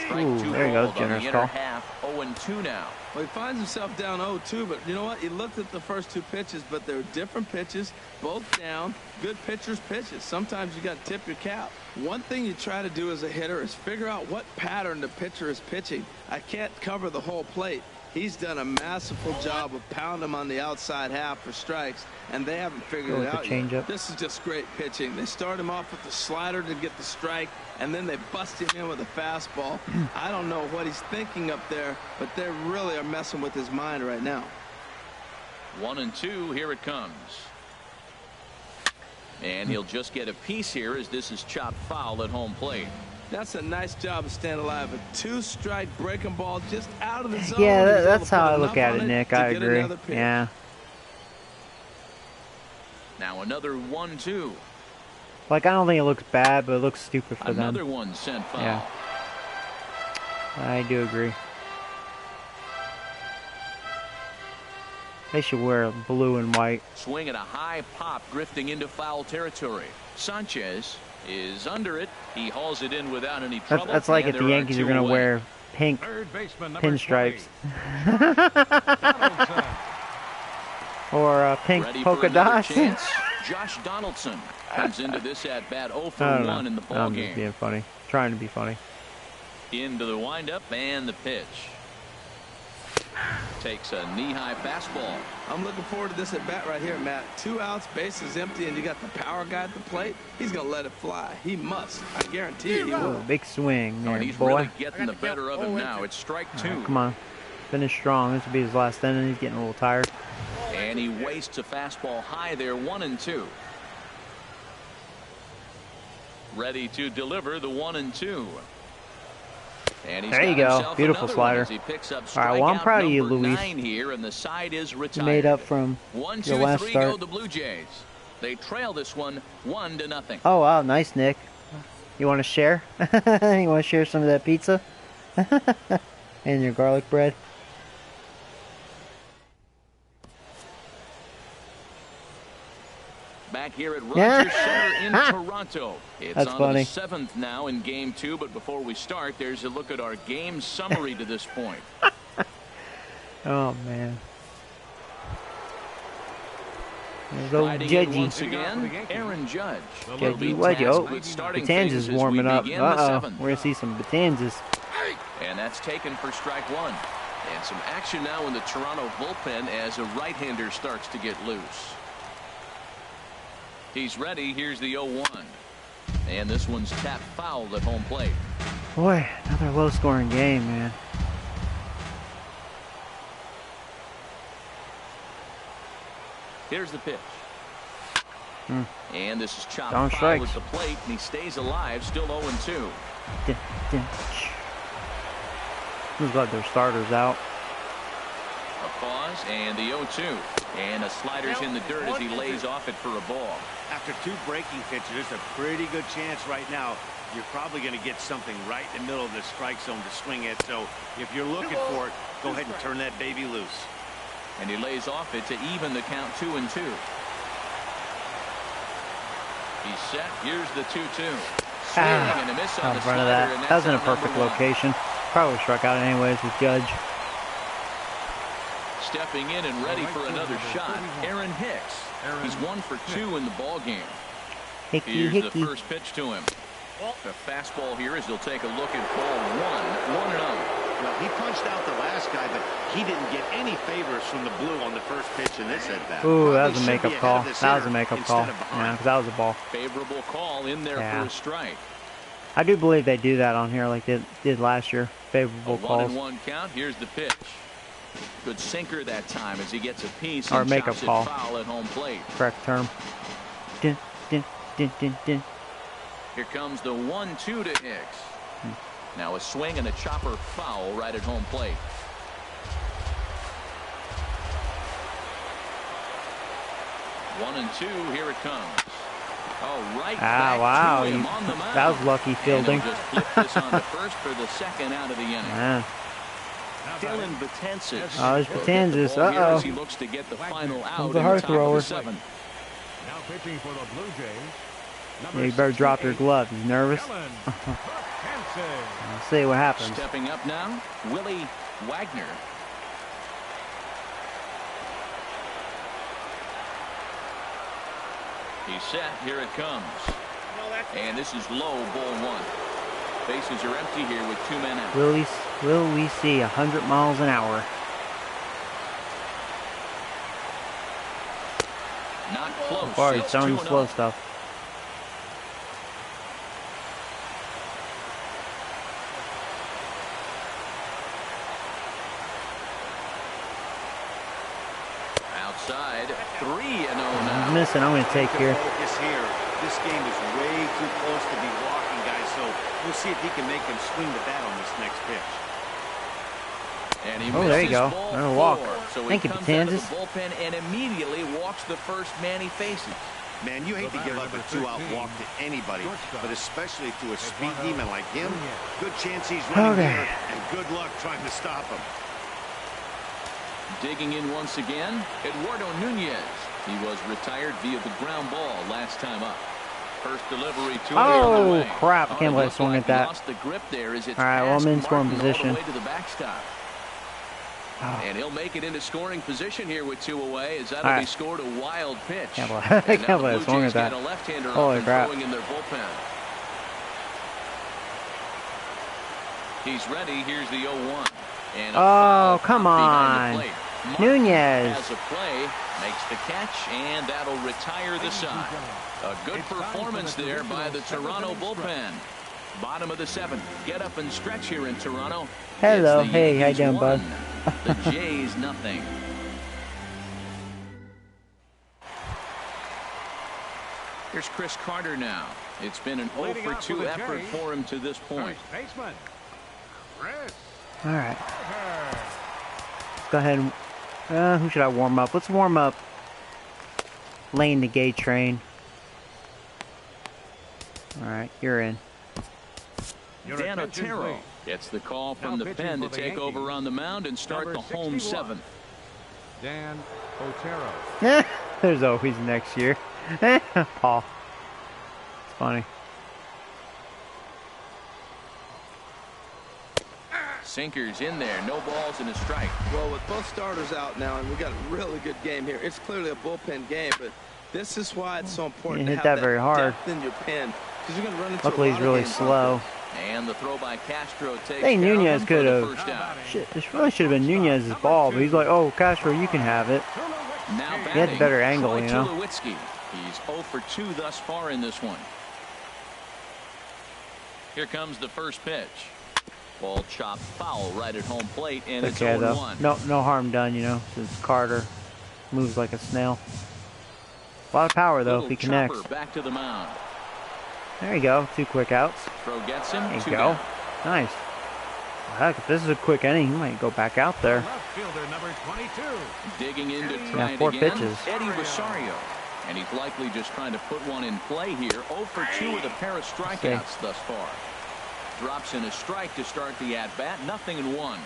Strike Ooh, two there you go, called on generous the inner call. half, 0-2 now. Well, he finds himself down 0-2, but you know what? He looked at the first two pitches, but they're different pitches, both down. Good pitchers' pitches. Sometimes you got to tip your cap. One thing you try to do as a hitter is figure out what pattern the pitcher is pitching. I can't cover the whole plate. He's done a masterful job of pounding him on the outside half for strikes, and they haven't figured Go it with the out yet. changeup. This is just great pitching. They start him off with the slider to get the strike, and then they bust him in with a fastball. I don't know what he's thinking up there, but they really are messing with his mind right now. 1-2, here it comes. And he'll just get a piece here as this is chopped foul at home plate. That's a nice job of staying alive. A two-strike breaking ball just out of the zone. Yeah, He was able that's to how put I look enough at on it, Nick. to I get agree. another pitch. Yeah. Now another 1-2. Like, I don't think it looks bad, but it looks stupid for Another them. one sent foul. Yeah. I do agree. They should wear blue and white. Swing at a high pop, drifting into foul territory. Sanchez is under it. He hauls it in without any trouble. That's like and if the there Yankees are two going to away. wear pink Third baseman, number pinstripes. 20. Or pink Ready polka for another dots. chance. Josh Donaldson comes into this at bat 0 for I don't 1 know. in the ball I'm just game. being funny. Trying to be funny. Into the windup and the pitch. Takes a knee-high fastball. I'm looking forward to this at bat right here, Matt. 2 outs, bases empty, and you got the power guy at the plate. He's going to let it fly. He must. I guarantee you he will. Ooh, big swing Oh, there, and he's boy. really getting the better of him now. It's strike 2. All right, come on. Finish strong. This will be his last inning. He's getting a little tired. And he wastes a fastball high there, 1-2. Ready to deliver the 1-2. And he's There you got go. himself Beautiful another slider. one as he picks up All right, well, I'm strikeout proud of you, number Luis. 9 here, and the side is retired. Made up from 1, your 2, last 3 start. go the Blue Jays. They trail this one 1-0. Oh, wow. Nice, Nick. You want to share? You want to share some of that pizza? And your garlic bread? Back here at Yeah. Rogers Center in Toronto. It's That's on funny. the 7th now in Game 2, but before we start, there's a look at our game summary to this point. Oh, man. There's old Riding in once Judgy. again, Aaron Judge. will Judgy, be what, yo? tasked with starting Batanzas things as we warming up. begin the Uh-oh. 7th. We're going to see some Batanzas. And that's taken for strike 1. And some action now in the Toronto bullpen as a right-hander starts to get loose. He's ready. Here's the 0-1. And this one's tapped foul at home plate. Boy, another low-scoring game, man. Here's the pitch. And this is chopped Down foul strikes. at the plate, and he stays alive, still 0-2. Dun, dun. Who's got their starters out? A pause, and the 0-2. And a slider's in the dirt as he lays off it for a ball. After 2 breaking pitches, there's a pretty good chance right now you're probably going to get something right in the middle of the strike zone to swing at. So if you're looking for it, go ahead and turn that baby loose. And he lays off it to even the count 2-2. He's set. Here's the 2-2. Swing and a miss on Out the in front of slider, that. and That that's was in a out number perfect 1. location. Probably struck out anyways with Judge. Stepping in and ready for another shot, Aaron Hicks. He's 1 for 2 in the ball game. Hickey, Here's the hickey. first pitch to him. The fastball here as he'll take a look at ball 1, 1-0. Well, he punched out the last guy, but he didn't get any favors from the blue on the first pitch in this at-bat. Ooh, that Probably was a should makeup be ahead call. of this That was a hitter makeup instead call. of behind. Yeah, 'cause that was a ball. Favorable call in there Yeah. for a strike. I do believe they do that on here like they did last year. A Favorable calls. 1-1 count. Here's the pitch. Good sinker that time as he gets a piece Or and makeup chops it call. foul at home plate. Correct term. Dun, dun, dun, dun, dun. Here comes the 1-2 to Hicks. Now a swing and a chopper foul right at home plate. 1-2. Here it comes. Oh, right Ah, back wow. to him on the mound. That was lucky fielding. And he'll just flip this on to first for the second out of the inning. Yeah. Dylan Betances. Oh, there's Betances. As he Uh-oh. looks to get the final out Comes in the the hard top of thrower. the seventh. Now pitching for the Blue Jays. Yeah, you better drop your glove. He's nervous. Let's see what happens. Stepping up now, Willie Wagner. He's set. Here it comes. And this is low, ball one. Bases are empty here with 2 men out. Will we see 100 miles an hour? Not close. So far, he's It's throwing 2-0. slow stuff. Outside, 3-0 He's now. missing. I'm going to take here. Focus here. This game is way too close to be walking, guys, so we'll see if he can make him swing the bat on this next pitch. And he Oh, there you misses go. ball Another walk. 4. So Thank he you, comes out of Betances. the bullpen and immediately walks the first man he faces. Man, you hate to give up a 2-out walk to anybody, but especially to a speed demon like him. Good chance he's running Okay. here, and good luck trying to stop him. Digging in once again, Eduardo Nunez. He was retired via the ground ball last time up. First delivery to him on the Oh, way. crap. I can't believe I it swung looked at like he that. lost the grip there as it's All right, well, I'm in past scoring Martin all position. the way to the backstop. Oh. And he'll make it into scoring position here with 2 away as that'll All be right. scored a wild pitch. Can't believe- And I now can't the believe I Blue swung Jays at that. get a left-hander up Holy and crap. throwing in their bullpen. He's ready. Here's the 0-1. And a Oh, foul come up behind on. the plate. Martin Nunez. has a play, makes the catch, and that'll retire the side. A good performance there by the Toronto bullpen. Bottom of the 7th. Get up and stretch here in Toronto. Hello. It's the Hey, how you Yankees doing, bud? 1, the Jays nothing. Here's Chris Carter now. It's been an 0 for 2 effort for him to this point. First baseman, Chris All right. Carter. Let's go ahead and... who should I warm up? Let's warm up Lane the Gate Train. All right, you're in. Your Dan attention, Otero please. gets the call from Now the pitching pen to for the take over Yankees, on the mound and start number the home 61. 7th. Dan Otero. There's always next year. Paul. It's funny. Sinkers in there, no balls and a strike. Well, with both starters out now, and we got a really good game here. It's clearly a bullpen game, but this is why it's so important He to hit have that very hard. depth in your pen, because you're going to run into Luckily, a he's lot of really games slow. like And the throw by Castro takes Hey, down Nunez him for could the have- first out. Shit, this really should have been Nunez's ball, but he's like, oh, Castro, you can have it. Now He had the batting, better angle, Troy you know. Tulowitzki. He's 0 for 2 thus far in this one. Here comes the first pitch. Ball chopped foul right at home plate, and it's Okay, though. 0-1. No harm done, you know, since Carter moves like a snail. A lot of power, though, if he Little connects. chopper back to the mound. There you go. 2 quick outs. Throw gets him. There you 2 go. down. Nice. Heck, if this is a quick inning, he might go back out there. Left fielder number 22. Digging in to Yeah, try it 4 again. pitches. Eddie Rosario. And he's likely just trying to put one in play here. 0 for 2 with a pair of strikeouts thus far. Drops in a strike to start the at-bat. 0-1.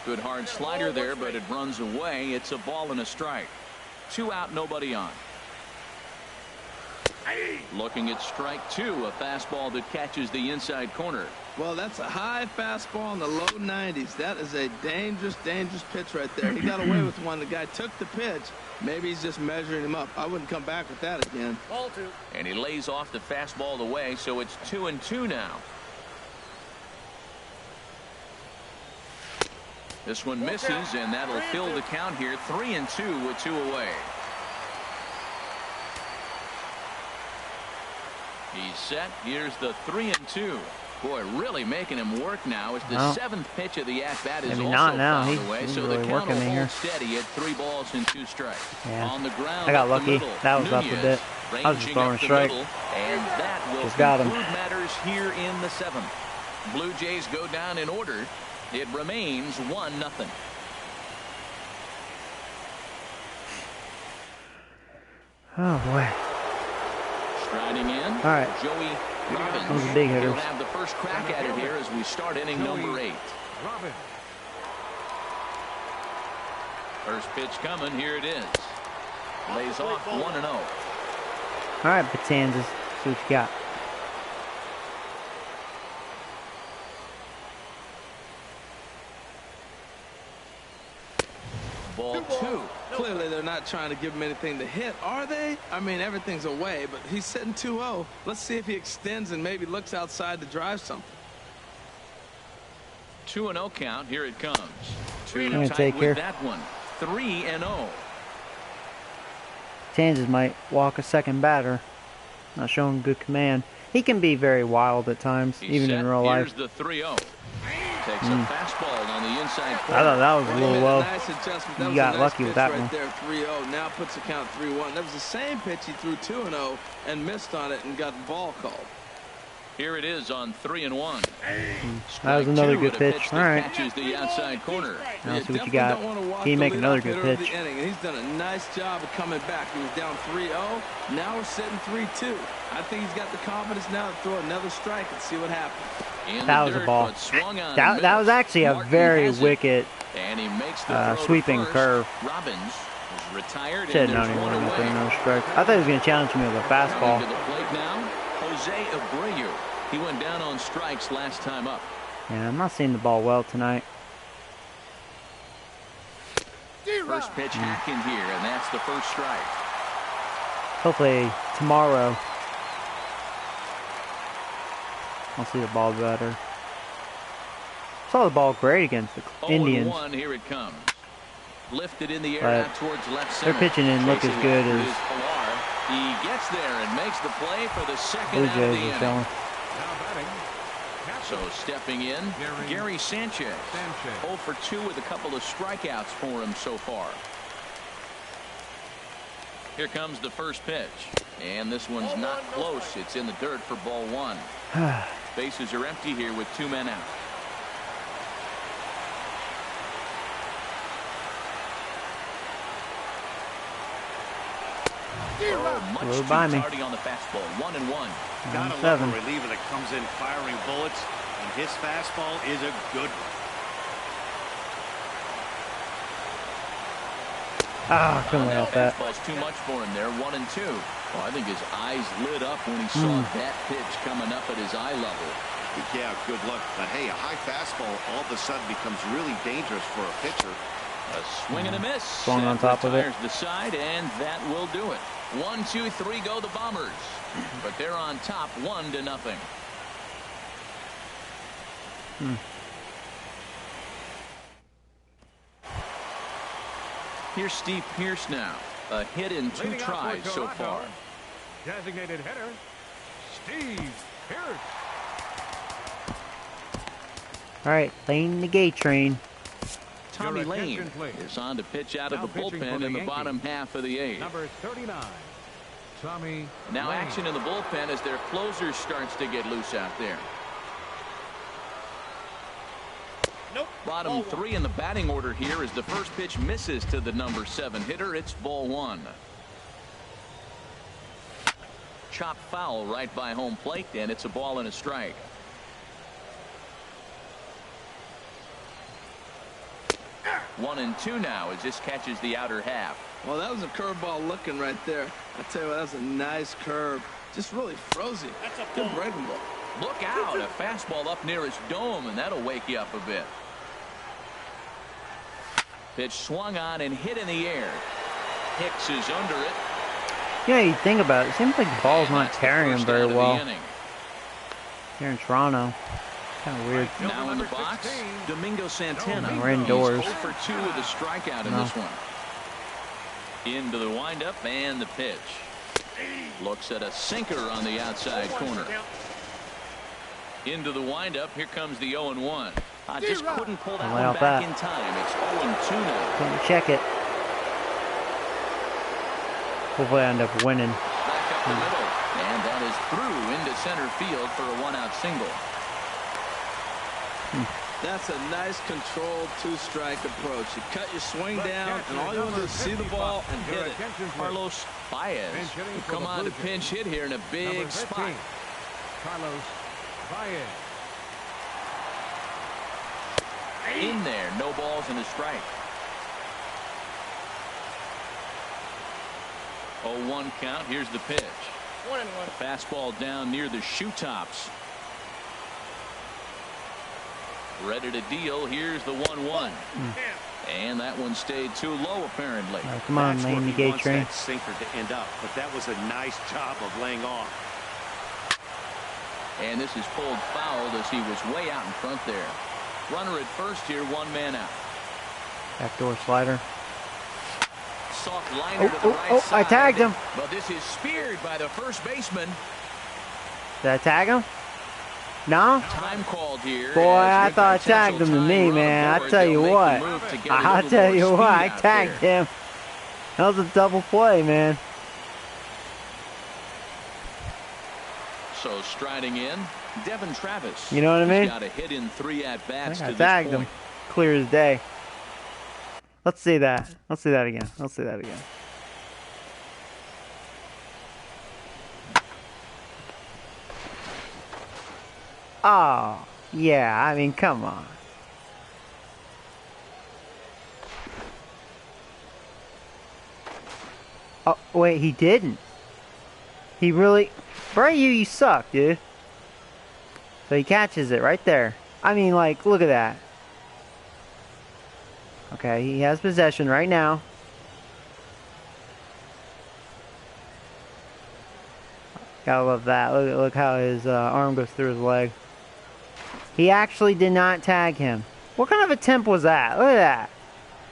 Good hard slider there, but it runs away. It's a ball and a strike. 2 out, nobody on. Looking at strike 2, a fastball that catches the inside corner. Well, that's a high fastball in the low 90s. That is a dangerous, dangerous pitch right there. He got away with one. The guy took the pitch. Maybe he's just measuring him up. I wouldn't come back with that again. Ball 2. And he lays off the fastball away, so it's 2-2 now. This one misses, and that'll fill the count here. 3-2 with 2 away. He's set. Here's the 3-2. Boy, really making him work now as the Well, 7th pitch of the at-bat is maybe also not now. fouled away. He's So really the count working will me hold here. steady at 3 balls and 2 strikes. Yeah. On the ground, I got up the lucky. middle, That was up a Nunez bit. I was just ranging throwing up a the strike. middle, and that will Just got him. conclude matters here in the 7th. Blue Jays go down in order. It remains 1-0. Oh boy. Striding in. All right. Joey Robbins. Those are big hitters. He'll have the first crack at it here as we start inning number 8. Robin. First pitch coming. Here it is. Lays off 1-0. All right, Batanzas. See what you got. Ball 2. Clearly, they're not trying to give him anything to hit, are they? I mean, everything's away, but he's sitting 2-0. Let's see if he extends and maybe looks outside to drive something. 2-0 count. Here it comes. Two gonna tight take with here. that one. 3-0. Batanzas might walk a second batter. Not showing good command. He can be very wild at times, He's even set. in real life. Here's the 3-0. Takes a fastball on the inside I corner. thought that was a He little made low. a nice adjustment. That You was got a nice lucky with pitch that right one. there, 3-0. Now puts the count 3-1. That was the same pitch he threw 2-0 and missed on it and got the ball called. Here it is on 3-1. That was another good pitch. All right. Catches the outside corner. Now see what you definitely got. don't wanna walk Can you the make another leadoff good hitter of pitch? the inning, and he's done a nice job of coming back. He was down 3-0. Now we're sitting 3-2. I think he's got the confidence now to throw another strike and see what happens. That was a ball. That was actually a very wicked and he makes the sweeping curve. Robbins is retired. Said And not there's even one anything, away. no strike. I thought he was going to challenge me with a fastball. To the plate now, Jose Abreu. He went down on strikes last time up. Yeah, I'm not seeing the ball well tonight. First pitch hack in here, and that's the first strike. Hopefully tomorrow I'll see the ball better. Saw the ball great against the Indians. 0-1, here it comes. Lifted in the air But out towards left their center. pitching didn't look as Chasing good after as is Pilar. He gets there and makes the play for the second Blue out of the Jays inning. are showing. Now batting. So stepping in, Gary Sanchez. 0 for 2 with a couple of strikeouts for him so far. Here comes the first pitch. And this one's not close. It's in the dirt for ball 1. Bases are empty here with 2 men out. Much too by me. tardy on the fastball. 1-1. Gotta love 7. a reliever that comes in firing bullets, and his fastball is a good one. Ah, couldn't lay off that. Fastball's too much for him there. 1-2. Well, I think his eyes lit up when he saw that pitch coming up at his eye level. Yeah, good luck. But hey, a high fastball all of a sudden becomes really dangerous for a pitcher. A swing and a miss. Swung on top of it. Retires the side, and that will do it. 1, 2, 3 go the Bombers. But they're on top 1-0. Here's Steve Pearce now. A hit in 2 Leading off tries for so Toronto, far. Designated hitter, Steve Pearce. All right, playing the gate train. Tommy Your Lane attention, please. is on to pitch out of Now the pitching for bullpen the in the Yankees. bottom half of the 8th. Number 39, Tommy Now Lane. action in the bullpen as their closer starts to get loose out there. Bottom 3 in the batting order here as the first pitch misses to the number 7 hitter. It's ball 1. Chop foul right by home plate, and it's a ball and a strike. One and 2 now as this catches the outer half. Well, that was a curveball looking right there. I tell you what, that was a nice curve. Just really froze him. That's a good breaking ball. Look out, a fastball up near his dome, and that'll wake you up a bit. Pitch swung on and hit in the air. Hicks is under it. Yeah, you think about it. It seems like the ball's And not that's the carrying him first very out of the well inning. here in Toronto. Kind of weird. Now in the box, 16, Domingo Santana. We're indoors. He's 0 for 2 with a strikeout in No. this one. Into the windup and the pitch. Looks at a sinker on the outside corner. Into the windup. Here comes the 0-1. I just couldn't pull that Lay one off back that. in time. It's 0-2 now. Couldn't check it. Hopefully I end up winning. Back up the middle. And that is through into center field for a 1-out single. That's a nice controlled two-strike approach. You cut your swing down, and all you want to do is see the ball and hit it. Carlos Baez will come on to pinch hit here in a big spot. Carlos Baez. In there, no balls and a strike. 0-1 count. Here's the pitch. 1-1. Fastball down near the shoe tops. Ready to deal. Here's the 1-1. And that one stayed too low, apparently. Right, come on, That's where Lane, the he gate wants train. that sinker to end up, but that was a nice job of laying off. And this is pulled foul as he was way out in front there. Runner at first here, one man out. Backdoor slider. Soft liner to the right I side. tagged him. But this is speared by the first baseman. Did I tag him? No? Time called here. Boy, I thought I tagged him to me, man. I tell you what. I'll tell you what. I tagged him. That was a double play, man. So striding in, Devin Travis. You know what I mean? He's got a hit in 3 at-bats to I this tagged him. point. Clear as day. Let's see that. Let's see that again. Let's see that again. Oh, yeah. I mean, come on. Oh, wait, he didn't. He really... Bro, you suck, dude. So he catches it right there. I mean, like, look at that. Okay, he has possession right now. Gotta love that. Look how his arm goes through his leg. He actually did not tag him. What kind of attempt was that? Look at that.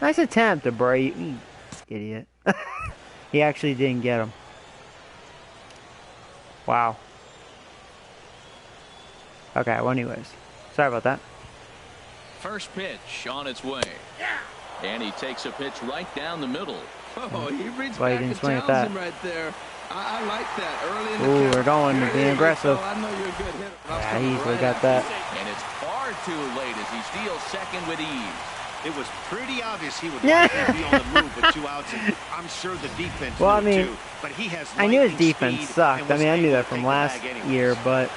Nice attempt, bro. You idiot. He actually didn't get him. Wow. Okay, well, anyways. Sorry about that. First pitch on its way. And he takes a pitch right down the middle. Oh, he reached Why he back didn't and swing at challenged that. him right there. I like that early in the Ooh, count. we're going. We're Here being it is. aggressive. Oh, I know you're a good hitter. I was Yeah, coming he easily right got at that. And it's far too late as he steals second with ease. It was pretty obvious he would Yeah. like to be on the move with 2 outs, and I'm sure the defense Well, I knew mean, too. But he has I knew his lightning defense speed sucked. and I was mean, I knew able that to from take the last bag anyways. year, but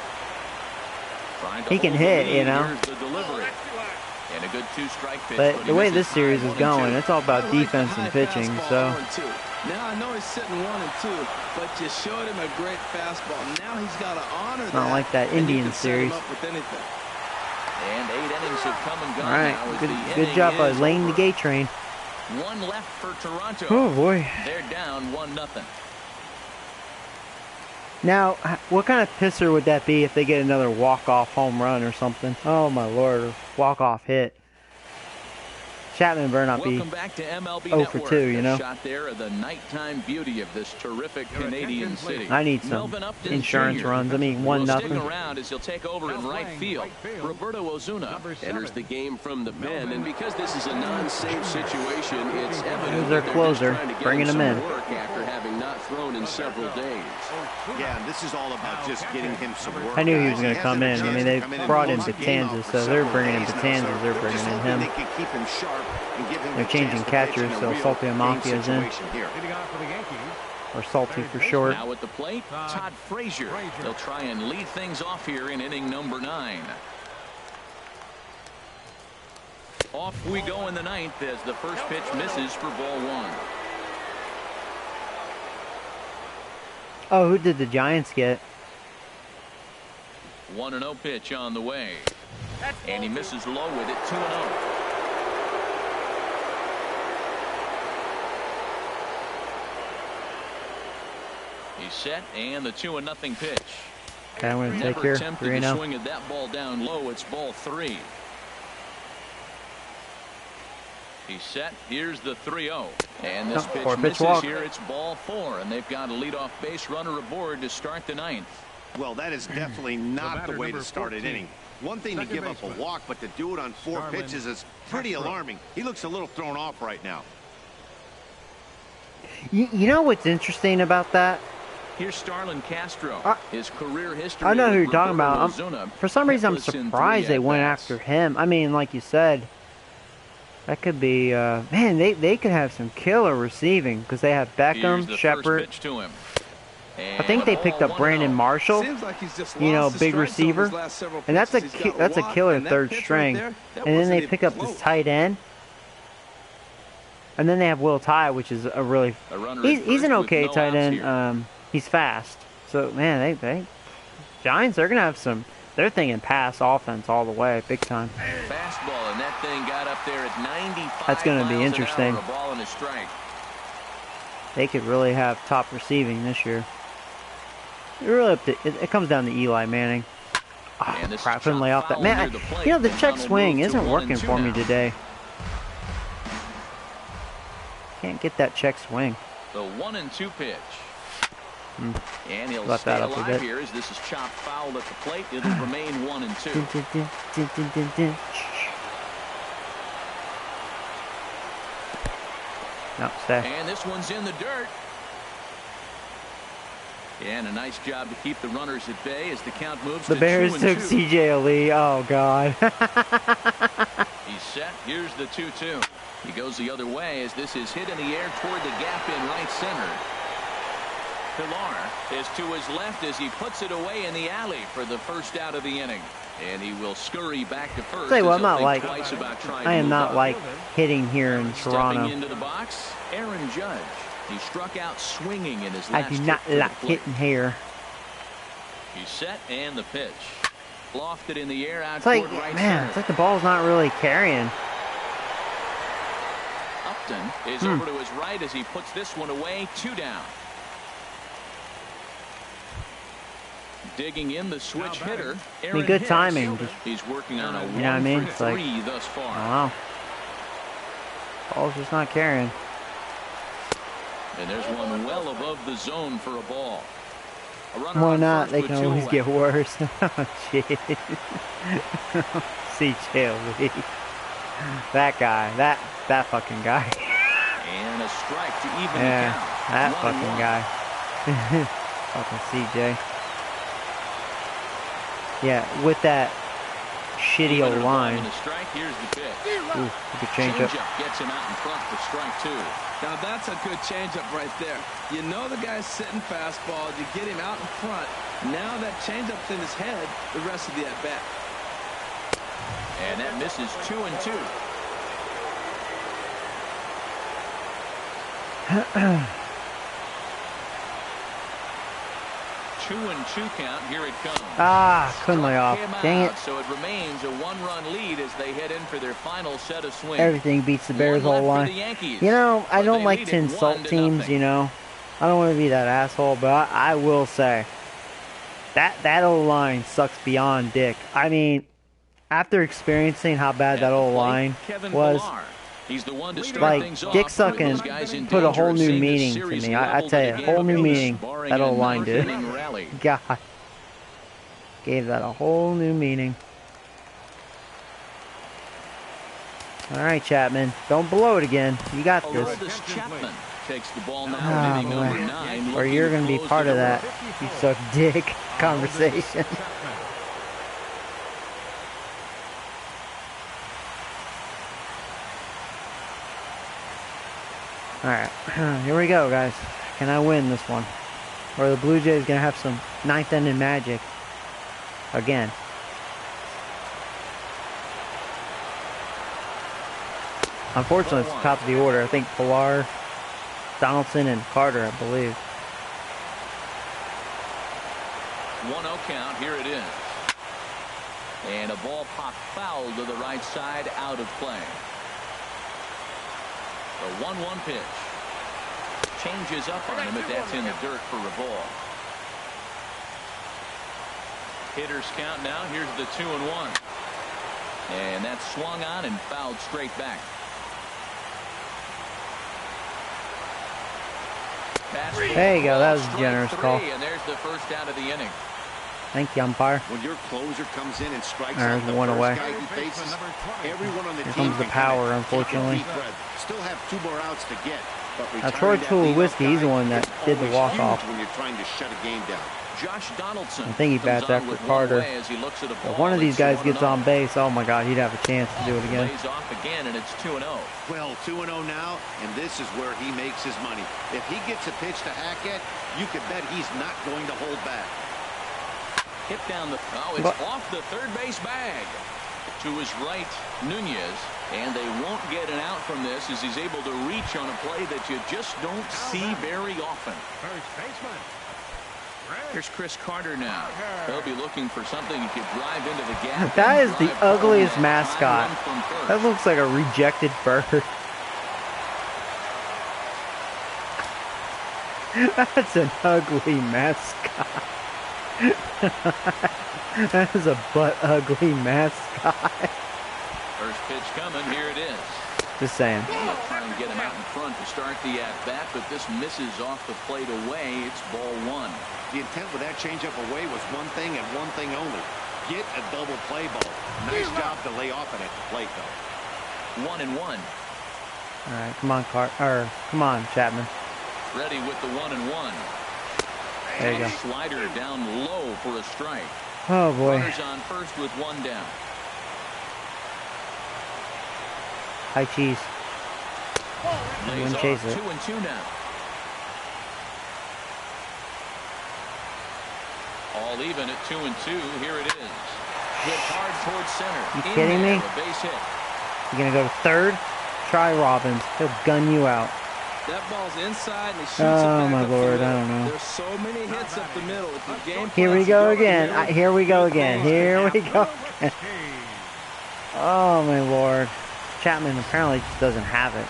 Trying to he can hold the hit, lead. you know. Here's the delivery. And a good 2-strike pitch. But he the way misses this series high is 1-2. going, it's all I about like the defense high and pitching. fastball, So 0-2. Now I know he's sitting 1-2, but you showed him a great fastball. Now he's got to honor that. not like that and you Indian can set him series. up with anything. And 8 innings have come and gone all right, now as good, the good inning job by is laying the over. gate train. One left for Toronto. Oh boy. They're down 1-0. Now, what kind of pisser would that be if they get another walk-off home run or something? Oh my lord, a walk-off hit. Chapman better not be Welcome back to MLB 0 for Network. 2, you know? A shot there of the nighttime beauty of this terrific Canadian city. I need some Melvin Upton insurance Jr. runs. I mean, will 1-0. stick around as he'll take over in right field. Roberto Ozuna Number Enters 7. the game from the pen, and because this is a non-save situation, it's evident Here's their that they're closer, just trying to get bringing him some in. work after having not thrown in several days. Yeah, and this is all about just getting him some work. I knew he was going to hasn't come had a in. I chance mean, to they come in and brought in close the game out Batanzas, for so they're several bringing in days now, Batanzas. so They're just bringing in hoping him. they can keep him sharp and give him They're a changing chance to catchers, pitch in so a real Salty game Mafia's in. situation here. Leading off for the Yankees. Or Salty for short. Now at the plate, Todd Frazier. He'll try and lead things off here in inning number 9. Off we go in the 9th as the first pitch misses for ball 1. Oh, who did the Giants get? 1-0 pitch on the way. And he misses low with it, 2-0. He's set, and the 2-0 pitch. Okay, I'm going to take Never here. attempted to 3-0. swing at that ball down low. It's ball 3. He's set. Here's the 3-0. And this pitch Pitch misses walk. here. It's ball 4, and they've got a leadoff base runner aboard to start the 9th. Well, that is definitely not the batter way number to start an 14. inning. One thing to Second give up a baseman. walk, but to do it on 4 Starlin pitches is pretty Castro. alarming. He looks a little thrown off right now. You know what's interesting about that? Here's Starlin Castro. His career history. I know who with you're talking about. Ozuna, For some reason, I'm hitless in surprised 3 they went at-bats. after him. I mean, like you said, that could be, man, they could have some killer receiving because they have Here's Beckham, the Shepard. first pitch to him. I think they picked up Brandon Marshall, Seems like he's just you know, lost the big strike zone his receiver, last several and that's pitches. He's got a walk, killer and that third pitch right string. there, that And then wasn't they even pick up close. this tight end, and then they have Will Tye, which is a really A runner at he's first an with okay no tight outs end. here. He's fast, so man, they Giants, they're gonna have some. They're thinking pass offense all the way, big time. Fastball, and that thing got up there at 95 That's gonna be miles an interesting. hour, a ball and a strike. They could really have top receiving this year. It comes down to Eli Manning. Oh, And this crap, is couldn't lay chopped off that. foul Man, near the plate. you know, the The check run will swing move to isn't 1 working and 2 for me now. today. Can't get that check swing. The 1-2 pitch. And he'll Left stay that up a alive bit. here as this is chopped foul at the plate. It'll remain 1-2. No, stay. And this one's in the dirt. And a nice job to keep the runners at bay as the count moves The to Bears 2-2. took C.J. Ali. Oh, God. He's set. Here's the 2-2. He goes the other way as this is hit in the air toward the gap in right center. Pilar is to his left as he puts it away in the alley for the first out of the inning. And he will scurry back to first. Tell you what, as I'm he'll not think like. twice about trying I to am move not up. like hitting here in Stepping Toronto. into the box, Aaron Judge. He struck out swinging in his I last do trip not to the like plate. hitting here. He's set and the pitch. Lofted in the air out It's like, toward right man, it's center. like the ball's not really carrying. Upton is over to his right as he puts this one away. 2 down. Digging in the switch hitter. I Aaron mean, good Hicks. timing. He's working on a You know what I mean? It's like, 1-for-3 thus I far. don't know. Ball's just not carrying. And there's one well above the zone for a ball. A runner Why on not? first They with can 2 always away. get worse. Oh, shit. C.J. Ali. That guy. That fucking guy. And a strike to even Yeah, the count. that 1-1. fucking guy. Fucking C.J. Yeah, with that shitty old line. And a strike. Here's the pitch. Ooh, good change up. Changeup gets him out in front for strike 2. Now that's a good changeup right there. You know the guy's sitting fastball. You get him out in front. Now that changeup's in his head the rest of the at-bat. And that misses 2-2. Two and 2 count. Here it comes. Ah, couldn't lay off. Came Dang out, it. So it remains a 1-run lead as they head in for their final set of swings. Everything beats the Bears One whole left for line. the Yankees, You know, I but don't they like lead to it insult 1-0. teams, you know. I don't want to be that asshole, but I will say that old line sucks beyond dick. I mean, after experiencing how bad At that the old plate, line Kevin was, Pillar. He's the one to start like, things off dick with sucking those guys in put a danger whole of new seeing this meaning to series me. I leveled tell at you, a a game whole new apiece, meaning barring that a old line did. ninth-inning rally. God, gave that a whole new meaning. All right, Chapman, don't blow it again. You got this. Aroldis Chapman takes the ball now, Oh, hitting number boy. 9. Or looking you're to going to be close part the of door. that, you suck dick conversation. Alright, here we go, guys. Can I win this one? Or the Blue Jays going to have some ninth inning magic again. Unfortunately, it's the top of the order. I think Pilar, Donaldson, and Carter, I believe. 1-0 count. Here it is. And a ball popped foul to the right side, out of play. The 1-1 pitch. Changes up on him, but that's in the dirt for a ball. Hitters count now. Here's the 2-1. And that's swung on and fouled straight back. There you go. That was a Strike generous 3, call. and there's the first out of the inning. Thank you, umpire. When your closer comes in and strikes There's out the one first away. guy he faces, everyone on the Here team comes the can power, kinda take a unfortunately. deep breath. Still have 2 more outs to get. Now, Troy Tulowitzki, he's the one that did the walk-off. When you're trying to shut a game down. Josh Donaldson. I think he bats after Carter. If one of these guys gets on base, oh my God, he'd have a chance to do it again. Lays off again, and it's 2-0. Well, 2-0 now, and this is where he makes his money. If he gets a pitch to hack at, you could bet he's not going to hold back. Hit down the... Oh, it's off the third base bag. To his right, Nunez. And they won't get an out from this as he's able to reach on a play that you just don't see very often. First baseman. Here's Chris Carter now. He'll be looking for something he could drive into the gap. That is the ugliest mascot. That looks like a rejected bird. That's an ugly mascot. That is a butt-ugly mascot. First pitch coming. Here it is. Just saying. They'll try and get him out in front to start the at-bat, but this misses off the plate away. It's ball one. The intent with that changeup away was one thing and one thing only. Get a double play ball. Nice job to lay off it at the plate, though. 1-1. All right, come on, come on, Chapman. Ready with the 1-1. There you go. Slider down low for a strike. Oh boy. Runners on first with one down. High cheese. Lays Wouldn't off. chase it. 2-2 now. All even at 2-2. Here it is. Hit hard towards center. You kidding me? A base hit. You gonna go to third? Try Robbins. He'll gun you out. That ball's inside and he shoots Oh it back my up the Lord, middle. I don't know. There's so many hits up the middle. If the game Here we plans go to up the again. middle, Here we go again. Here we go. Oh my Lord. Chapman apparently just doesn't have it.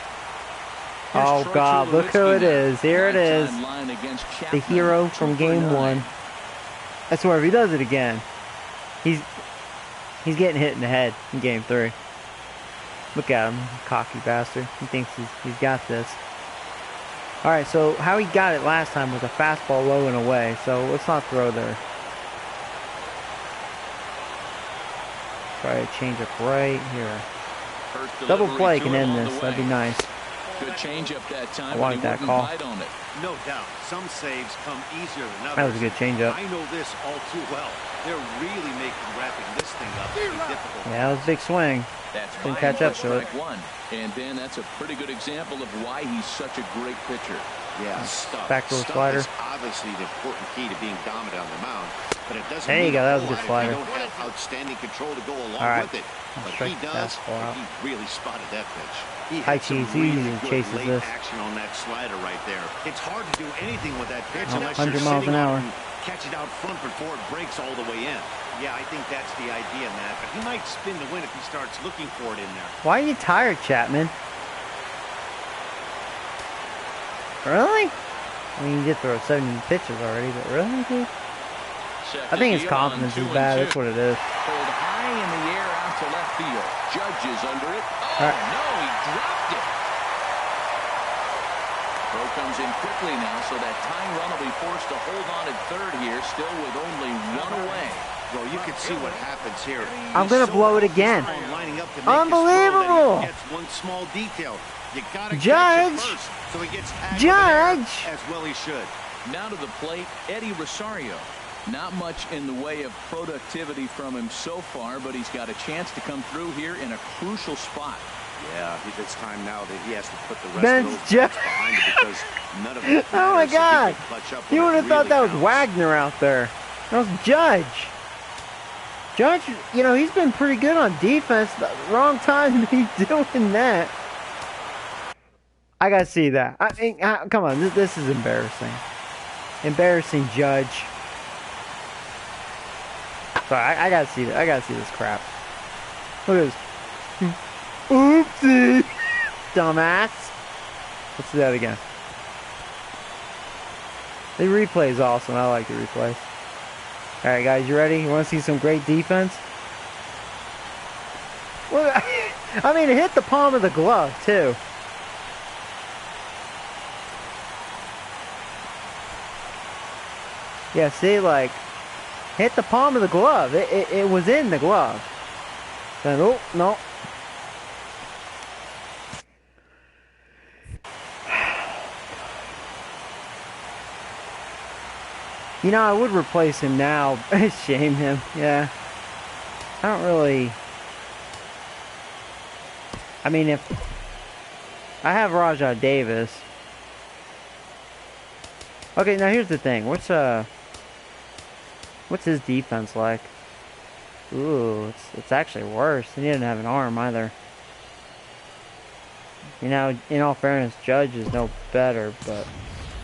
Oh God, look who it is. Here it is. The hero from game one. I swear if he does it again, he's getting hit in the head in game 3. Look at him, cocky bastard. He thinks he's got this. Alright, so how he got it last time was a fastball low and away, so let's not throw there. Try a change up right here. Double play can end this, that'd be nice. Good change up that time. I wanted that call. On it. No doubt, some saves come easier than others. That was a good change up. I know this all too well. They're really making wrapping this thing up difficult. Yeah, that was a big swing. That's Couldn't catch up to it. One. And then that's a pretty good example of why he's such a great pitcher. Yeah, stuff. Backdoor slider. Is obviously the important key to being dominant on the mound, but it doesn't. There you go. That was a good slider. You don't have outstanding control to go along with it, but he does. He really spotted that pitch. High cheese. He usually chases this. Action on that slider right there. It's hard to do anything with that pitch unless 100 you're miles sitting an hour. on it and catch it out front before it breaks all the way in. Yeah, I think that's the idea, Matt. But he might spin the win if he starts looking for it in there. Why are you tired, Chapman? Really? I mean, you did throw 70 pitches already, but really, dude? I think his confidence is bad. That's what it is. Pulled high in the air out to left field. Judge is under it. Oh, no, he dropped it. Throw comes in quickly now, so that tying run will be forced to hold on at third here, still with only one away. Well, you can see what happens here. I'm going to blow it again. Unbelievable. One small detail. You gotta Judge. first, so he gets Judge. as well he should. Now to the plate, Eddie Rosario. Not much in the way of productivity from him so far, but he's got a chance to come through here in a crucial spot. Yeah, it's time now that he has to put the rest Ben's of those Judge. behind it because none of it Oh my matters if you God. can clutch up You when would it have thought really that was counts. Wagner out there. That was Judge. Judge, you know, he's been pretty good on defense. The wrong time to be doing that. I gotta see that. I mean, come on, this is embarrassing. Embarrassing, Judge. Sorry, I gotta see that. I gotta see this crap. Look at this. Oopsie, dumbass. Let's do that again. The replay is awesome. I like the replay. All right, guys, you ready? You want to see some great defense? Well, I mean, it hit the palm of the glove too. Yeah, see, like, hit the palm of the glove. It was in the glove. Then, oh, no. You know, I would replace him now. Shame him. Yeah. I don't really... I mean, if... I have Rajah Davis. Okay, now here's the thing. What's his defense like? Ooh, it's actually worse. He didn't have an arm either. You know, in all fairness, Judge is no better, but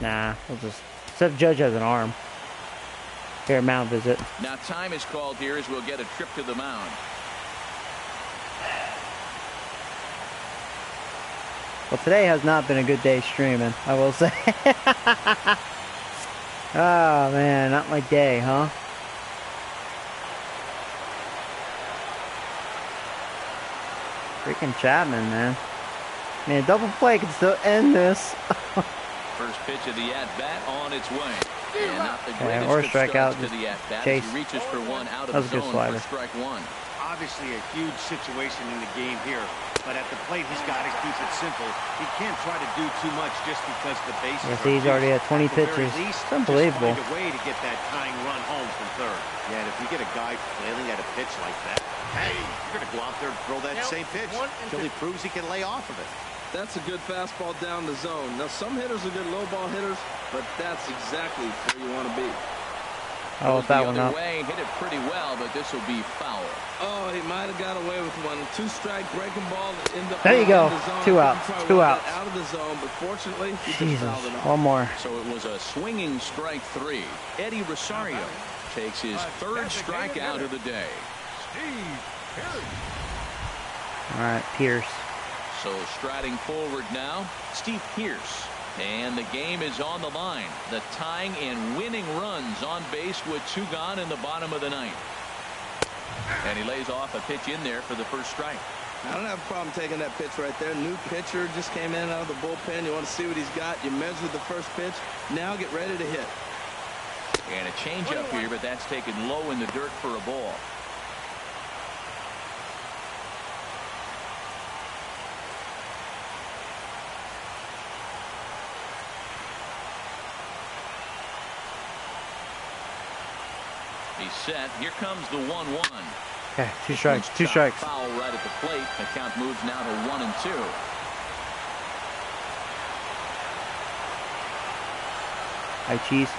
nah, we'll just... Except Judge has an arm. Here, mound visit. Now time is called here as we'll get a trip to the mound. Well, today has not been a good day streaming, I will say. Oh, man, not my day, huh? Freaking Chapman, man. Man, double play can still end this. First pitch of the at-bat on its way. And not the Yeah, greatest or of strikeout, starts to the at-bat. chase. He reaches for one out of That was the a good zone slider. for strike one. Obviously a huge situation in the game here, but at the plate he's got to keep it simple. He can't try to do too much just because the bases Yeah, are see, he's already at 20 At the very pitches. least, It's unbelievable. Just find a way to get that tying run home from third. Yeah, and if you get a guy flailing at a pitch like that, hey, you're going to go out there and throw that same pitch until he proves he can lay off of it. That's a good fastball down the zone. Now, some hitters are good low ball hitters, but that's exactly where you want to be. Oh, Goes that the one other up. way, hit it pretty well, but this will be foul. Oh, he might have got away with one. Two-strike breaking ball in the There you go. in the zone. 2 outs. Probably 2 want outs. that out of the zone, but fortunately, he just Jesus. fouled it off. One more. So it was a swinging strike three. Eddie Rosario takes his third strikeout of the day. All right, Pierce. So striding forward now, Steve Pierce. And the game is on the line. The tying and winning runs on base with 2 gone in the bottom of the ninth. And he lays off a pitch in there for the first strike. I don't have a problem taking that pitch right there. New pitcher just came in out of the bullpen. You want to see what he's got. You measure the first pitch. Now get ready to hit. And a changeup here, but that's taken low in the dirt for a ball. He's set. Here comes the 1-1. Okay, 2 strikes. 2 strikes. Foul right at the plate. The count moves now to 1-2. Hi, Cheese.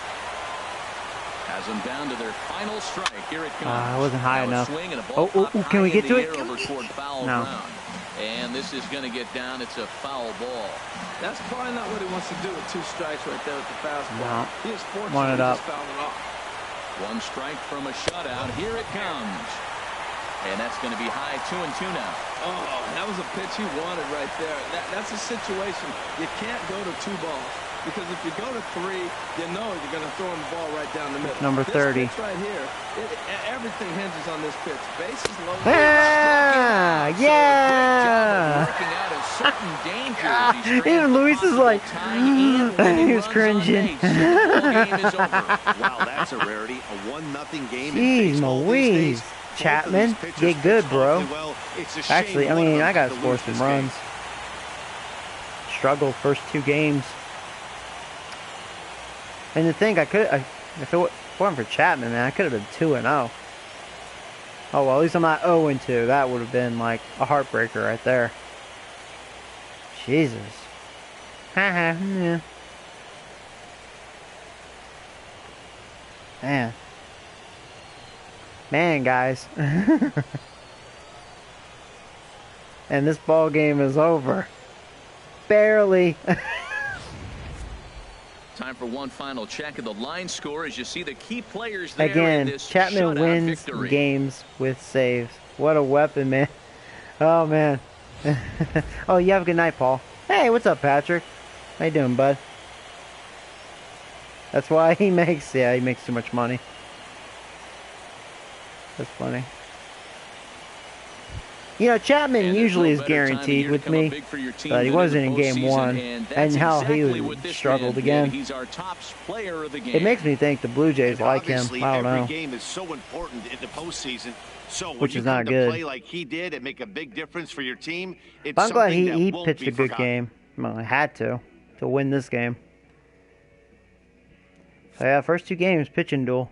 Has them down to their final strike. Here it comes. I wasn't high Now a enough. swing and a ball Oh, popped can we high get in to the it? air over toward foul No. ground. And this is going to get down. It's a foul ball. That's probably not what he wants to do with 2 strikes right there with the fastball. No. He is fortunate Want it he up. just fouled it off. 1 strike from a shutout. Here it comes. And that's going to be high 2-2 now. Oh, that was a pitch he wanted right there. That's a situation. You can't go to 2 balls. Because if you go to 3, you know you're going to throw him the ball right down the middle. Number 30. This pitch right here, everything hinges on this pitch. Bases loaded. Yeah! Yeah! Yeah! Working out of certain danger as he strains Even the Luis is like, possible tying and winning he was runs on cringing. base. The ball game is over. Wow, that's a rarity. A 1-0 game in Jeez baseball these Louise. days. Both of Chapman, these pitchers get good, pitched bro. awfully well. It's a shame Actually, I one of mean, them I got had to to score lose some this runs. game. Struggled first 2 games. And the thing, if it wasn't for Chapman, man, I could have been 2-0. Oh, well, at least I'm not 0-2. That would have been like a heartbreaker right there. Jesus. Haha, yeah. Man. Man, guys. And this ball game is over. Barely. Time for one final check of the line score as you see the key players there in Again, this Chapman shutout wins victory. games with saves. What a weapon, man. Oh, man. Oh, you have a good night, Paul. Hey, what's up, Patrick? How you doing, bud? That's why he makes too much money. That's funny. You know, Chapman And usually there's is no better time of guaranteed year to with come up me, big for your team but he than wasn't the in game postseason, 1, and and that's how exactly he what this struggled man did. again. He's our top player of the game. It makes me think the Blue Jays And like him. obviously, I don't every know. game is so important in the postseason. So when Which you is come not to good. play like he did and make a big difference for your team, it's But I'm glad something that he won't pitched be a good forgotten. game. Well, I had to win this game. So yeah, first 2 games, pitching duel.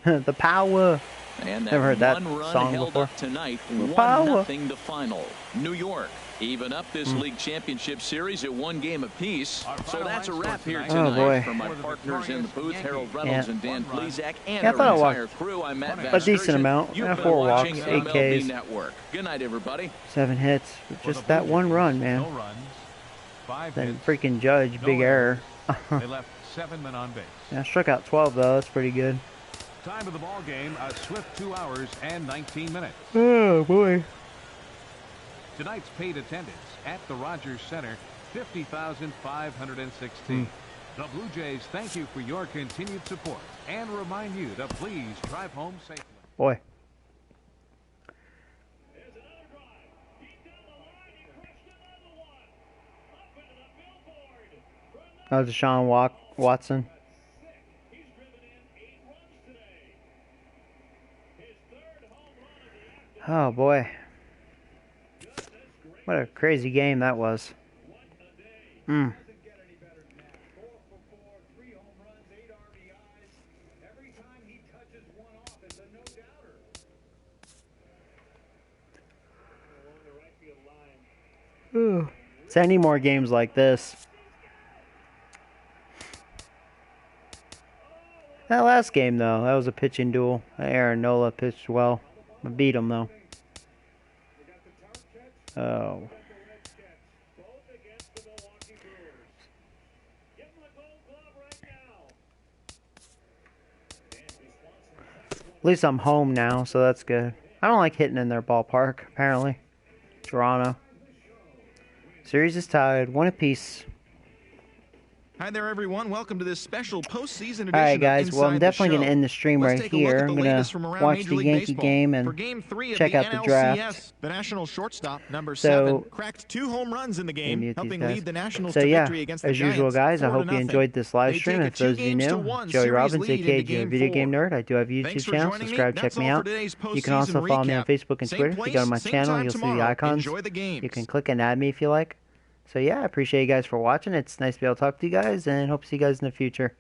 The power. And that Never heard that one-run song held before. up tonight, Power. 1-0 the final. New York even up this league championship series at 1 game apiece. So that's a wrap here tonight. Oh, boy. For my partners in the booth, Harold Reynolds and Dan Plesac, and Yeah, I our thought I entire walked crew, I'm Matt a decent Vasgersian. amount. You've Yeah, been 4 watching walks, 8 MLB Ks. Network. Good night, everybody. 7 hits. Just that one run, man. No runs, 5 Then hits, freaking Judge, no big error. They left 7 men on base. Yeah, struck out 12 though. That's pretty good. Time of the ball game, a swift 2 hours and 19 minutes. Oh boy. Tonight's paid attendance at the Rogers Center, 50,516. The Blue Jays thank you for your continued support and remind you to please drive home safely. Boy. That was Deshaun Watson. Oh boy. What a crazy game that was. It's any more games like this. That last game, though, that was a pitching duel. Aaron Nola pitched well. I beat him, though. Oh. At least I'm home now, so that's good. I don't like hitting in their ballpark, apparently. Toronto. Series is tied, 1 apiece. Hi there, everyone. Welcome to this special postseason edition. Alright, guys. Of Well, I'm Inside the definitely going to Show. end the stream Let's right take a look here. at I'm the going to latest from around watch Major the League Yankee Baseball. game For and Game 3 of check the out the ALCS, draft. the national shortstop, number So, 7, cracked 2 home runs in the game, mute these helping guys. lead the Nationals So to yeah, victory against the as usual, Giants, guys, I hope you 4-0. enjoyed this live They stream. take a If those of you 2-1 new, Joey series Robbins, lead aka into Joe Game Video Game 4. Nerd. I do have a YouTube Thanks for channel. joining me. Subscribe, check That's me all out. for today's You can also postseason follow me on recap. Facebook and Same Twitter. If you go to place, my same channel, time you'll see the tomorrow. icons. Enjoy the games. You can click and add me if you like. So yeah, I appreciate you guys for watching. It's nice to be able to talk to you guys, and hope to see you guys in the future.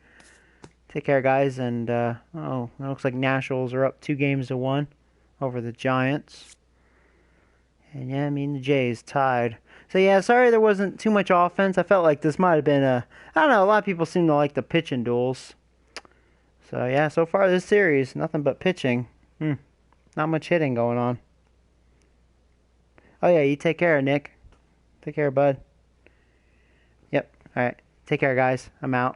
Take care, guys, and oh, it looks like Nationals are up 2-1 over the Giants. And yeah, I mean the Jays tied. So yeah, sorry there wasn't too much offense. I felt like this might have been I don't know, a lot of people seem to like the pitching duels. So yeah, so far this series, nothing but pitching. Not much hitting going on. Oh yeah, you take care, Nick. Take care, bud. Yep. Alright. Take care, guys. I'm out.